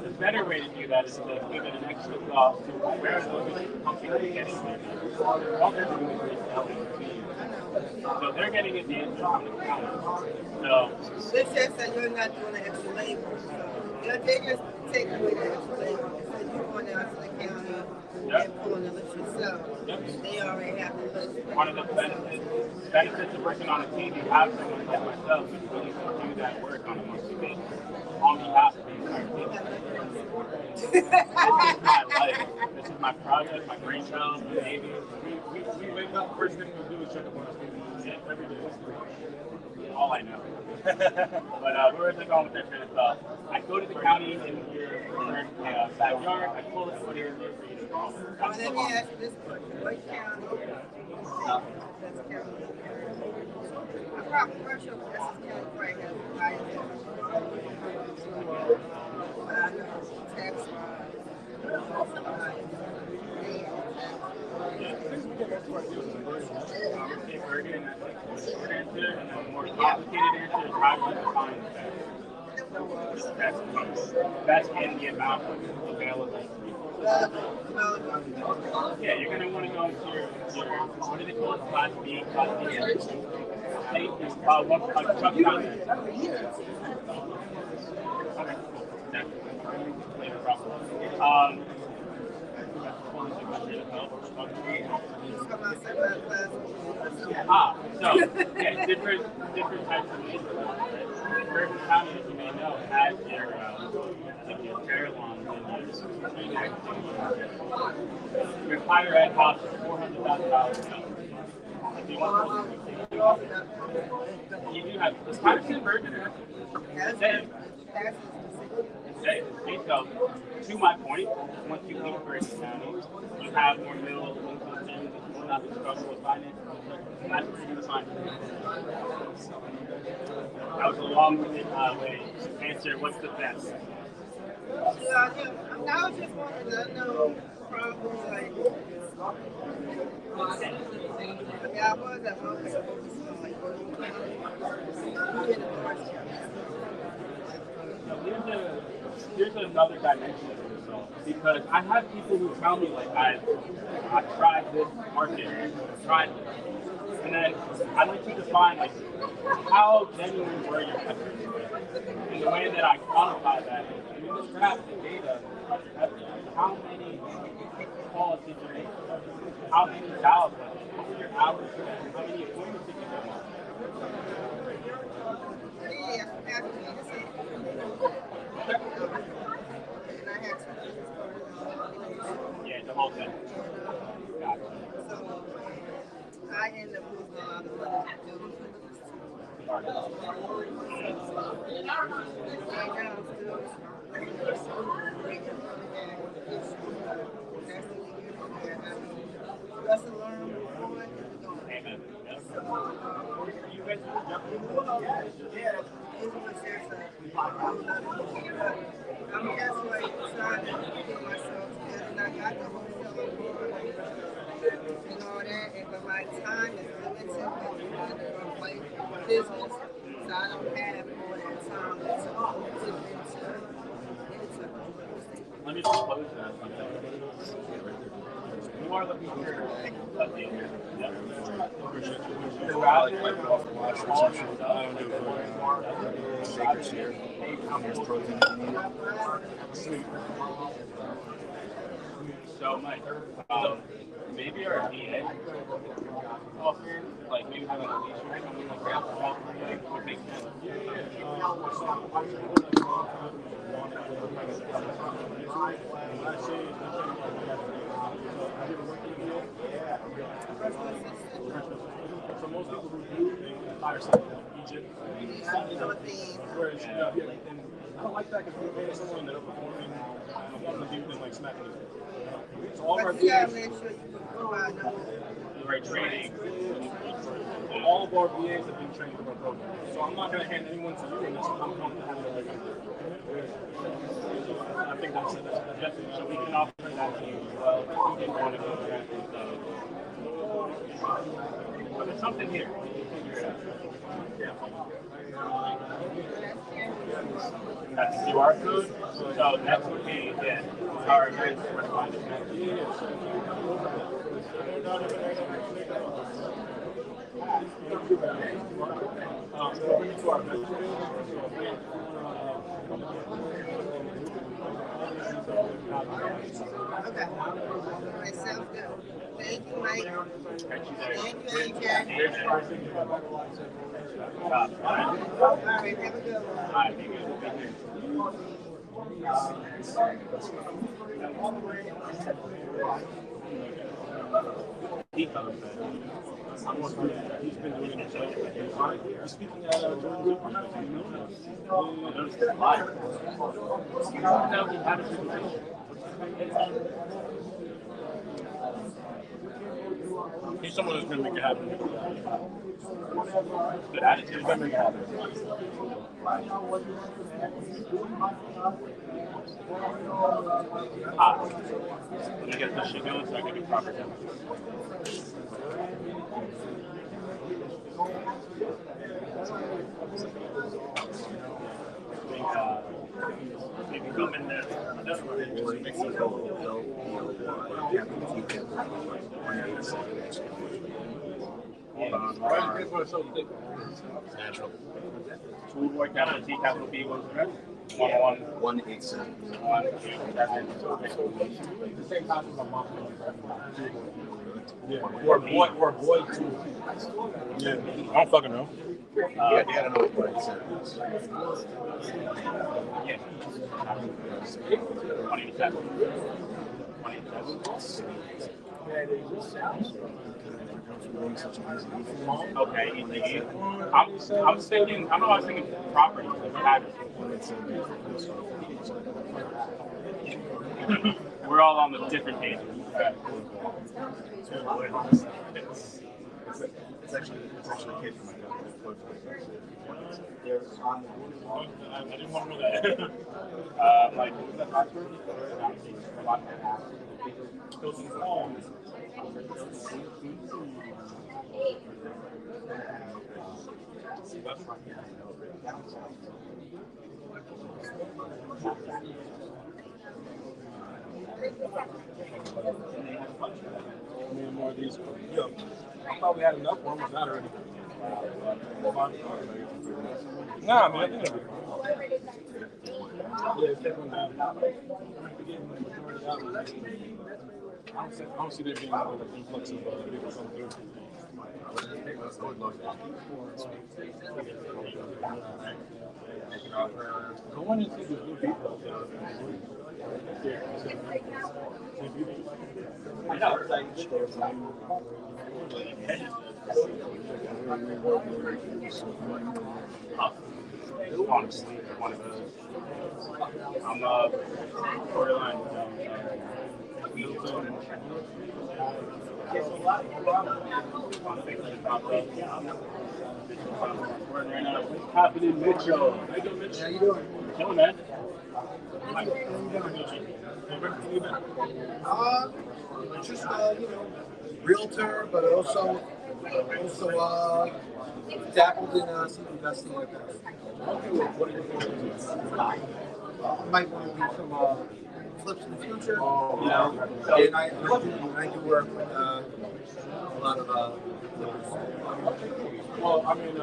The better way to do that is to give it an extra thought to where those companies are getting their answers. All they're doing is reselling to you. So they're getting an answer from the county. So this says that you're not doing the extra labor. So they just take away the extra labor. So you're going out to the county and pulling the list yourself. They already have the list. One of the benefits of working on a team, you have someone like myself who's willing to do that work on a monthly basis on behalf of the entire team. This is my life. This is my project, my brainchild, my baby. We wake up, first thing we do is check up on our students. Yeah, every day. All I know. But where was I going with that train of thought? I go to the county in your backyard, I pull it, put it in there for you to go. Let me ask you this question. What county? That's county. I'm probably not sure if this is county right now. But I know tax-wise, And a more complicated answer is how do you define that's in the amount available. Yeah, you're going to want to go into your what do they call it, class B, class D. What truck down there? So yeah, different types of music. Urban County, as you may know, has their fair lawns and your higher ed costs $400,000. If you want you do have the private conversion. So, to my point, once you leave Bergen County, you have more middle income families that will not be struggling with finance, and that's where you're going to find it. That was a long-winded way to answer what's the best. Yeah, I was just wondering, I know probably like, I was at one point focusing on like, Here's another dimension of yourself, because I have people who tell me like I tried this market, I tried this, and then I like to define like how genuine were your efforts, and the way that I quantify that is you graph the data of your efforts. How many calls did you make? How many dials? How many hours? How many appointments did you have? Yeah, the whole thing. Gotcha. So I end up losing a lot of money to do right now I'm still lesson learned before it. Amen. I'm just like trying to get myself together, and I got the hotel board and all that, but my time is limited with my business, so I don't have all that time to dip into. Let me just close that something. You are looking for a deal. Yep. Shakers here. There's protein if you need it. So, Mike, maybe our DA offer, like maybe having a leash or something like that, would make sense. So most people who do, they hire someone like Egypt. Whereas, I don't like that because we're paying someone and they're performing. I don't want them to do like smacking you. So all of our VAs, right, training. All of our VAs have been trained through our program. So I'm not going to hand anyone to you unless I'm comfortable with it. I think that's definitely, so we can offer that to you as well. If you didn't want to go to that. But there's something here. That's the QR code. So that's what we get. Our events for the find Okay. That sounds good. Thank you, Mike. Thank you, AJ. All right, have a good He's been doing it. You're speaking at he's someone who's going to make it happen. Good attitude. He's going to make it happen. Let me get this shit going so I can get proper time. Maybe come in there. That's what it is. Mix it up. Natural. So we work out on T capital B was correct? 187. The same time as my mom. Yeah. Or boy too. Yeah. I don't fucking know. You gotta know what it says. Yeah. 187. Okay, easy. I was thinking property. We're all on the different pages. It's actually a kid from my I didn't want to know that. Like, what was that password? More of these. Yeah. I thought we had enough. One was not already. Nah, man, I think it'll be. Yeah, take one down. I don't see there being an influx of people come through. Go on and see the new people. I know, it's like honestly, one of those. I'm borderline. Happening, Mitchell. How you doing? Chilling, man. Just realtor, but also dabbled in some investing like that. I might want to do some flips in the future, and I do work with a lot of well, I mean,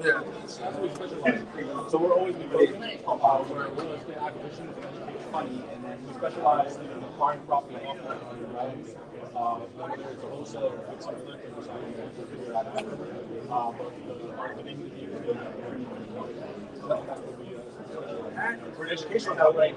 yeah. So we're always negotiating. We're real estate acquisitions and money, and then we specialize in acquiring property off the right? Whether it's a wholesale or fix and flip, or something, we'll figure that out. But the name of the game we're an educational company.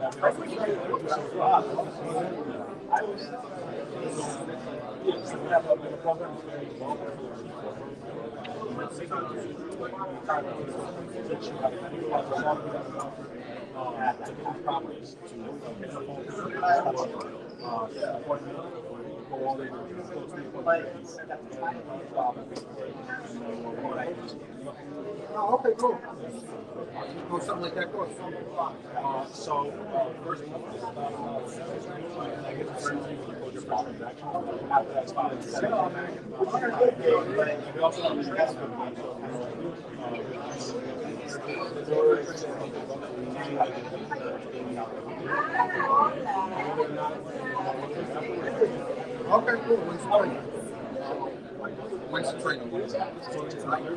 Oh, okay, cool. Oh, something like that, cool. First, I get to certain things with your transaction. After that's fine. We also have Okay, cool. When's the training? When's the training?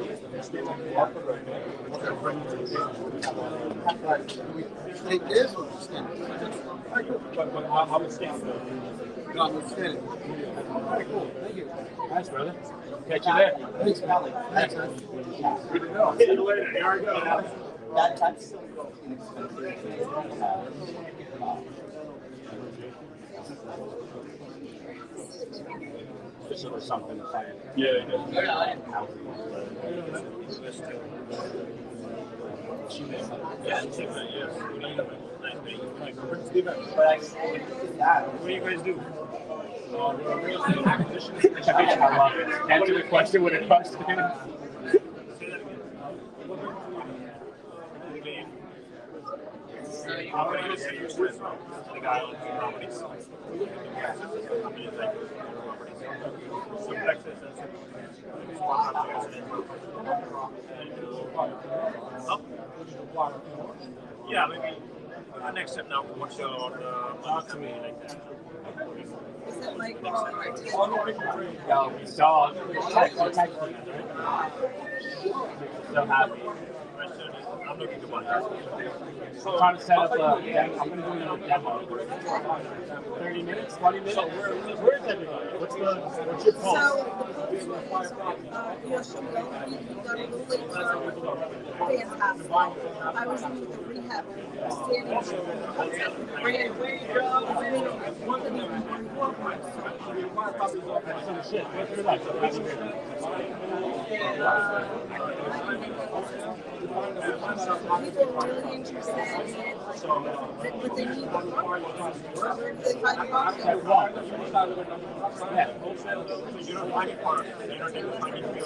Okay. Do we take this or just stand? But I would stand. No, I'm standing. All right, cool. Thank you. Nice, brother. Catch you there. Thanks, Valley. Thanks, man. Good to know. See you later. Here I go. That's This is something to find. What do you guys do? Answer the question with a question. Yeah, maybe next step now. What's your company like that? Yeah, we saw so happy. I'm looking to buy. I'm trying to set up a demo. I'm going to do a little demo. 30 minutes, 20 minutes. So where is everybody? What's your post? So the post was, you got a little late start. Fantastic. I was in the rehab, standing people are really interested in it, but they need one. They find the box.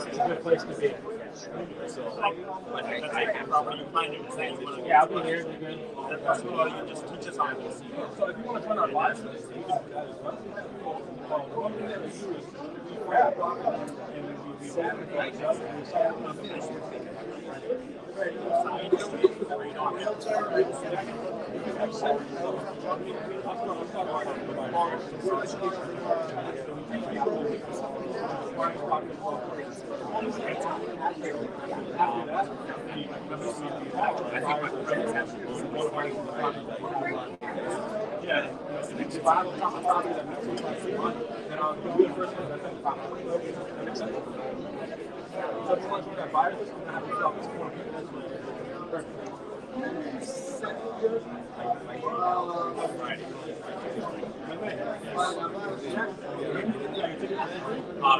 It's a good place to be. Yeah, I'll be here. Be good. That's what you just teach us how to see. So if you want to join our live stream, you can do that as well. One thing that we do is we grab and we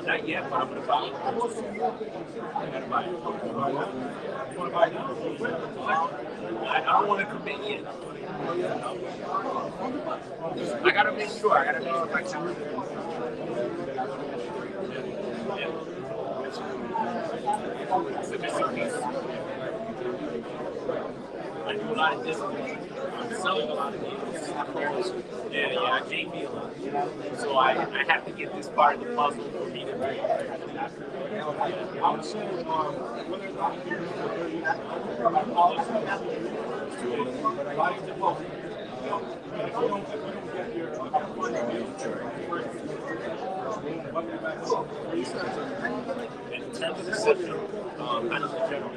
not yet, but I'm going to buy it. I'm going to buy it. I don't want to commit yet. I got to make sure. I got to make sure I can. It's a missing piece. I do a lot of discounts. I'm selling a lot of games. Yeah, I JV a lot. So I have to get this part of the puzzle for me to be. I would say whether or not you're in terms of the system, I know the general.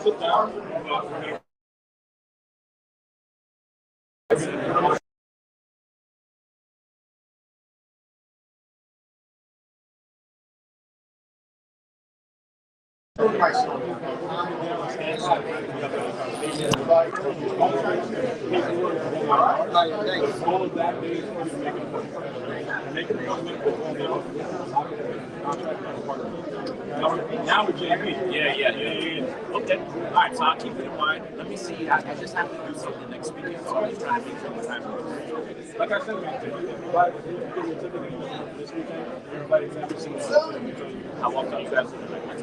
Sit down. All of that is Now we're JV. Yeah. Okay. All right, so I'll keep it in mind. Let me see. I just have to do something next weekend, so I'm just trying to make sure the time works. Like I said, this weekend, everybody's every single one. I walked up to that.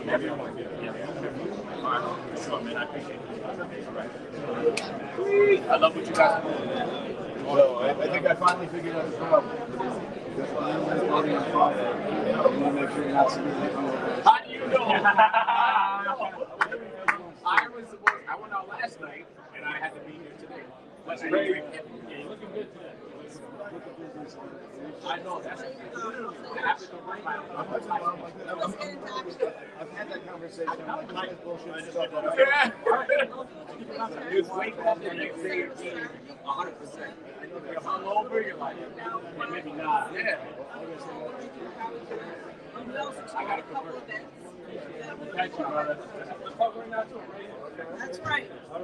Everyone. Yeah. All right. Sure, man. I appreciate it. All right. I love what you guys are doing. So I think I finally figured out the problem. I want to make sure you're not sitting there. How do you know? I went out last night and I had to be here today. That's great. You're looking good today. I know that's I've had that conversation. I'm like, bullshit stuff. You wake up the next day and be 100%. You're hungover, you're like, maybe not. Yeah. I gotta convert. Thank you, brother. That's right. I'll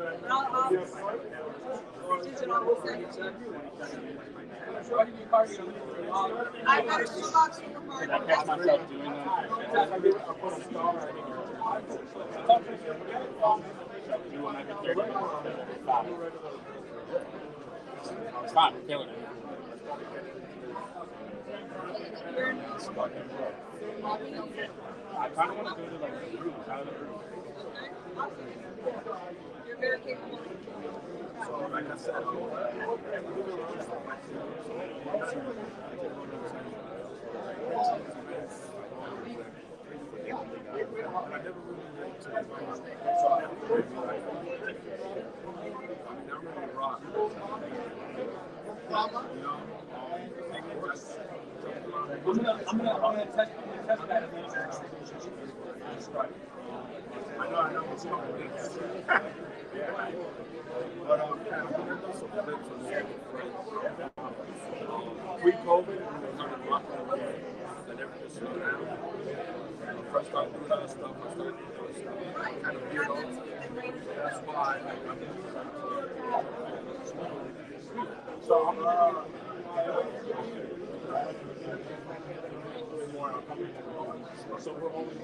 digital I got a shoebox in the park. I catch myself doing that. Doing every 30 minutes. It's fine, we're killing it. I kind of want to go to like the rooms, out of the rooms. You're very capable. So, like I said, I'm gonna test that. I know what's coming next. But pre-COVID, we started rocking and everything slowed down. When I first started doing other stuff, I started doing other stuff. Kind of veered off. That's why so I'm so we're always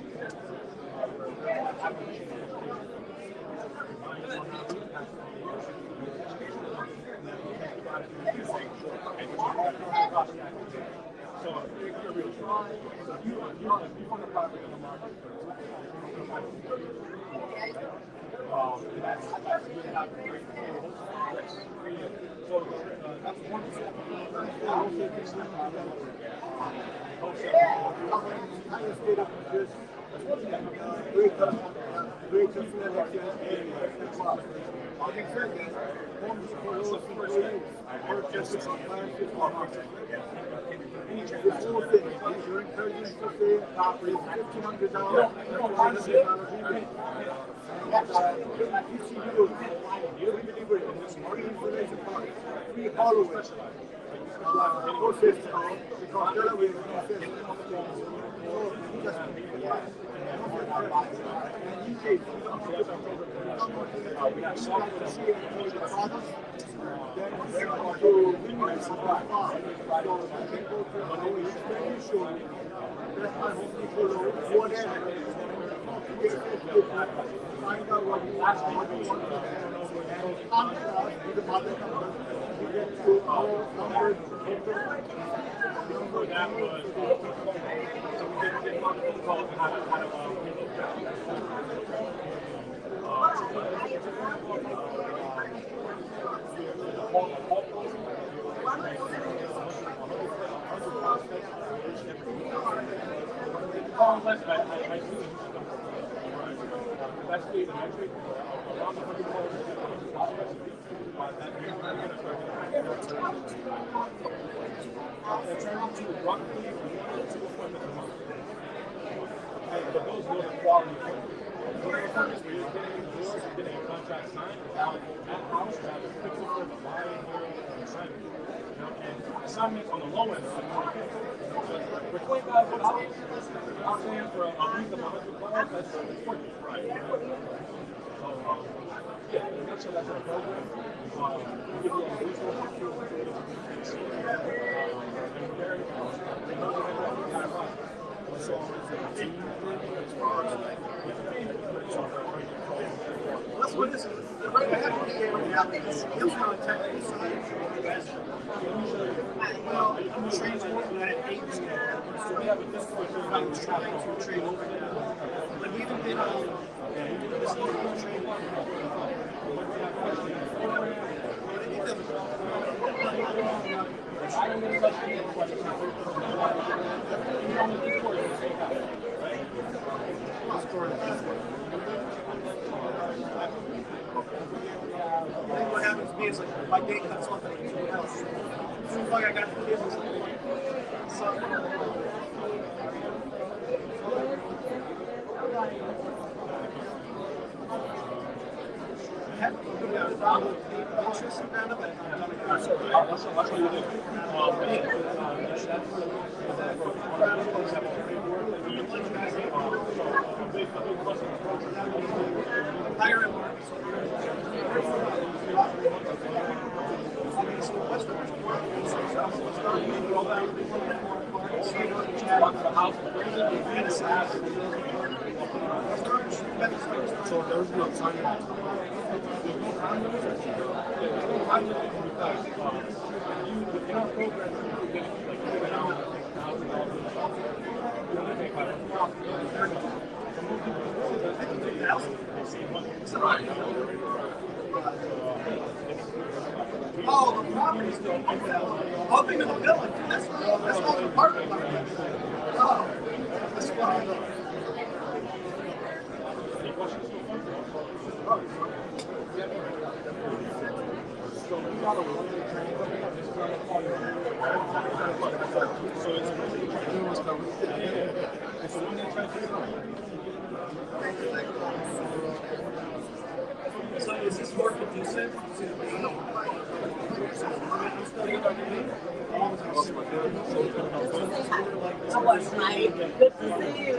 assignment on the low end. For 25 bucks, I'm saying for a week of $100, that's $40. Right. So, yeah. so that's our program. We give you all resources to so it's a team thing as far as like That's what this is. Right now, it's on the technical side. Well, I'm trained for that 8 years. So we have a different I'm trying to train over there. Like we even did this little training. I think what happens to me is like my day cuts off at anything else. As soon as I got the kids, it's like, so there's no time. oh, the property's still up into the village. That's not the apartment. Oh, that's fine. So is this more conducive to Good to see you.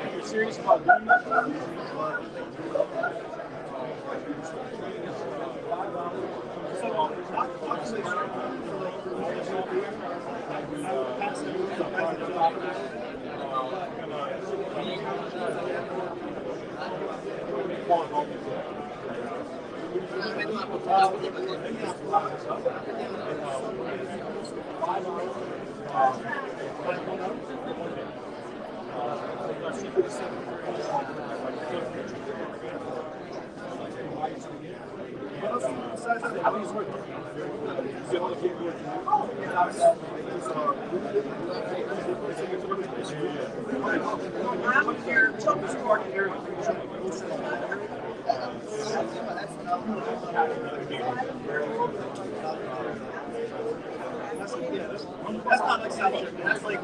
If you're serious about doing that, I'm here to support here. That's not like South Jersey. That's like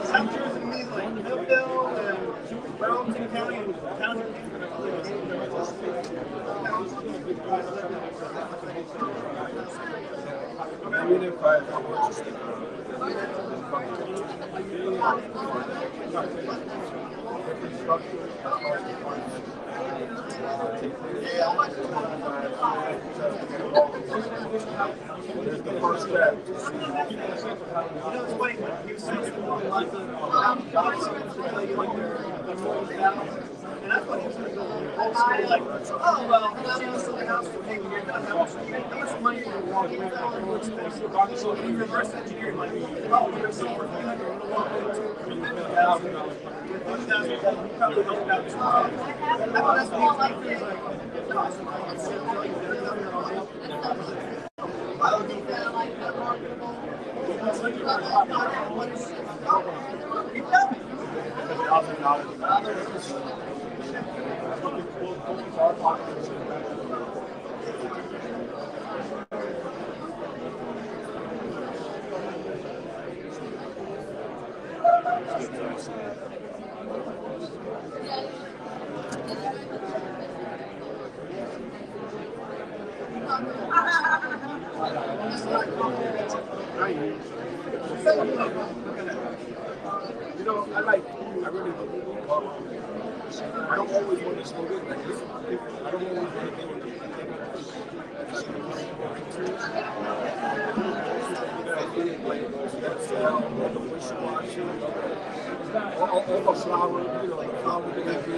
South Jersey means like Millville and Burlington County and Township. there's the first step. You know, it's funny when you say and that's what he was going to go old school, like, oh, well, this is the house for me when you're done. How much money are you walking around? More expensive. So in reverse engineering, like, oh, you're so worth it. You're going to walk $1,000. $1,000, you probably don't have this money. I thought that's what like, I don't think that like that marketable. You tell me. You know, I really do. I don't always want to smoke it like this. I don't always want to do it. The wishy-washy, all the flour, you know, the flour that they do.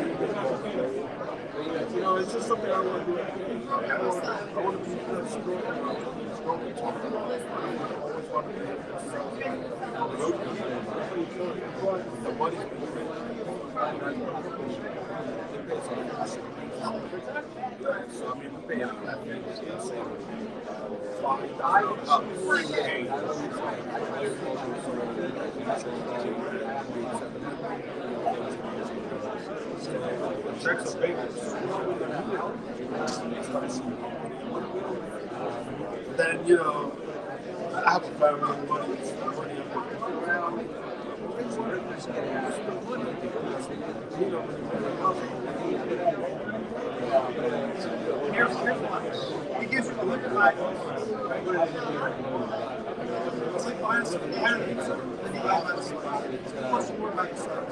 You know, it's just something I want to do. I want to be strong and tough. I always want to be the money's been so I mean, we're paying on that thing. Checks are big. Then, you know, I have a family and money. He gives you the liquor right. It's like buying something. Then you buy something. Plus, you worry about yourself.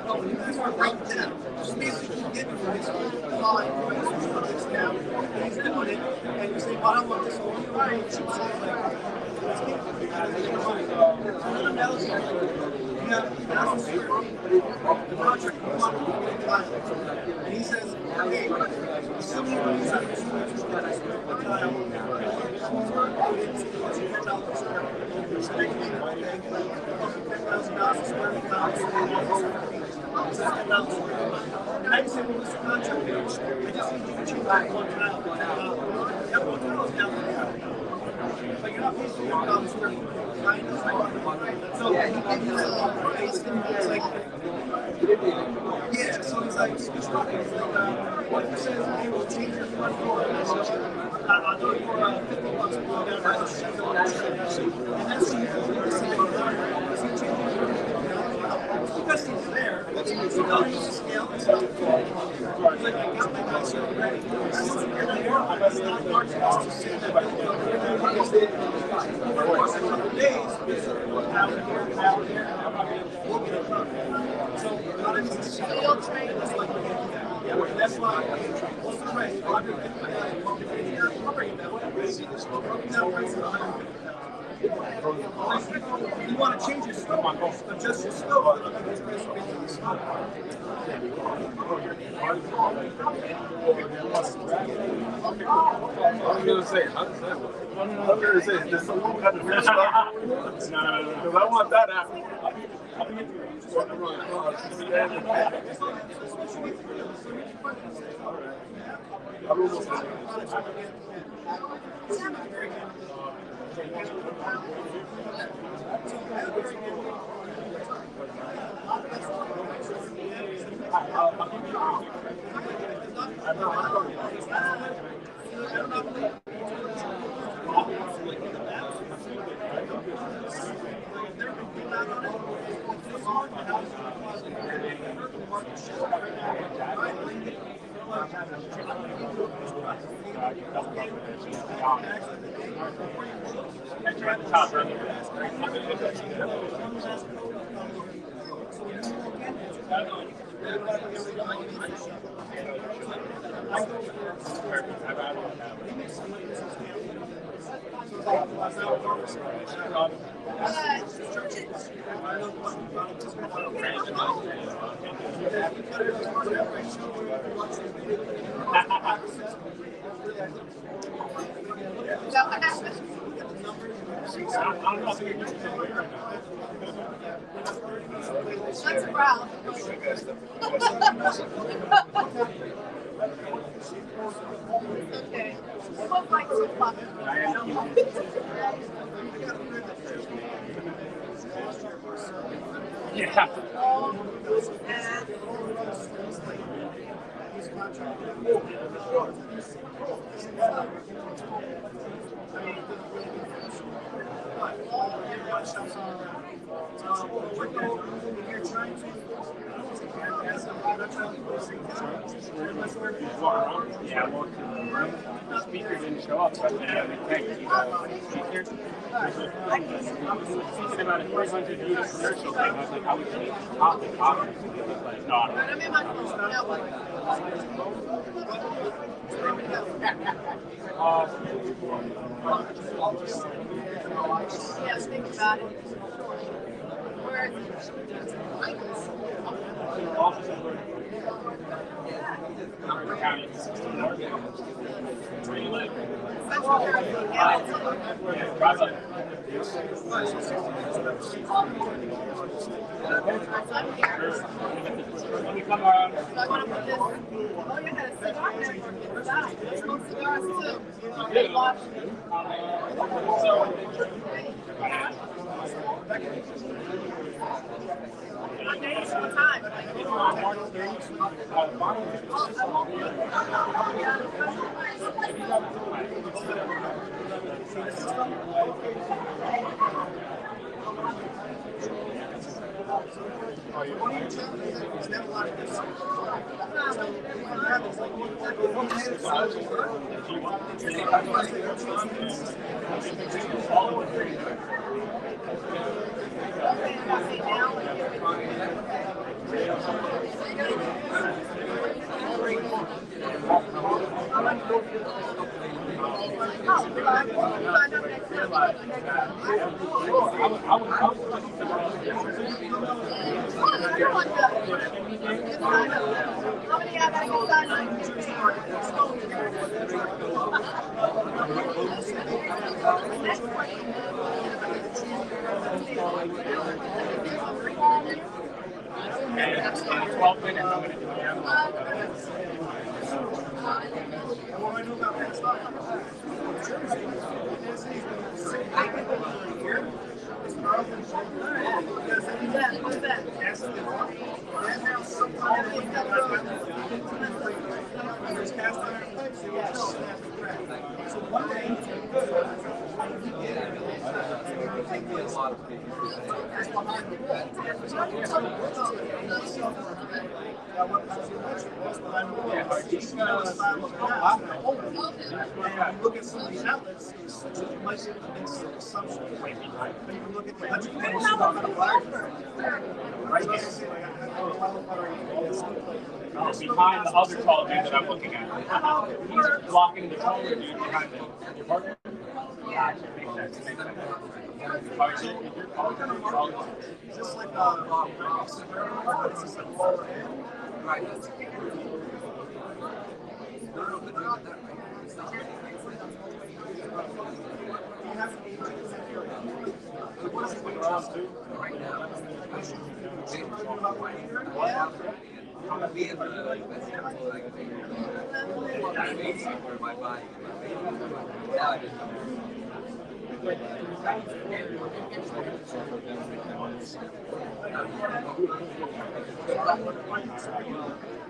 No, when you guys are right down, just basically get the price, buy price, down, and he's doing it, and you say, well, I don't want this one. Right, it's like, let's keep it. Another analogy, you have the contract, and he says, hey, somebody who's but you're not paying $200 square foot, right? So he gave you that price, and it's like, yeah, so it's like, what if he says, hey, we'll change your front door, and I'll do it for $50 more, and that's because he's there, it's about the scale and stuff. Like, I got my house ready. It's not hard to say that. For a couple days, out here, we'll get it done. So, not even the scale train is like, that's why, what's the price? $150. You want to change your scope, adjust your scope. I was gonna say, how does that work? I was gonna say, there's some kind of fish stuff. Because I want that after. That's a problem. Okay. What like to fuck? Yeah. If you're trying to Yeah, I walked in the room. The speaker didn't show up, so I said, yeah, thank you. Speaker. He was speaking about a 300 unit commercial thing. I was like, I would change the topic, obviously. He was like, no, no. Yes, think about it. Where is Let me come around. I want to put this. Oh, you had a cigar network inside. There's smoke cigars too. They watch. What time? And 12 minutes, I'm going to do Look at some of these outlets, you might see the mix of assumption. But you look at the electrical stuff on the right behind the other tall dude that I'm looking at. He's blocking the taller dude behind your partner. Gotcha, makes sense, makes sense. Is this like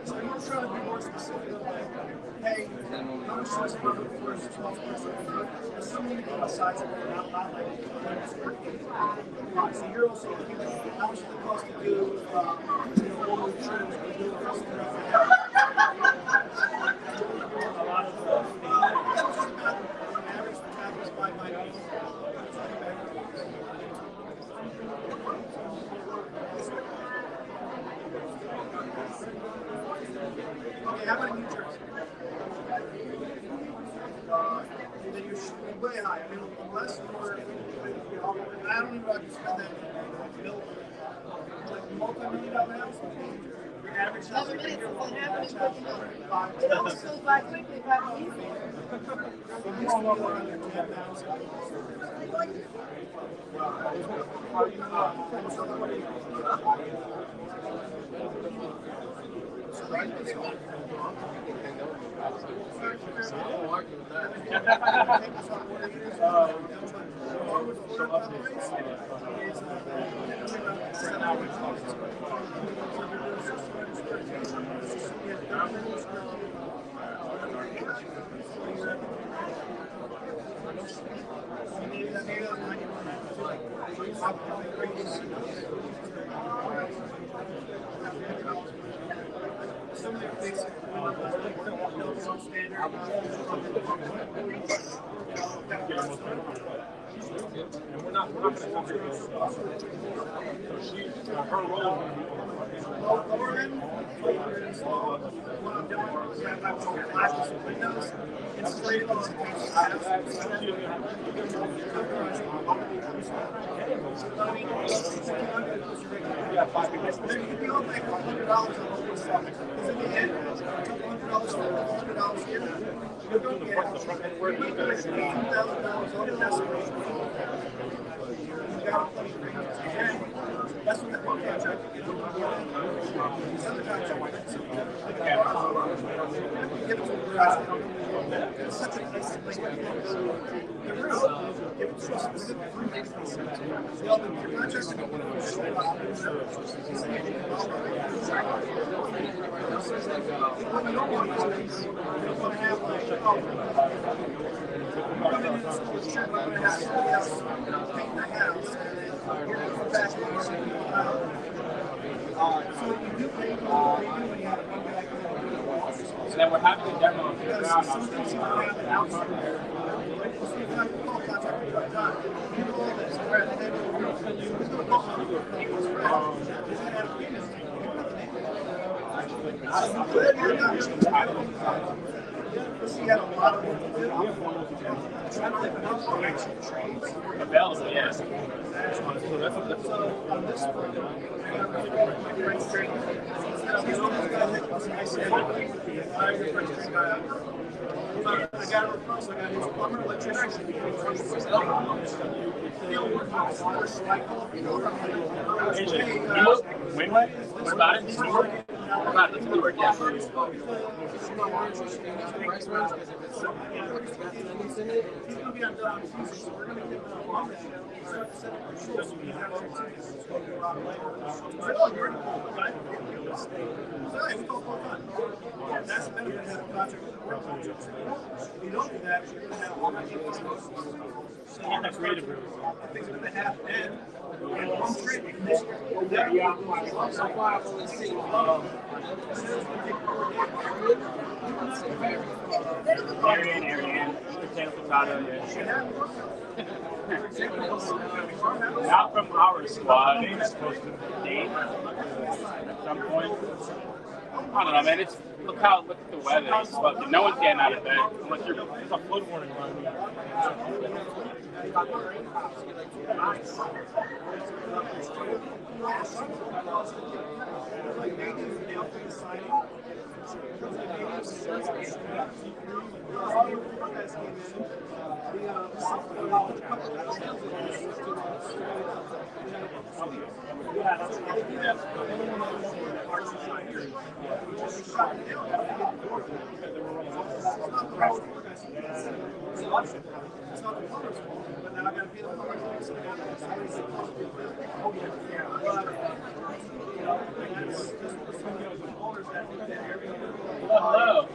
So I'm trying to be more specific. Hey, how much is for the first 12%? Assuming size of it, not like 100 square feet. So you're also looking at how much it costs to do, all the trims, to do a lot of average by my Okay, how about New Jersey? Then you're shooting way high. I mean, less or I don't even know if you spend that like multi-million-dollar house. Your average house is going to it always goes by quickly, by easy. basic. And we're not going to come to this. So she, her role What I'm doing is I'm not going to flashes and windows. It's straight on that's what that one contractor did. This other contractor give it to the guys. It's such a nice thing. Give it to a specific group. Well, the contractor don't want to show up. What you don't want to have like, coming into the school check, I'm going to have somebody else paint the house. So then we're having a demo of the ground available, yes. What about it? Let's do it, yes. That's the benefit of having a contract with the world. If you don't do that, you're going to have all kinds of things are going to happen. And one trip, so far I've only seen Not from our squad. They're supposed to date at some point. I don't know, man. Look at the weather. It's fucking, no one's getting out of bed unless you're. There's a flood warning around here. It's not the plumber's fault, but now I gotta pay the plumber's fault. Hello.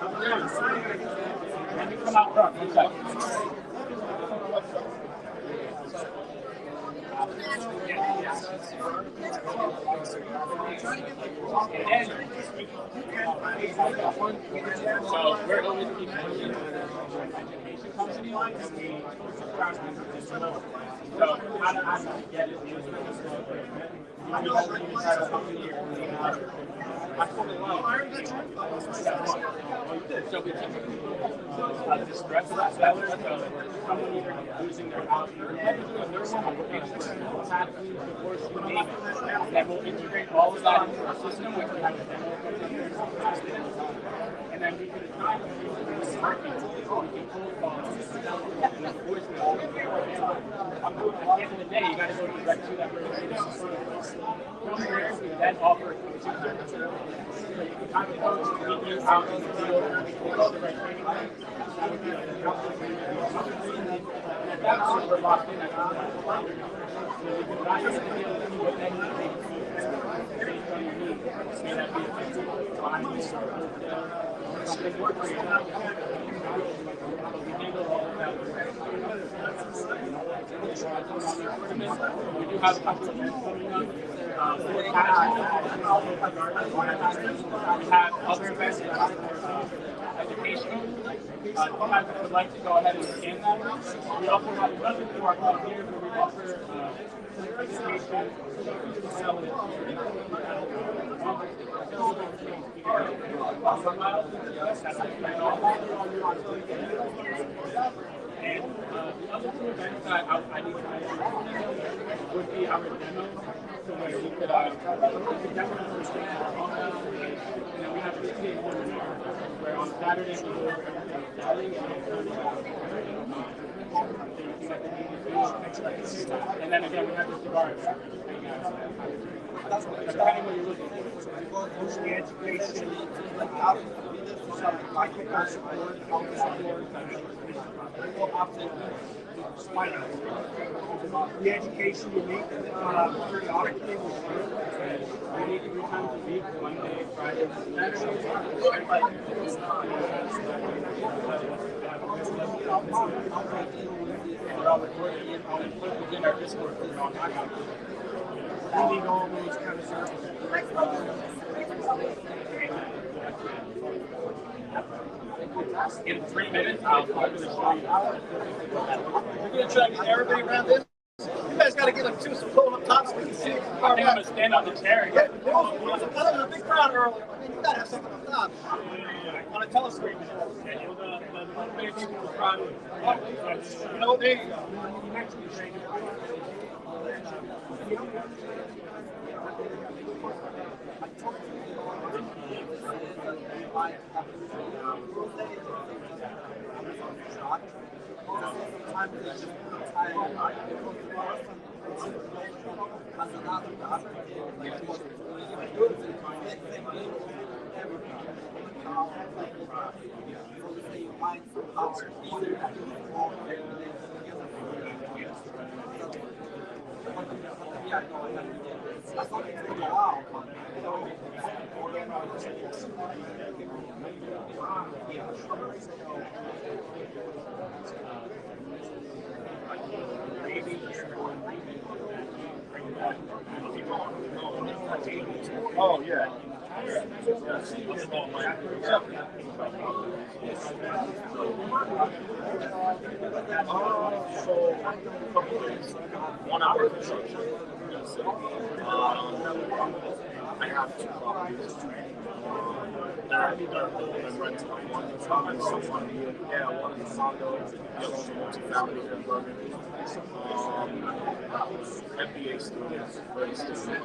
Let me come out front. One second. So we're always keeping education company and we so how do I get it? So we typically distress that seller, so someone either losing their house or then we'll integrate all of that into our system, which we have a demo and then we can assign them to the market, we can cold call and then voicemail. At the end of the day, you got to go direct to that person. We then offer it to the service. So you can kind of go to the out in the field and go the right training. That would be like a and that's super locked in. So you can not just deal with anything. May that be something more creative. We handle all of that. We do have a couple of events coming up. have other events that are educational. Sometimes I would like to go ahead and scan that. We also have another QR code here where we offer education. And the other two events that I need to would be our demo, so where we could demo understand our product, and then we have 58 where on Saturday we go over everything Saturday, and then again we have the cigars. Depending what you're looking for. Mostly education, the education you need periodically will we need 3 times a week, Monday, Friday, Saturday. I'll put in our Discord. We need all those kind of services. In 3 minutes, I'll really show you. We're going to try to get everybody around this. You guys got to get like some pulling up tops so we can see it. I think I'm going to stand on the chair again. There was a big crowd earlier. I mean, you got to have something up top. On a telescreen. You know, there you go. Oh, yeah. One hour construction. I have 2 properties. They're already done and rented. One is yeah, one is a condo, the other one's a multi-family here in Bergen. MBA students, very student.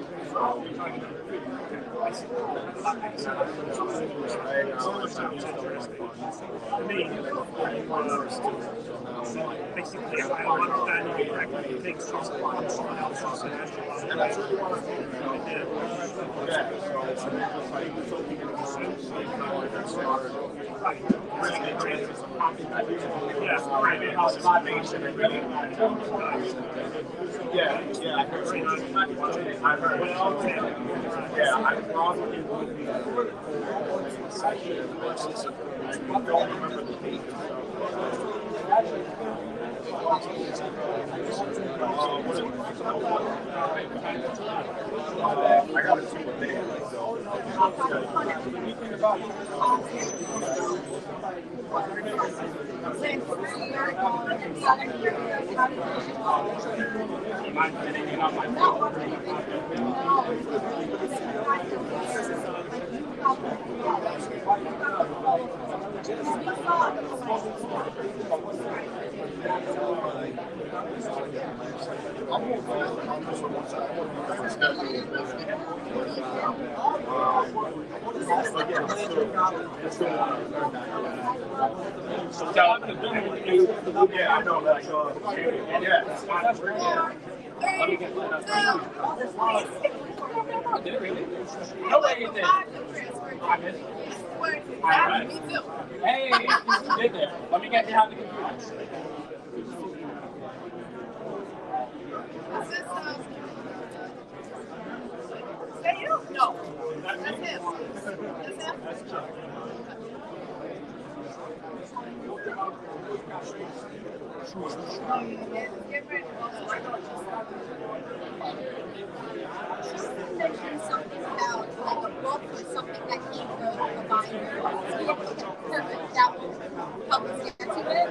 Basically, I understand you correctly. It takes someone else and that's really what I'm doing. Yeah, so it's like something in the sense, I probably would be I don't remember the date. I got to see what they yeah, I know that. Did it really? No way you did. I missed it. Me too. Hey, you did there. Let me get you how to computer. Say you? No. That's him. That's him? Mentioned something about like a book or something that he wrote, a binder. Perfect. That will help us get to it.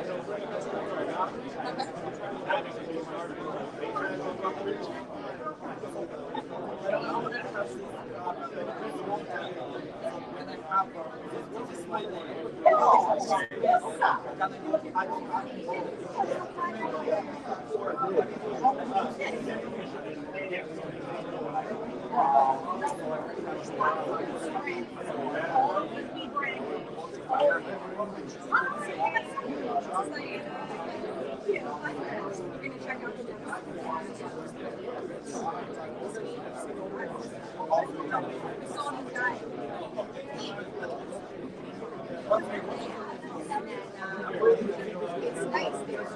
It's nice there.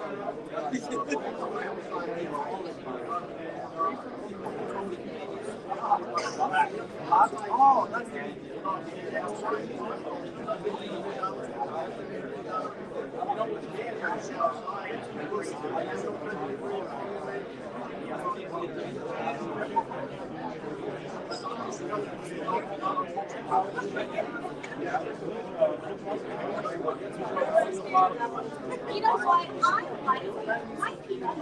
You know what? I like people.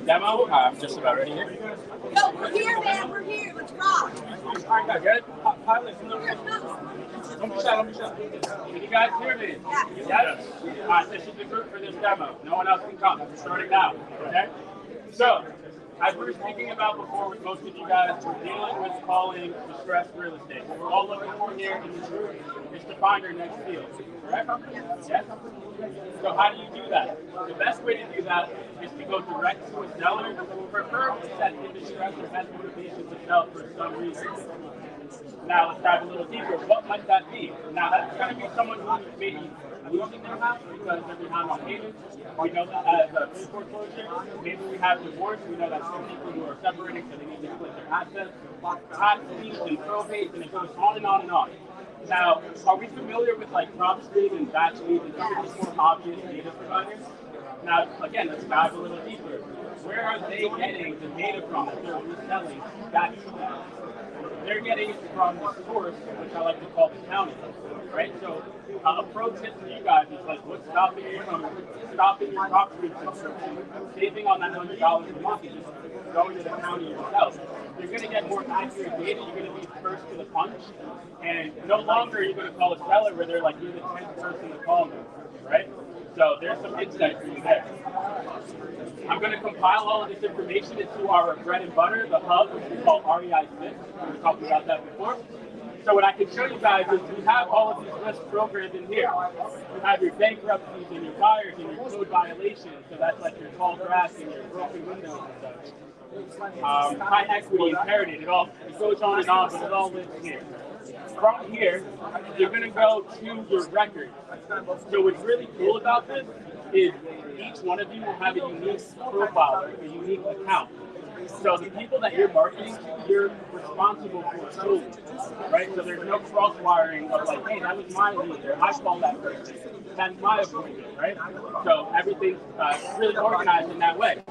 Demo? I'm just about ready here. No, we're here, man. We're here. Let's rock. Alright, guys, get it? Pilot. Don't be shy, don't be shy. Can you guys hear me? Yes. Alright, this is the group for this demo. No one else can come. We're starting now. Okay? So, as we were speaking about before with most of you guys, we're dealing with calling distressed real estate. What we're all looking for here in this room is to find our next deal. Correct? Yes? So how do you do that? The best way to do that is to go direct to a seller, preferably that in distress or has motivation to sell for some reason. Now let's dive a little deeper. What might that be? Now that's going to be someone who's maybe losing their house because they're behind on payments. We know that as a pre-foreclosure. Maybe we have divorce. We know that some people who are separating, so they need to split their assets. Tax liens and probate, and it goes on and on and on. Now, are we familiar with like PropStream and Batchlead and some of these more obvious data providers? Now, again, let's dive a little deeper. Where are they getting the data from that they're reselling back to them? They're getting it from the source, which I like to call the county, right? So a pro tip for you guys is like, what's stopping you from stopping your property subscription, saving on that $100 a month, and just going to the county yourself? You're going to get more accurate data. You're going to be first to the punch, and no longer are you going to call a seller where they're like, you're the 10th person to call them, right? So there's some insight for you there. I'm going to compile all of this information into our bread and butter, the hub, which we call REI6. We talked about that before. So what I can show you guys is we have all of these risks programmed in here. You have your bankruptcies and your buyers and your code violations. So that's like your tall grass and your broken windows and such. High equity, inherited, it goes on and on, but it all lives here. From here, you're going to go to your record. So what's really cool about this is each one of you will have a unique profile, a unique account. So the people that you're marketing to, you're responsible for solely, right? So there's no cross-wiring of like, hey, that was my lead, or I called that person. That's my appointment, right? So everything's really organized in that way.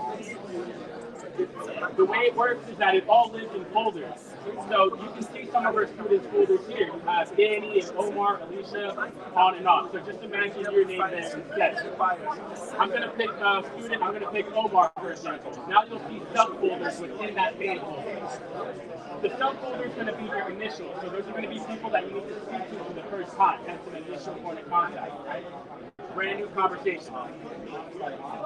The way it works is that it all lives in folders. So you can see some of our students' folders here. You have Danny and Omar, Alicia, on and on. So just imagine your name there instead. I'm going to pick a student, I'm going to pick Omar, for example. Now you'll see subfolders within that main folder. The subfolder is going to be your initials. So those are going to be people that you need to speak to for the first time. That's an initial point of contact, right? Brand new conversation.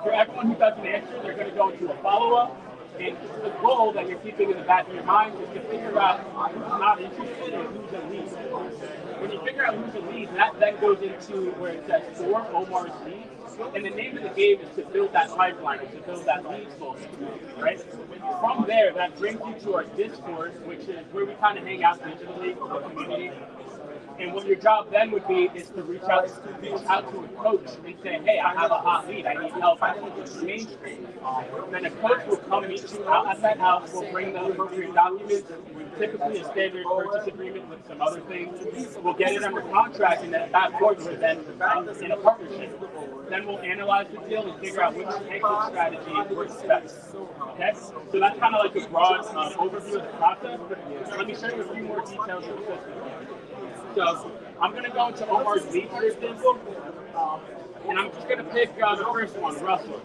For everyone who doesn't answer, they're going to go into a follow-up. And the goal that you're keeping in the back of your mind is to figure out who's not interested and who's a lead. When you figure out who's a lead, that then goes into where it says for Omar's lead. And the name of the game is to build that pipeline, to build that lead flow, right? From there, that brings you to our Discord, which is where we kind of hang out digitally with the community. And what your job then would be is to reach out to a coach and say, hey, I have a hot lead. I need help. I need to Main Street. Then a coach will come meet you out at that house. We'll bring the appropriate documents, typically a standard purchase agreement with some other things. We'll get it under contract, and then at that point, we're then in a partnership. Then we'll analyze the deal and figure out which exit strategy works best. Okay? So that's kind of like a broad overview of the process. Let me show you a few more details of the system. So I'm going to go into Omar's lead, for example, and I'm just going to pick the first one, Russell.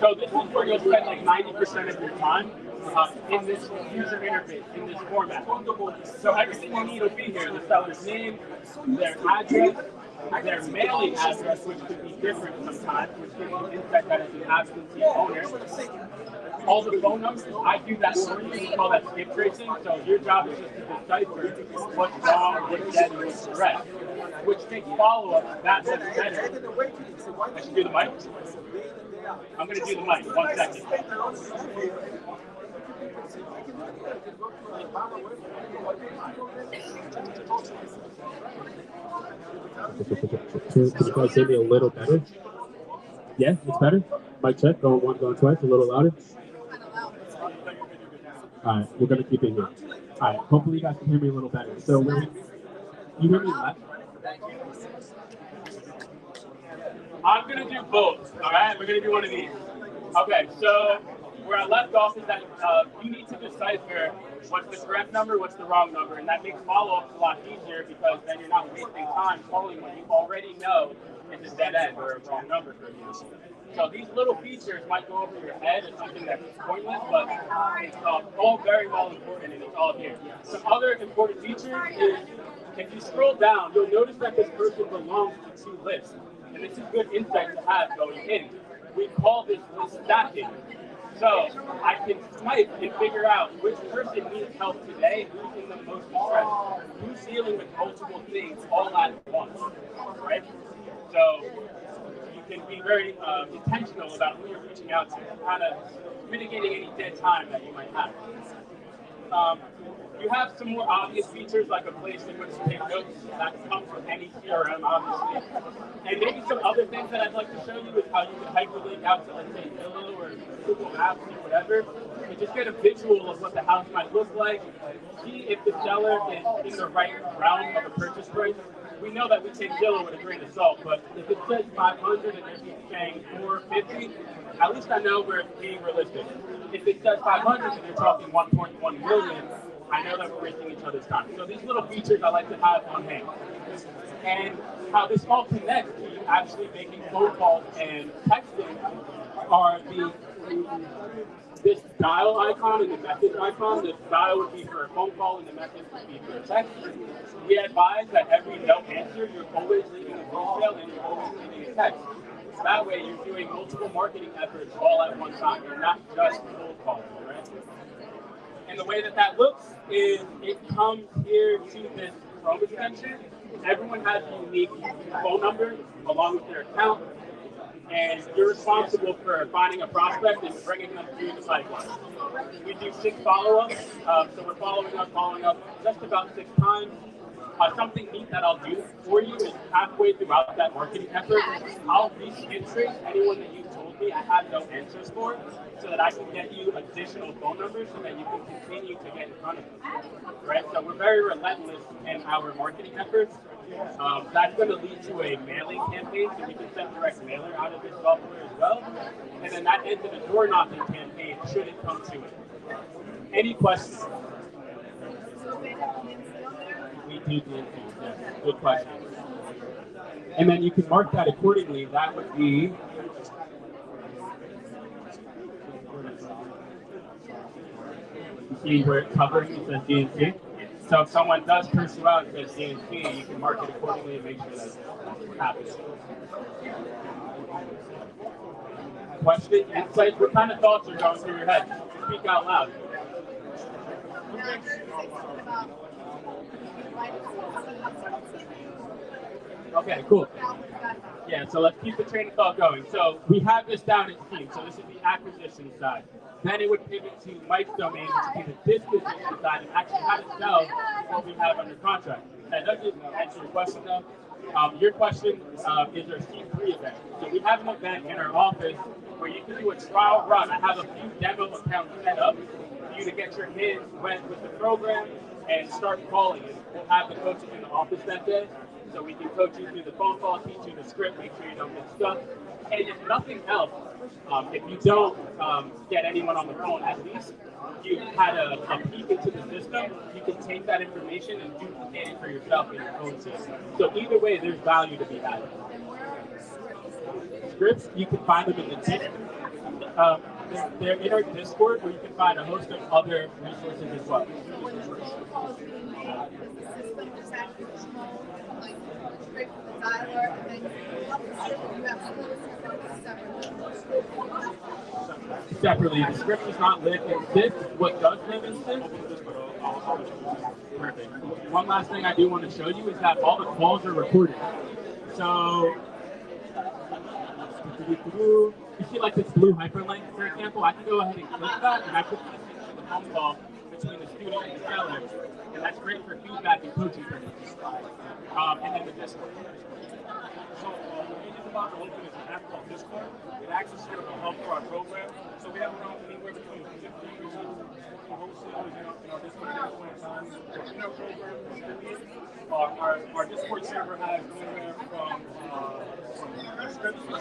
So this is where you'll spend like 90% of your time in this user interface, in this format. So everything you need will be here: the seller's name, their address, their mailing address, which could be different sometimes, which gives you insight that it's an absentee owner. All the phone numbers, I do that for you. We call that skip tracing. So your job is just to decipher what's wrong, what's dead, and what's correct. Which takes follow-up. That's what's better. I should do the mic? I'm going to do the mic. 1 second. Can you guys hear me a little better? Yeah, it's better? Mic check, going once, going twice, a little louder. All right, we're going to keep it here. All right, hopefully you guys can hear me a little better. So, you hear me left? I'm going to do both, all right? We're going to do one of these. Okay, so where I left off is that you need to decipher what's the correct number, what's the wrong number, and that makes follow-ups a lot easier because then you're not wasting time calling when you already know it's a dead end or a wrong number for you. So these little features might go over your head as something that's pointless, but it's all very well important and it's all here. Some other important features is if you scroll down, you'll notice that this person belongs to 2 lists. And this is good insight to have going in. We call this list stacking. So I can swipe and figure out which person needs help today, who's in the most distress, who's dealing with multiple things all at once, right? So you can be very intentional about who you're reaching out to, kind of mitigating any dead time that you might have. You have some more obvious features like a place in which to take notes. That comes with any CRM, obviously. And maybe some other things that I'd like to show you is how you can hyperlink out to, let's say, Zillow or Google Maps or whatever, and just get a visual of what the house might look like. See if the seller is in the right realm of a purchase price. We know that we take Zillow with a grain of salt, but if it says 500 and they're saying 450, at least I know we're being realistic. If it says 500 and they're talking 1.1 million, I know that we're wasting each other's time. So these little features I like to have on hand. And how this all connects to you actually making phone calls and texting are this dial icon and the message icon. The dial would be for a phone call and the message would be for a text. We advise that every no answer, you're always leaving a voicemail and you're always leaving a text. That way you're doing multiple marketing efforts all at one time. You're not just cold calling, right? And the way that looks is it comes here to this Chrome extension. Everyone has a unique phone number along with their account, and you're responsible for finding a prospect and bringing them through the pipeline. We do 6 follow-ups, so we're following up just about 6 times. Something neat that I'll do for you is halfway throughout that marketing effort, I'll re-skip trace anyone that you've told me I have no answers for, so that I can get you additional phone numbers so that you can continue to get in front of them. Right? So we're very relentless in our marketing efforts. That's going to lead to a mailing campaign, so we can send direct mailer out of this software as well. And then that ends in a door knocking campaign should it come to it. Any questions? We do DNC, yes. Good question. And then you can mark that accordingly. That would be you see where it's covering, it says DNC. So if someone does curse you out and says DNC, you can mark it accordingly and make sure that's what happens. Question, insights, what kind of thoughts are going through your head? Speak out loud. Okay, cool. Yeah, so let's keep the train of thought going. So we have this down as team. So this is the acquisition side. Then it would pivot to Mike's domain, which would be the disposition side, and actually how to sell what we have under contract. That doesn't answer your question though. Your question is our C3 event. So we have an event in our office where you can do a trial run. I have a few demo accounts set up for you to get your hands wet with the program and start calling it. We'll have the coaches in the office that day, so we can coach you through the phone call, teach you the script, make sure you don't get stuck. And if nothing else, if you don't get anyone on the phone, at least you had a peek into the system, you can take that information and duplicate it for yourself in your own system. So either way, there's value to be had. Scripts, you can find them in the Discord. They're in our Discord, where you can find a host of other resources as well. Separately, the script is not lit in SIP. What does live in SIP? Perfect. One last thing I do want to show you is that all the calls are recorded. So, you see like this blue hyperlink, for example, I can go ahead and click that, and I put the phone call between the student and the seller, and that's great for feedback and coaching purposes. And then the Discord. So it is about to open this app called Discord. It acts as sort of a hub for our program. So we have around anywhere between 50 to 40 wholesalers in our Discord at this point in time. In our program, our Discord server has anywhere from scripts to the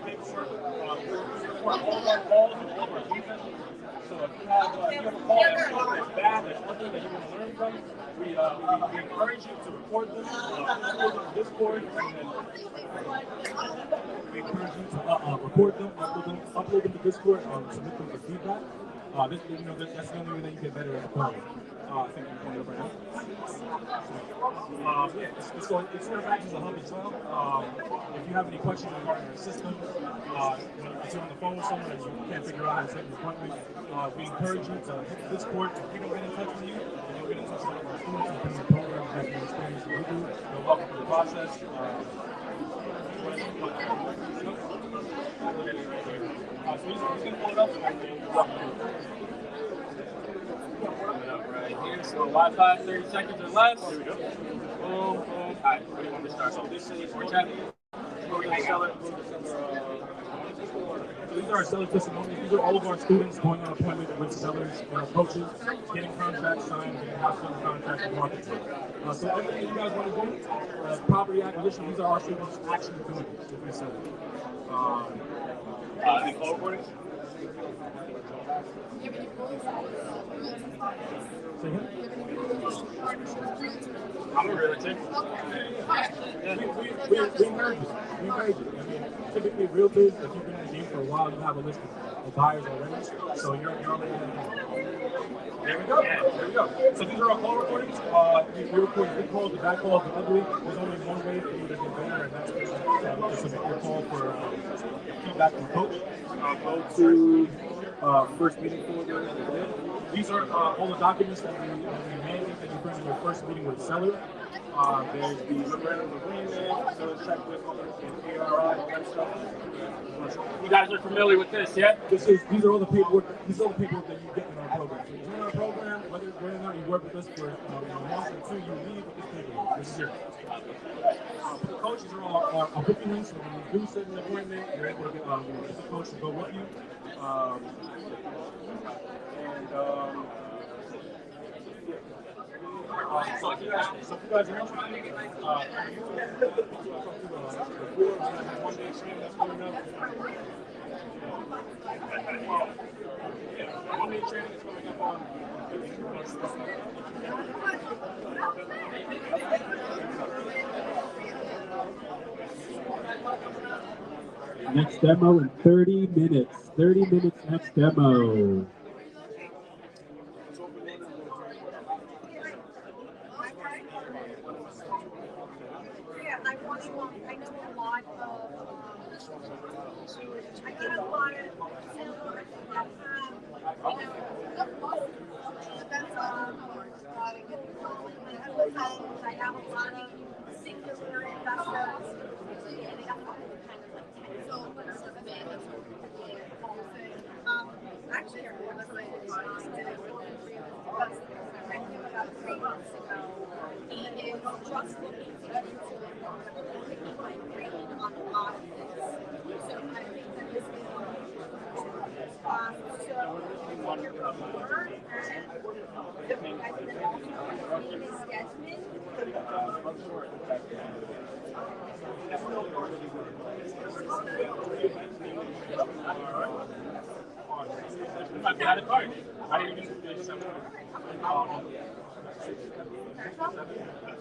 paperwork. We support all of our calls and all of our defense. So if you have a call that's bad, that's something that you want to learn from, we encourage you to record them, upload them to Discord, and then We encourage you to record them, upload them to Discord, submit them for feedback. That's the only way that you get better at the call. I think you're pointing up right now. It's going to act as a hub as well. If you have any questions regarding our system, if you're on the phone with someone and you can't figure out how to set an appointment, we encourage you to hit the Discord. If we don't get in touch with you, then you'll get in touch with one of our students and bring the program and have more experience than we do. They'll walk you through the process. So he's going to pull it up and Right here, so Wi-Fi 30 seconds or less. Here we go. Boom, boom. All right, what do you want me to start? So this is for chat. These are our seller testimonials. These are all of our students going on appointment with sellers, coaches, getting contracts signed, getting house building contracts, and marketing. So everything you guys want to do, property acquisition, these are our students actually doing it with these sellers. the call recordings. I'm a realtor. We merge it. I mean, typically realtors, if you've been in the game for a while, you have a list of buyers already, so you're already in the game. There we go. There we go. So these are our call recordings. We record good calls, the bad calls, the ugly. There's only one way for you to get better, and that's to submit your call for feedback from coach. Go to first meeting folder. These are all the documents that we mandate that you bring in your first meeting with the seller. There's the memorandum of agreement, seller's checklist, and ARI, all that stuff. You guys are familiar with this, yeah? These are all the paperwork. These are all the paperwork that you get in our program. So you join our program, whether or not you work with us for a month or two, you leave with this paperwork. This is it. For the coaches are all booking links, so when you do set an appointment, you're able to get the coach to go with you. So if you guys are interested, one day training that's coming up. One day training is coming up on next demo in 30 minutes. 30 minutes next demo. I have a lot of singular investors. Actually, I knew about 3 months ago. just looking to get into it, my brain on a lot of things. So I think that this is so when you're before and I think that also name is Desmond.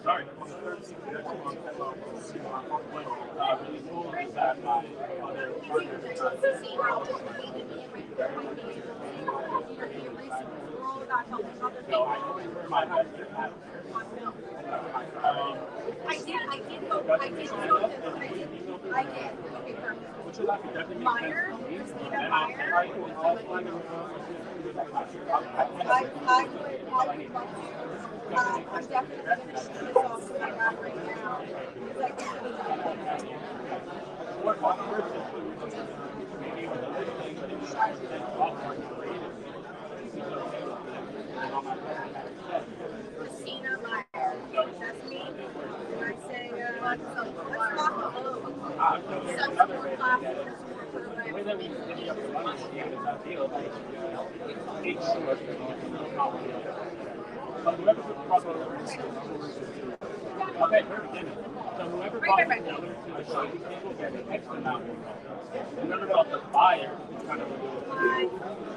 Sorry. I did. Okay, perfect. Meyer, Christina Meyer. I would love to. I'm definitely going to shoot this off to my lab right now. Because I think Christina Meyer. That's me. And I say, let's talk some more classes, some more Okay, so whoever bought the seller to the shopping table gets X amount. Whoever bought the buyer kind of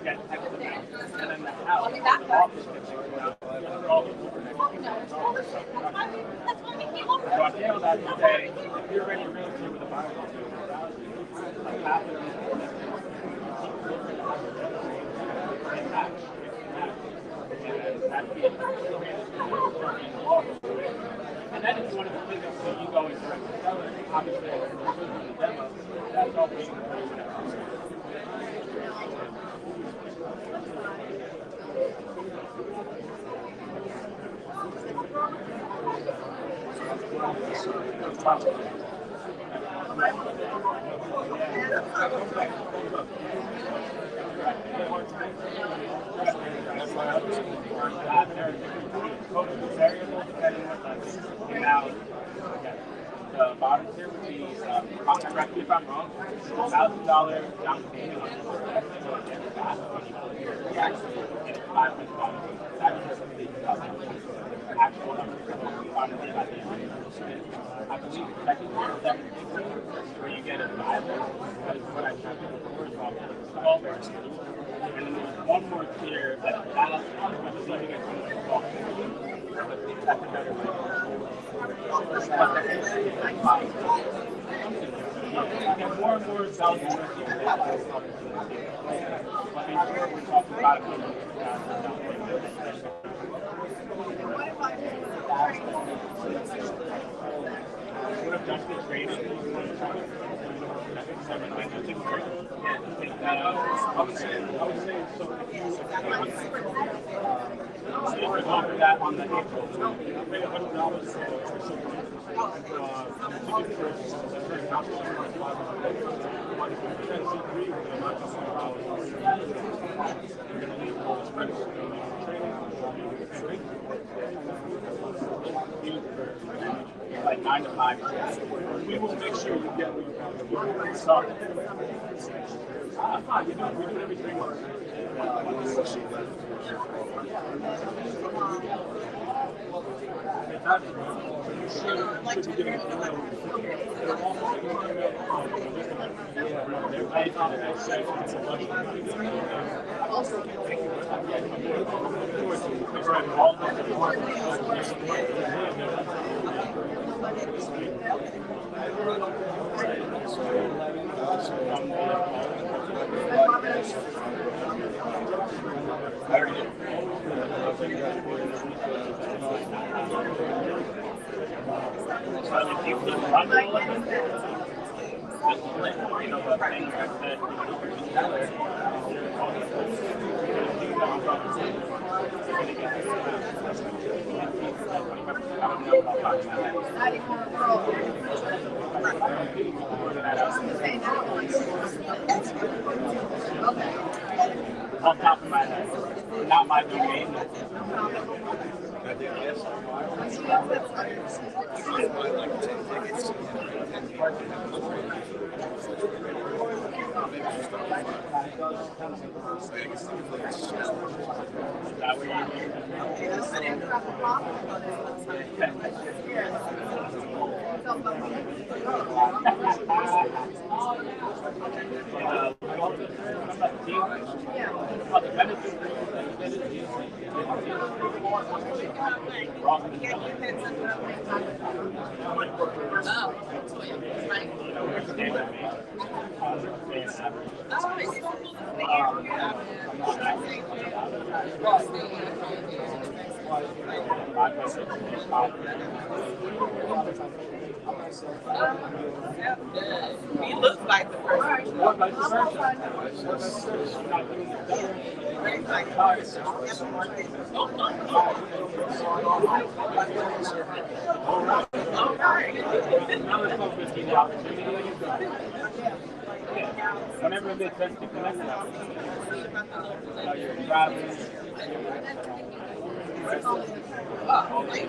gets X amount. And then the house, the office gets X amount. So I feel that to say, if you're already real estate with a buyer, like half of them and then if you want to think of so you go and direct the seller, obviously the demo, that's all being the bottom tier would be, correct me if I'm wrong, $1,000 down payment on your investment, so again, that you actually get $500. That's just the actual number we found it at the end. I believe the second tier is where you get a advisor, that is what I talked about before, is called and then there's one more tier that allows I believe you get that's a better way. More and more selling we're talking about would have done the training. I would say so. If you offer that on the April, pay $100 like 9 to 5. We will make sure you get what you start. Fine, we do everything. On top of my head, not my domain. He looks like the person. Whenever it makes sense to connect, you're driving. Oh, okay.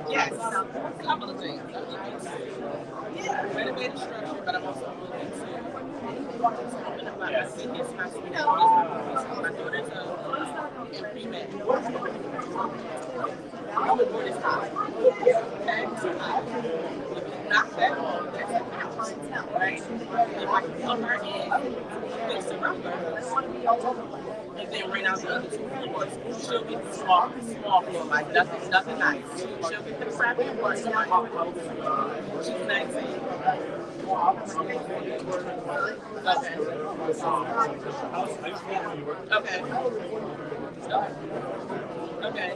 Yes, a couple of things. Renovated structure, but I'm also looking to open up my business, my my daughter's in pre-med. The board is high. Knock that off, that's a house, right? If I can put her in, fix the rubber, and then rent out the other 2 floors, she'll get the small floor, like nothing nice. She'll get the crappy one. She's 19. Okay. Okay. Okay.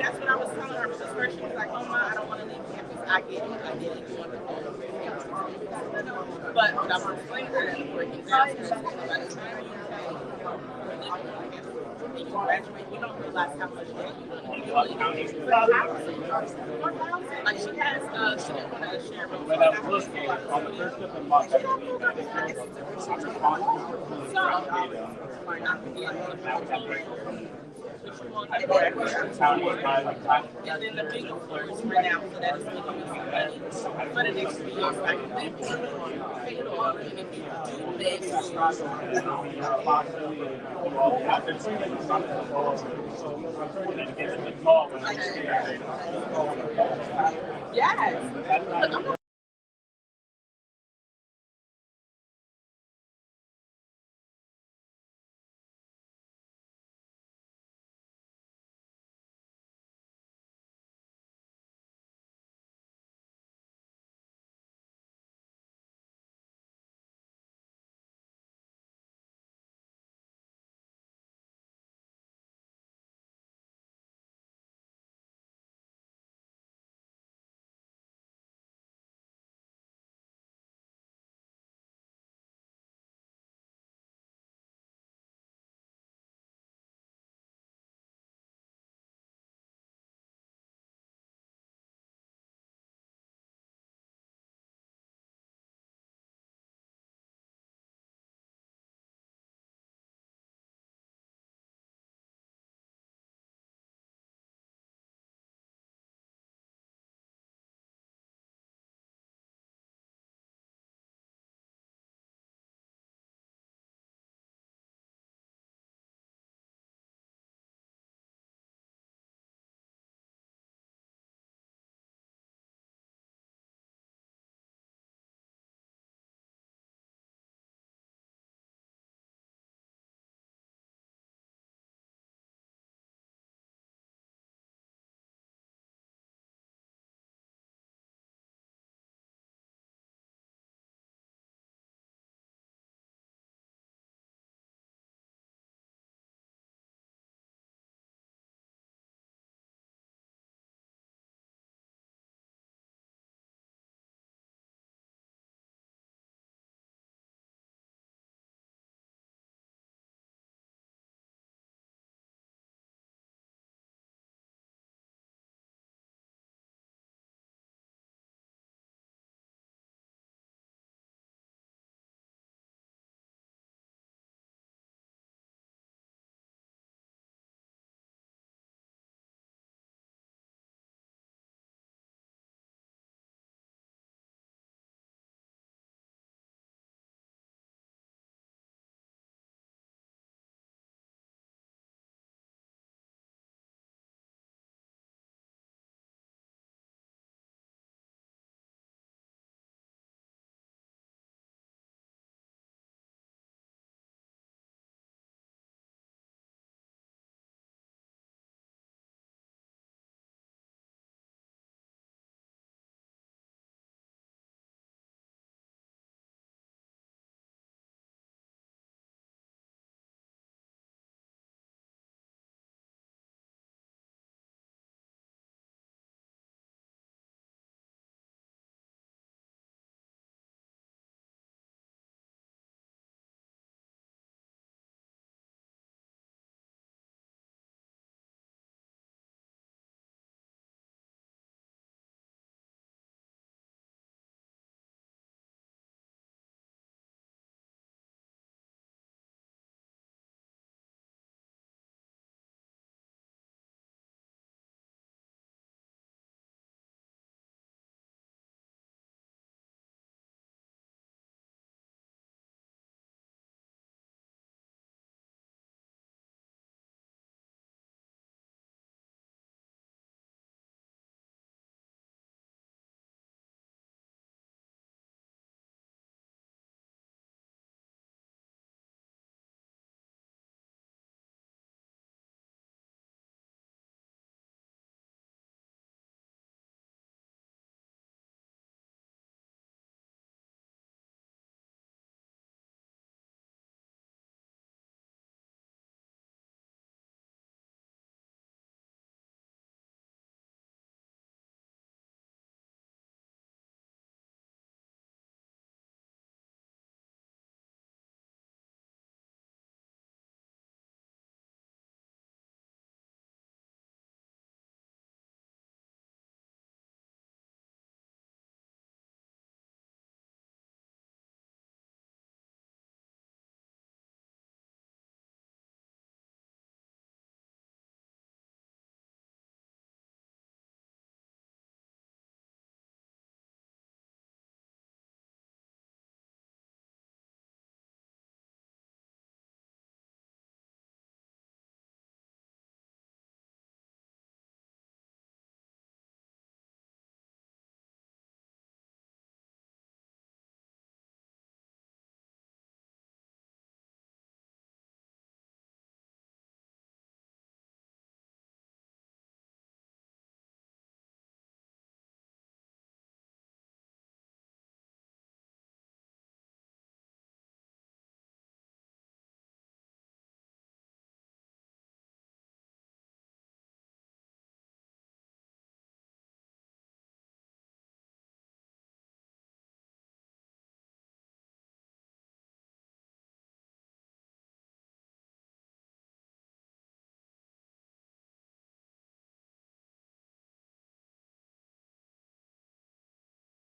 That's what I was telling her, because first she was like, oh my, I don't want to leave campus. I get it. You want to go. But what I was explaining to her that working there, by the time you graduate, you don't realize how much debt you like she has, she didn't want to share real When I was looking on the first of the month, and then the bigger floors right now, so that is giving me some money for the next 3 years. I can live pay it off, and if you do this, yes.